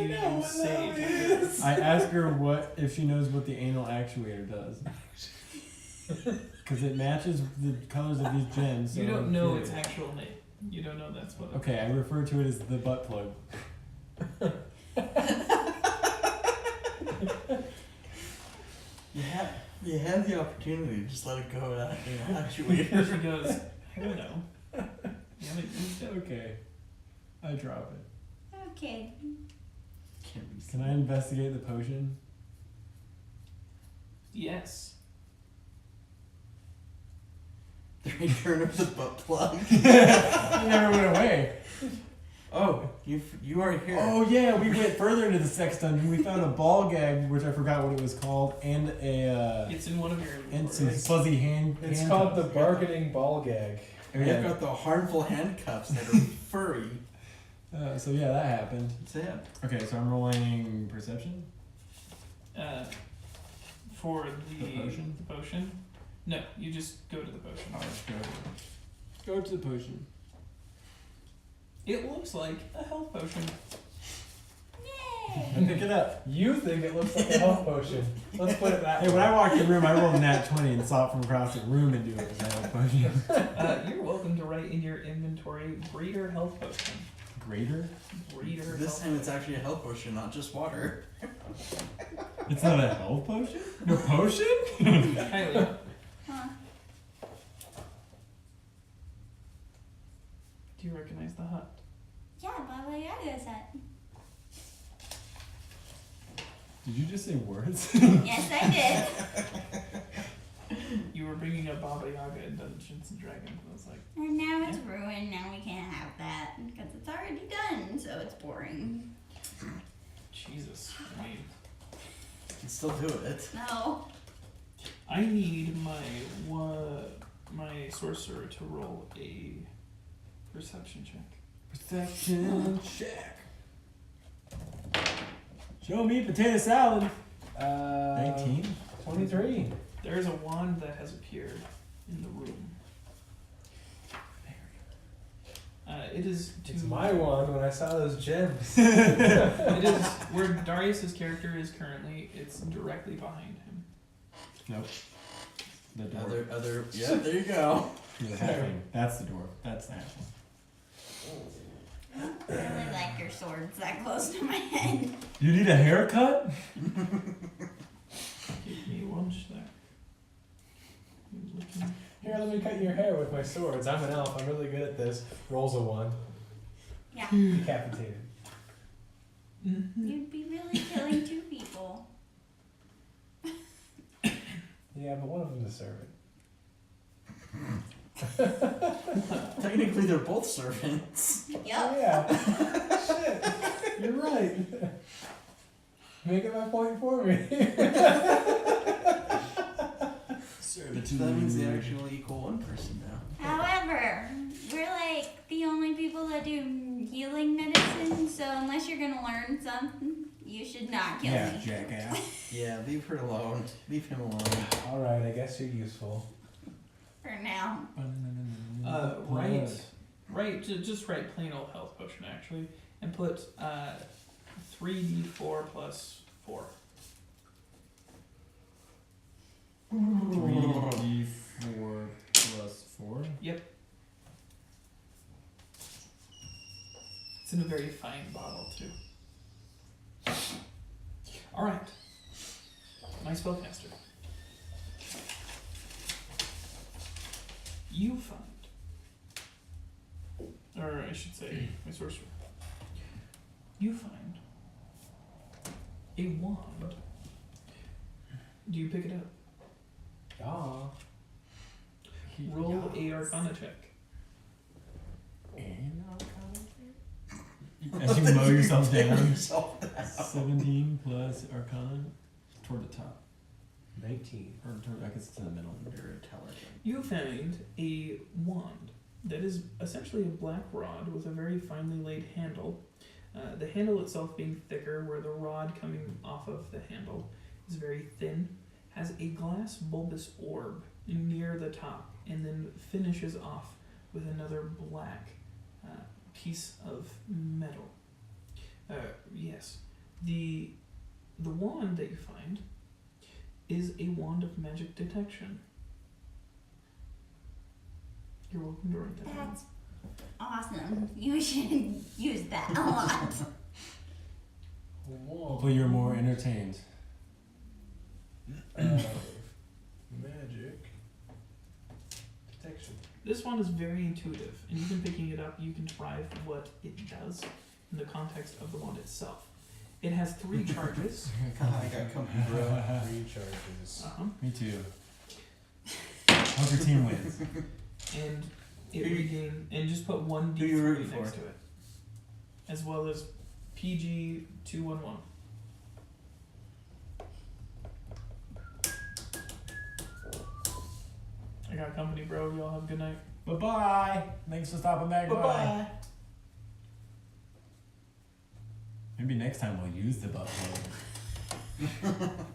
does. you say? I ask her what if she knows what the anal actuator does. Because it matches the colors of these gems. So You don't I'm know curious. its actual name. You don't know that's what. Okay, I refer to it as the butt plug. You had the opportunity, just let it go without any She actuator. goes, I don't know. You haven't used it. Okay. I drop it. Okay. Can't be Can I investigate the potion? Yes. The return of the butt plug. It never went away. Oh, you are here. Oh yeah, we went further into the sex dungeon. We found a ball gag, which I forgot what it was called, and a It's in one of your and some inventories. fuzzy hand. It's handcuffs. called the bargaining ball gag. Oh, I've yeah. got the harmful handcuffs that are furry. So yeah, that happened. That's it. Okay, so I'm rolling perception. For the The potion? the potion? No, you just go to the potion. Oh, let's go. Go to the potion. It looks like a health potion. Yay! Pick it up. You think it looks like a health potion. Let's put it that Hey, way. when I walked in the room, I rolled a nat 20 and saw it from across the room and knew it was a health potion. You're welcome to write in your inventory breeder health potion. Greater? Breeder This health time it's actually a health potion, not just water. It's not a health potion? No potion? Kylie, Huh. do you recognize the hut? Yeah, Baba Yaga's hut. Did you just say words? Yes, I did. You were bringing up Baba Yaga in Dungeons and Dragons, and I was like, And now it's ruined. Now we can't have that because it's already done. So it's boring. Jesus. I mean, You can still do it. No. I need my sorcerer to roll a perception check. Perception check. Show me potato salad. 19? 23. There is a wand that has appeared in the room. It is to It's my wand when I saw those gems. It is where Darius's character is currently. It's directly behind him. Nope. The door. Yeah, there you go. The halfling. That's the door. That's the halfling. I really like your swords that close to my head. You need a haircut? Give me one sec. I'm looking. Here, let me cut your hair with my swords. I'm an elf. I'm really good at this. Rolls a 1. Yeah. Decapitated. Mm-hmm. You'd be really killing 2 people. Yeah, but one of them's a servant. Technically, they're both servants. Oh, Yup. yeah. Shit. You're right. Making my point for me. So that means they actually equal one person now. However, we're like the only people that do healing medicine, so unless you're gonna learn something, you should not kill Yeah, me. jackass. Yeah, leave her alone. Leave him alone. Alright, I guess you're useful. For now. Just write plain old health potion actually, and put 3d4 plus 4. 3d4 plus 4. It's in a very fine bottle too. All right, my spellcaster. You find, or I should say, my sorcerer. You find a wand. Do you pick it up? Yeah. Roll a Arcana check. And as you mow yourself down, Yourself down. 17 plus Arcana toward the top. 19. Or toward, I guess it's in the middle. You're intelligent. You find a wand that is essentially a black rod with a very finely laid handle. The handle itself being thicker, where the rod coming off of the handle is very thin, has a glass bulbous orb near the top, and then finishes off with another black piece of metal. Yes, the wand that you find is a wand of magic detection. You're welcome to write that down. That's awesome. You should use that a lot. Hopefully you're more entertained. Magic detection. This one is very intuitive, and even picking it up, you can derive what it does in the context of the wand itself. It has 3 charges. I got company, bro. 3 charges. Me too. Hope your team wins. And it regain, and just put 1 Who you d3 rooting next for? to it, as well as PG 211. I got company, bro. Y'all have a good night. Bye-bye. Thanks for stopping back by. Bye-bye. Maybe next time we'll use the buffalo.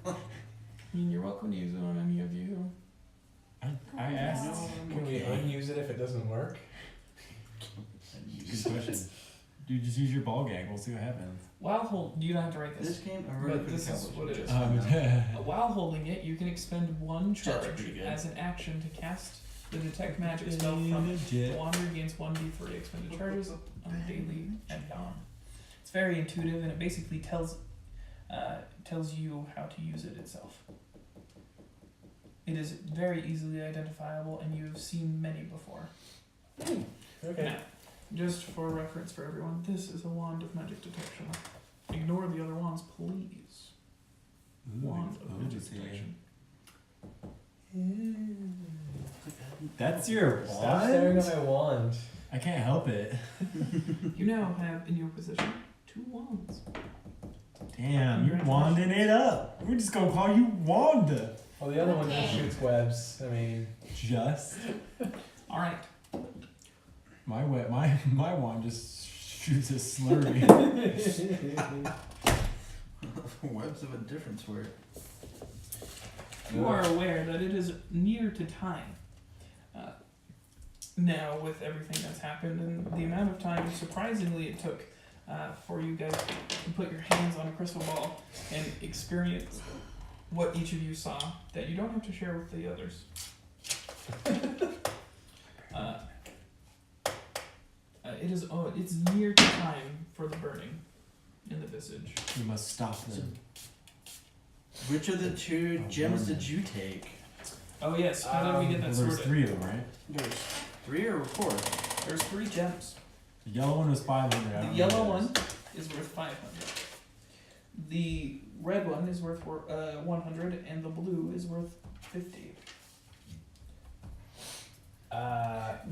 I mean, you're welcome to use it on any of you. I asked. Can we unuse it if it doesn't work? Good question. Dude, just use your ball gag. We'll see what happens. While you don't have to write This this. game, I really But this is what it is. While holding it, you can expend one charge pretty good. as an action to cast the detect magic spell from the wanderer gains 1d3 expended charges on daily and dawn. It's very intuitive, and it basically tells you how to use it itself. It is very easily identifiable, and you have seen many before. Okay. Now, just for reference for everyone, this is a wand of magic detection. Ignore the other wands, please. Wand of magic detection. That's your Stop staring wand? at my wand. I can't help it. You now have in your possession 2 wands. Damn, you're wanding it up. We're just gonna call you Wanda. Well, the other one just shoots webs. I mean, Just. Alright. My wand just shoots a slurry. Webs of a different sort. You are aware that it is near to time. Now, with everything that's happened and the amount of time, surprisingly, it took for you guys to put your hands on a crystal ball and experience what each of you saw that you don't have to share with the others. It's near to time for the burning in the visage. We must stop them. Which of the 2 gems did you take? Oh yes, how did we get that Well, there's sorted? 3 of them, right? There's 3 or 4? There's 3 gems. The yellow one was 500. I The don't know yellow what it one is worth 500. The red one is worth 100, and the blue is worth 50.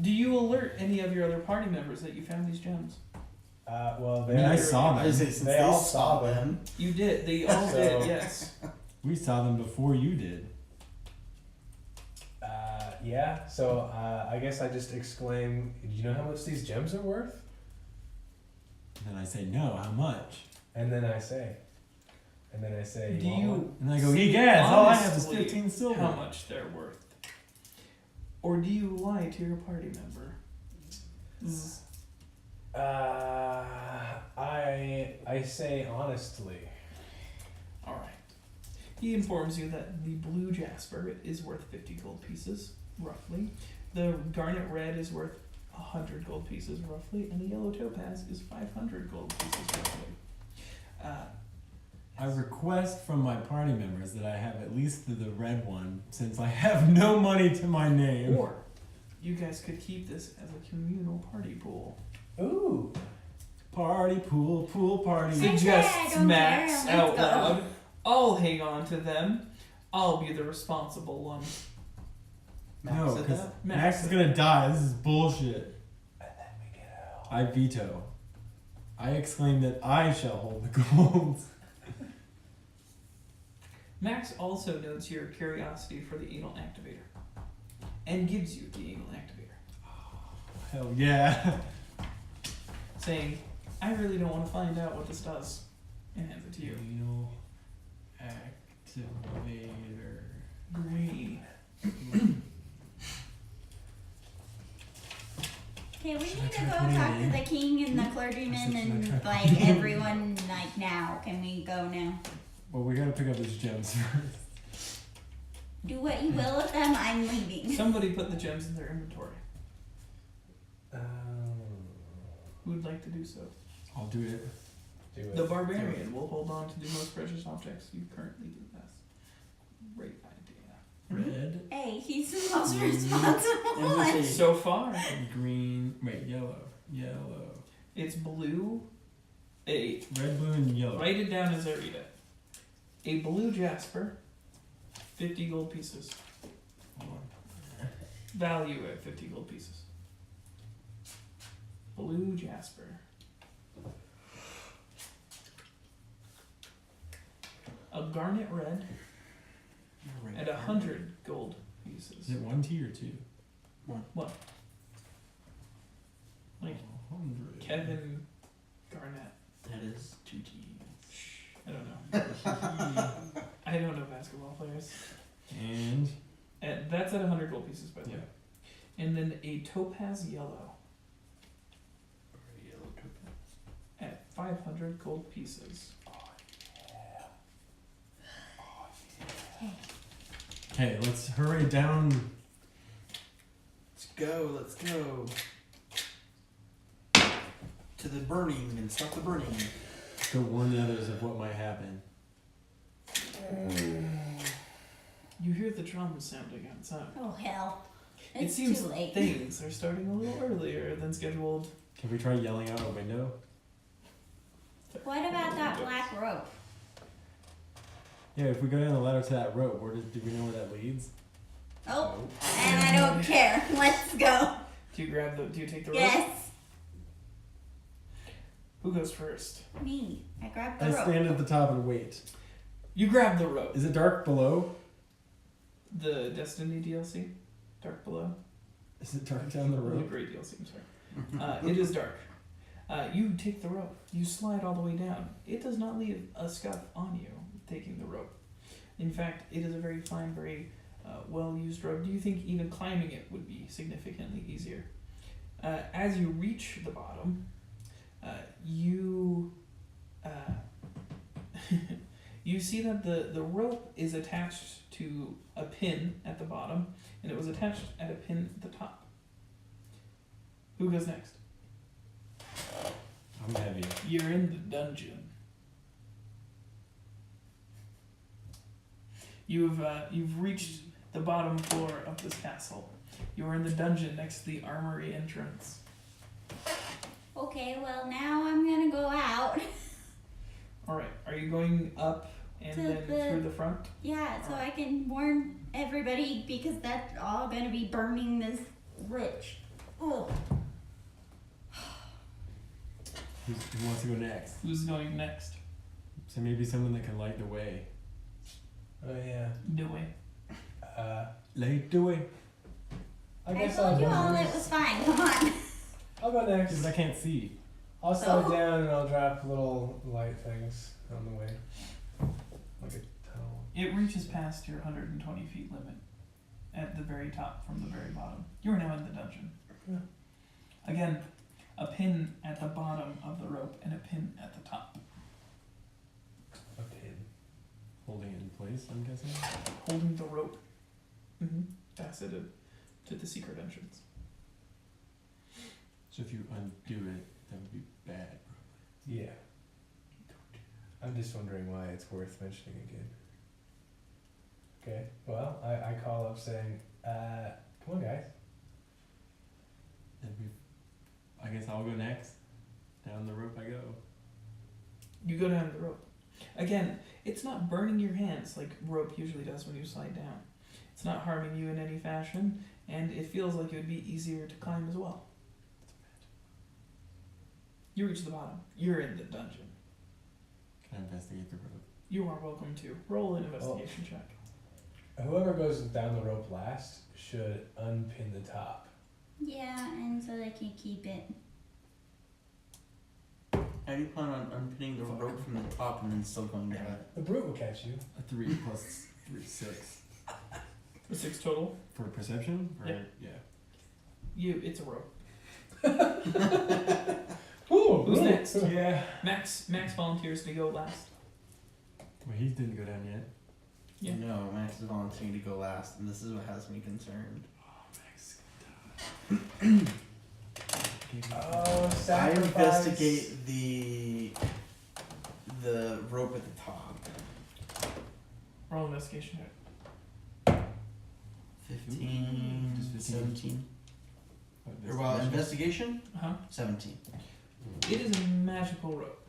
Do you alert any of your other party members that you found these gems? well, I mean, I they saw them. They all saw them. You did. They all So- did. Yes. We saw them before you did. Yeah. So I guess I just exclaim, "Do you know how much these gems are worth?" And then I say, no, how much? And then I say, Do want you? one?" And I go, say yes, all I have is honestly 15 silver. How much they're worth? Or do you lie to your party member? I say honestly. All right. He informs you that the blue jasper is worth 50 gold pieces, roughly. The garnet red is worth 100 gold pieces, roughly, and the yellow topaz is 500 gold pieces, roughly. I request from my party members that I have at least the red one, since I have no money to my name. Or you guys could keep this as a communal party pool. Ooh. Party pool party. Say- Suggests don't Max care, let's out go. loud. I'll hang on to them. I'll be the responsible one. Max No, said because that? Max is gonna die. This is bullshit. And then we get out. I veto. I exclaim that I shall hold the gold. Max also notes your curiosity for the anal activator and gives you the anal activator, Hell yeah. saying, I really don't want to find out what this does, and hands it to you. Anal activator. Green. Okay, we Should I need to try go putting talk it to in? the king and the clergyman Should I and try like putting it in? everyone like now. Can we go now? Well, we gotta pick up these gems first. Do what you will with them. I'm leaving. Somebody put the gems in their inventory. Who would like to do so? I'll do it. Do it. The barbarian will hold on to the most precious objects you currently possess. Great idea. Red, Hey, he's the most Mm. responsible And one. we say, So far, green, wait, yellow. it's blue. Red, blue, and yellow. Write it down as I read it. A blue jasper, 50 gold pieces. Value at 50 gold pieces. Blue jasper. A garnet red at 100 gold pieces. Is it 1 T or 2? What? Like 100. Kevin Garnett. that is 2 T's. I don't know. I don't know basketball players. And At that That's at 100 gold pieces, by the way. And then a topaz yellow Yellow topaz. at 500 gold pieces. Okay, let's hurry down. Let's go, let's go. To the burning and stop the burning. Go warn the others of what might happen. You hear the drums sounding outside. Oh hell. It It's seems too late. things are starting a little earlier than scheduled. Can we try yelling out a window? What about that black rope? Yeah, if we go down the ladder to that rope, do we know where that leads? Oh, and I don't care. Let's go. Do you take the rope? Yes. Who goes first? Me. I grabbed the I rope. stand at the top and wait. You grab the rope. Is it dark below? The Destiny DLC? Dark Below? Is it dark down the The road? Great DLC, I'm sorry. It is dark. You take the rope. You slide all the way down. It does not leave a scuff on you taking the rope. In fact, it is a very fine, very well-used rope. Do you think even climbing it would be significantly easier? As you reach the bottom, you you see that the rope is attached to a pin at the bottom, and it was attached at a pin at the top. Who goes next? I'm heavy. You're in the dungeon. You've reached the bottom floor of this castle. You are in the dungeon next to the armory entrance. Okay, well now I'm gonna go out. All right, are you going up and To then the- through the front? Yeah, so I can warn everybody because that's all gonna be burning this rich. Oh. Who wants to go next? Who's going next? So maybe someone that can light the way. Oh yeah. Do it. Light the way. I I guess told you I'll all go it next. was fine. Come on. I'll go next. Because I can't see. I'll slide Oh. down and I'll drop little light things on the way. Like a tunnel. It reaches past your 120 feet limit at the very top from the very bottom. You are now in the dungeon. Yeah. Again, a pin at the bottom of the rope and a pin at the top. A pin. Holding it in place, I'm guessing. Holding the rope. Faceted to the secret entrance. So if you undo it, that would be bad. Yeah. I'm just wondering why it's worth mentioning again. Okay, well, I call up saying, come on guys. That'd be, I guess I'll go next. Down the rope I go. You go down the rope. Again, it's not burning your hands like rope usually does when you slide down. It's not harming you in any fashion, and it feels like it would be easier to climb as well. You reach the bottom. You're in the dungeon. Can I investigate the rope? You are welcome to. Roll an investigation check. Whoever goes down the rope last should unpin the top. Yeah, and so they can keep it. How do you plan on unpinning the rope from the top and then still going down it? The brute will catch you. A 3 plus 3, 6. The 6 total. For perception? Or, Yeah. It's a rope. Ooh, Who's next? Yeah. Max volunteers to go last. Well, he didn't go down yet. Yeah. No, Max is volunteering to go last, and this is what has me concerned. Oh, Max. Oh, I sacrifice. investigate the rope at the top. Roll an investigation check. 15, Just 15. 17. What, Or well, investigation? Uh-huh. 17. It is a magical rope.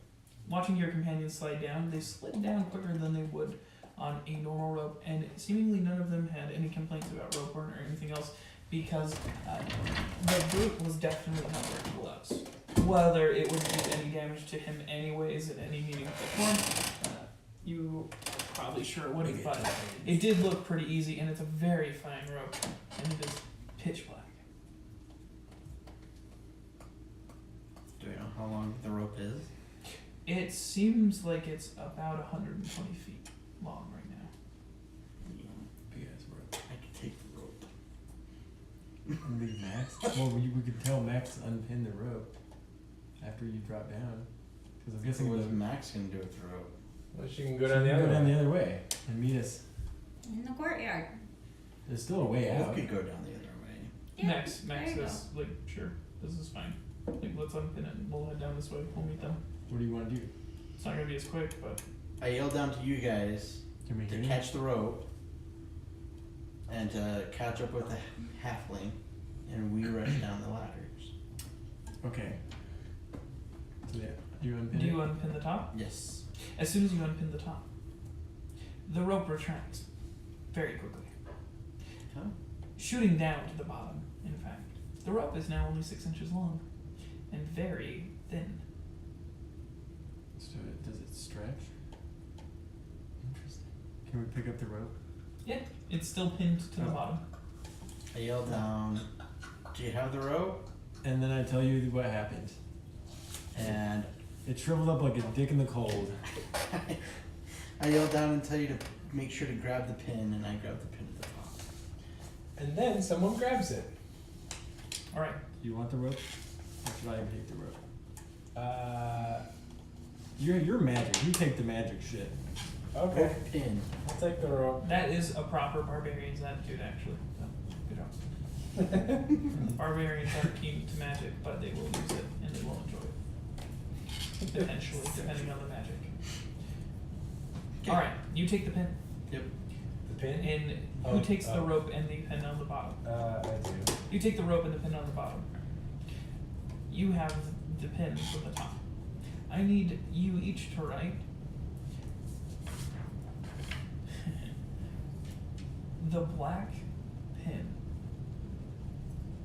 Watching your companions slide down, they slid down quicker than they would on a normal rope, and seemingly none of them had any complaints about rope burn or anything else because the brute was definitely not wearing gloves. Whether it would do any damage to him anyways in any meaningful form, you probably sure wouldn't, but it did look pretty easy, and it's a very fine rope, and it is pitch black. Do we know how long the rope is? It seems like it's about 120 feet long right now. Yeah, Big ass rope. I could take the rope. And leave Max? Well, we could tell Max to unpin the rope after you drop down. Because I'm guessing What the is Max gonna do with the rope? Well, she can go she down can the other go down way. the other way and meet us. In the courtyard. There's still a way We out. could go down the other way. Yeah, Max there you says, like, sure, this is fine. Like, let's unpin it and we'll head down this way. We'll meet them. What do you want to do? It's not gonna be as quick, but I yelled down to you guys Can we to hear you? catch the rope and to catch up with the halfling, and we rush down the ladders. Okay. So yeah, you unpin do it? you unpin the top? Yes. As soon as you unpin the top, the rope retracts very quickly, Huh? shooting down to the bottom, in fact. The rope is now only 6 inches long and very thin. So does it stretch? Interesting. Can we pick up the rope? Yeah, it's still pinned to the Oh. bottom. I yelled down, do you have the rope? And then I tell you what happened. And It shriveled up like a dick in the cold. I yelled down and tell you to make sure to grab the pin, and I grabbed the pin at the top. And then someone grabs it. Alright, Do you want the rope? Or should I take the rope? You're magic. You take the magic shit. Okay. Rope pin. I'll take the rope. that is a proper barbarian's attitude, actually. So, good job. Barbarians aren't keen to magic, but they will use it and they will enjoy it. Potentially, depending on the magic. Okay. Alright, you take the pin. Yep. The pin? And who Oh, takes the oh. rope and the pin on the bottom? I do. You take the rope and the pin on the bottom. You have the pin from the top. I need you each to write the black pin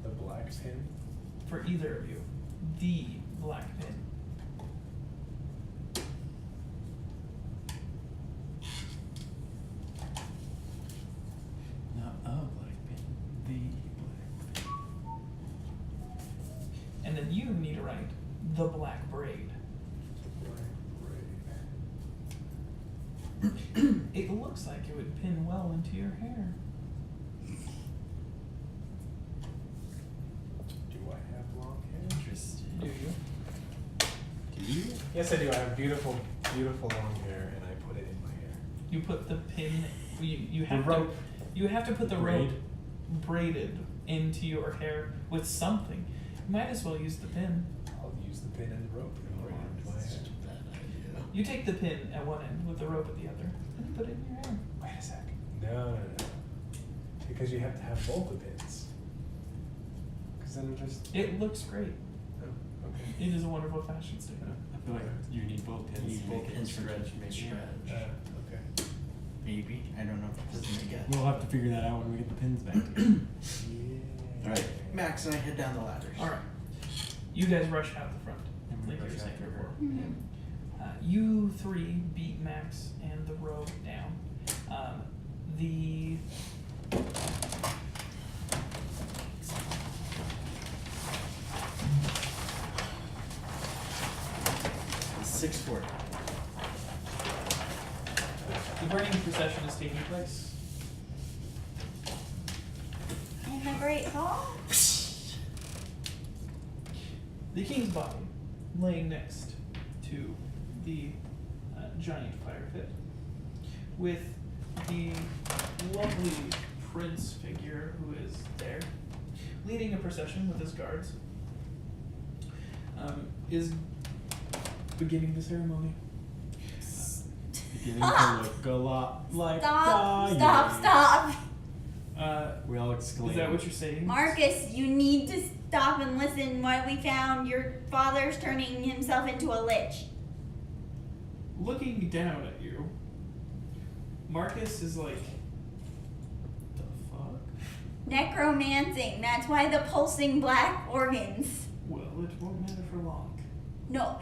The black pin? for either of you. The black pin. Not a black pin. The black pin. And then you need to write the black braid. The black It looks like it would pin well into your hair. Do I have long hair? Interesting. Do you? Do you? Yes, I do. I have beautiful, beautiful long hair, and I put it in my hair. You put the pin. You have The rope. to. You have to put the Braid? rope braided into your hair with something. You might as well use the pin. I'll use the pin and the rope and bring it into my That's hair. such a bad idea. You take the pin at one end with the rope at the other, and you put it in your hair. Wait a sec. No. Because you have to have both the pins. Because then it just. It looks great. Oh, okay. It is a wonderful fashion statement. I feel like you need both pins You need to both make it pins for stretch, maybe. stretch. Okay. Maybe. I don't know. Doesn't make it. We'll have to figure that out when we get the pins back. Yeah. Alright, Max and I head down the ladders. All right. You guys rush out the front, And we like you were rush saying after before. her. Mhm. You three beat Max and the rogue down. The It's 6:40. the burning procession is taking place. In the Great Hall? The king's body laying next to the giant fire pit, with the lovely prince figure who is there, leading a procession with his guards, is beginning the ceremony. Beginning to look a lot like Stop, Doggy. stop. We all exclaim. Is that what you're saying? Marcus, you need to stop and listen while we found your father's turning himself into a lich. Looking down at you, Marcus is like, the fuck? Necromancing, that's why the pulsing black organs. Well, it won't matter for long. No,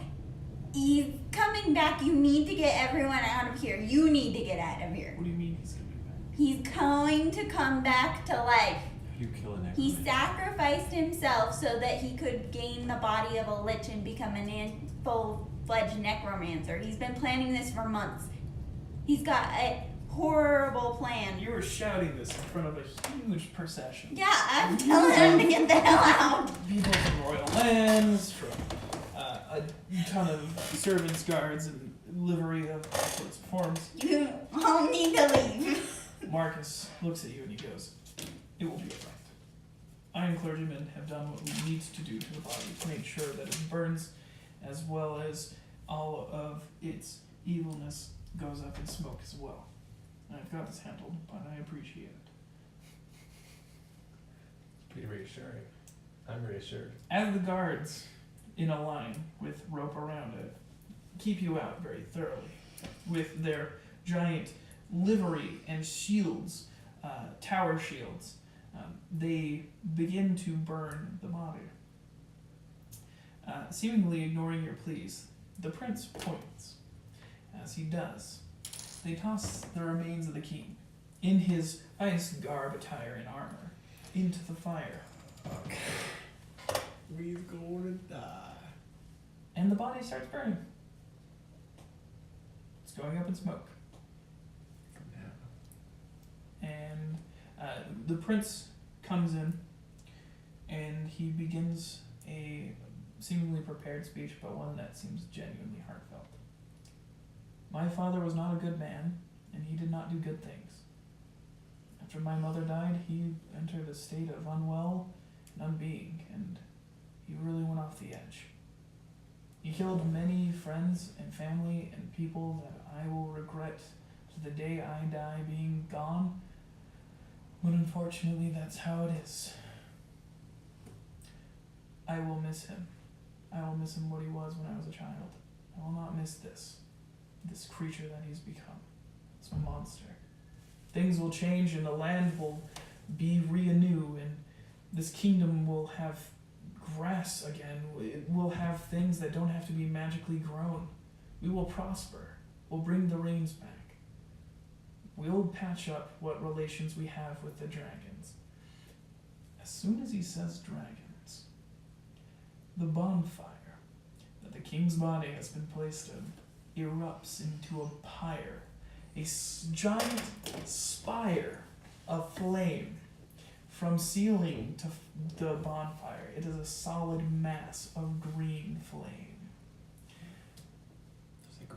he's coming back. You need to get everyone out of here. You need to get out of here. What do you mean he's coming back? He's going to come back to life. You kill an He necromancer. sacrificed himself so that he could gain the body of a lich and become full-fledged necromancer. He's been planning this for months. He's got a horrible plan. You were shouting this in front of a huge procession. Yeah, I'm telling him to get the hell out. People from royal lands, from a ton of servants, guards, and livery of all sorts of forms. You all need to leave. Marcus looks at you and he goes, "It will be alright. Iron clergymen have done what we need to do to the body to make sure that it burns, as well as all of its evilness goes up in smoke as well. I've got this handled, but I appreciate it." Pretty reassuring. I'm reassured. As the guards, in a line with rope around it, keep you out very thoroughly with their giant livery and shields, tower shields, they begin to burn the body. Seemingly ignoring your pleas, the prince points. As he does, they toss the remains of the king, in his finest garb, attire, and armor, into the fire. We're gonna die. And the body starts burning. It's going up in smoke. From now. And the prince comes in and he begins a seemingly prepared speech, but one that seems genuinely heartfelt. "My father was not a good man, and he did not do good things. After my mother died, he entered a state of unwell and unbeing, and he really went off the edge. He killed many friends and family and people that I will regret to the day I die being gone, but unfortunately that's how it is. I will miss him. I will miss him what he was when I was a child. I will not miss this creature that he's become. It's a monster. Things will change and the land will be reanew, and this kingdom will have grass again. It will have things that don't have to be magically grown. We will prosper. We'll bring the rains back. We'll patch up what relations we have with the dragons." As soon as he says dragons, the bonfire that the king's body has been placed in erupts into a pyre, a giant spire of flame from ceiling to the bonfire. It is a solid mass of green flame.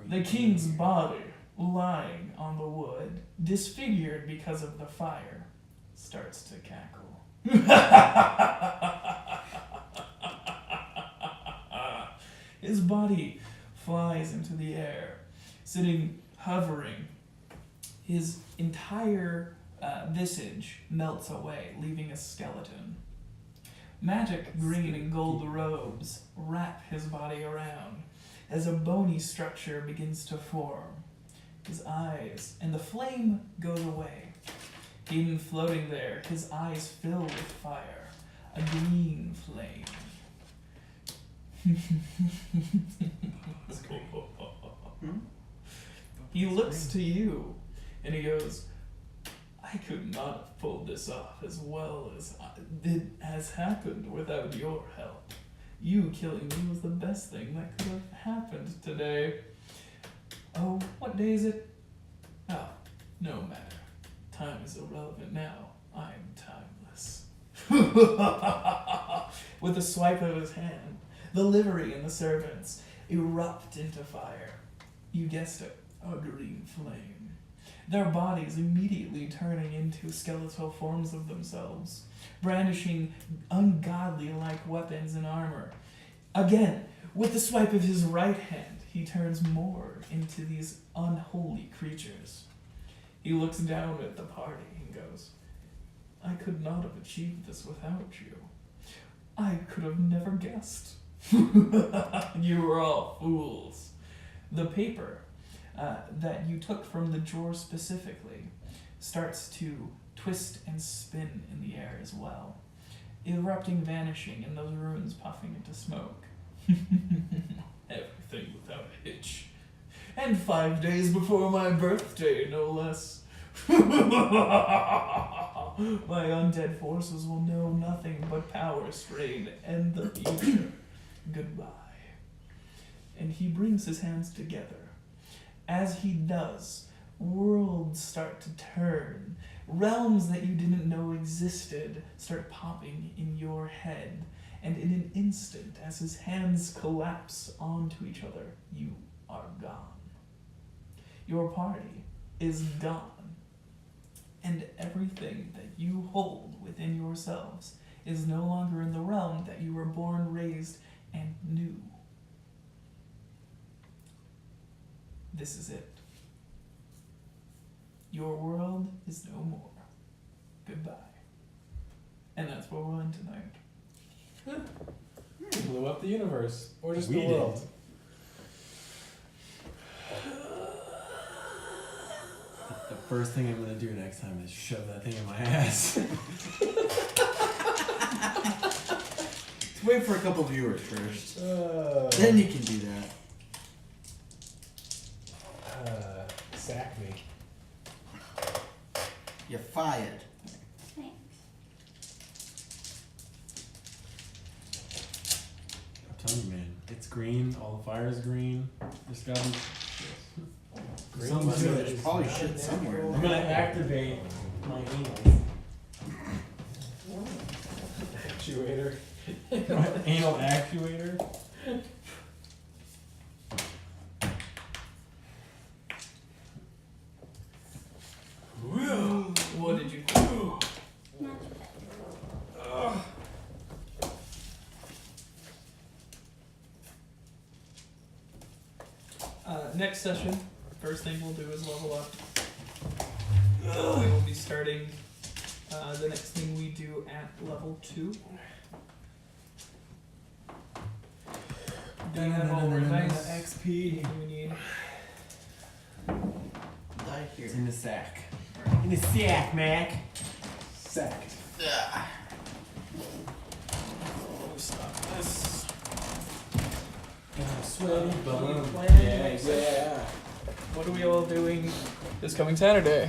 The king's body, lying on the wood, disfigured because of the fire, starts to cackle. His body flies into the air, sitting, hovering. His entire visage melts away, leaving a skeleton. Magic green and gold robes wrap his body around as a bony structure begins to form. His eyes, and the flame goes away. Even floating there, his eyes fill with fire, a green flame. He looks to you and he goes, "I could not have pulled this off as well as it has happened without your help. You killing me was the best thing that could have happened today. Oh, what day is it? Oh, no matter. Time is irrelevant now. I'm timeless." With a swipe of his hand, the livery and the servants erupt into fire. You guessed it, a green flame. Their bodies immediately turning into skeletal forms of themselves, brandishing ungodly-like weapons and armor. Again, with the swipe of his right hand, he turns more into these unholy creatures. He looks down at the party and goes, "I could not have achieved this without you. I could have never guessed. You were all fools." The paper that you took from the drawer specifically starts to twist and spin in the air as well, erupting, vanishing, and those runes puffing into smoke. Everything without a hitch. And 5 days before my birthday, no less. My undead forces will know nothing but power strain and the future. Goodbye. And he brings his hands together. As he does, worlds start to turn. Realms that you didn't know existed start popping in your head. And in an instant, as his hands collapse onto each other, you are gone. Your party is gone. And everything that you hold within yourselves is no longer in the realm that you were born, raised, and knew. This is it. Your world is no more. Goodbye. And that's where we'll end tonight. Blew up the universe. Or just We the did. world. The first thing I'm gonna do next time is shove that thing in my ass. Let's wait for a couple viewers first. Then you can do that. Sack me. You're fired. Thanks. I'm telling you, man, it's green. All the fire's green. There's gotta be. Green Sounds is- good. There's probably shit somewhere. I'm gonna activate my anal. Actuator. My anal actuator. What did you do? Not bad. Next session, first thing we'll do is level up. We will be starting the next thing we do at level 2. Do you have all the dice XP. we need? Die here. It's in the sack. In the sack, Mac. Sacked. Stop this. Sweaty bum. bum. Yeah, yeah. What are we all doing this coming Saturday?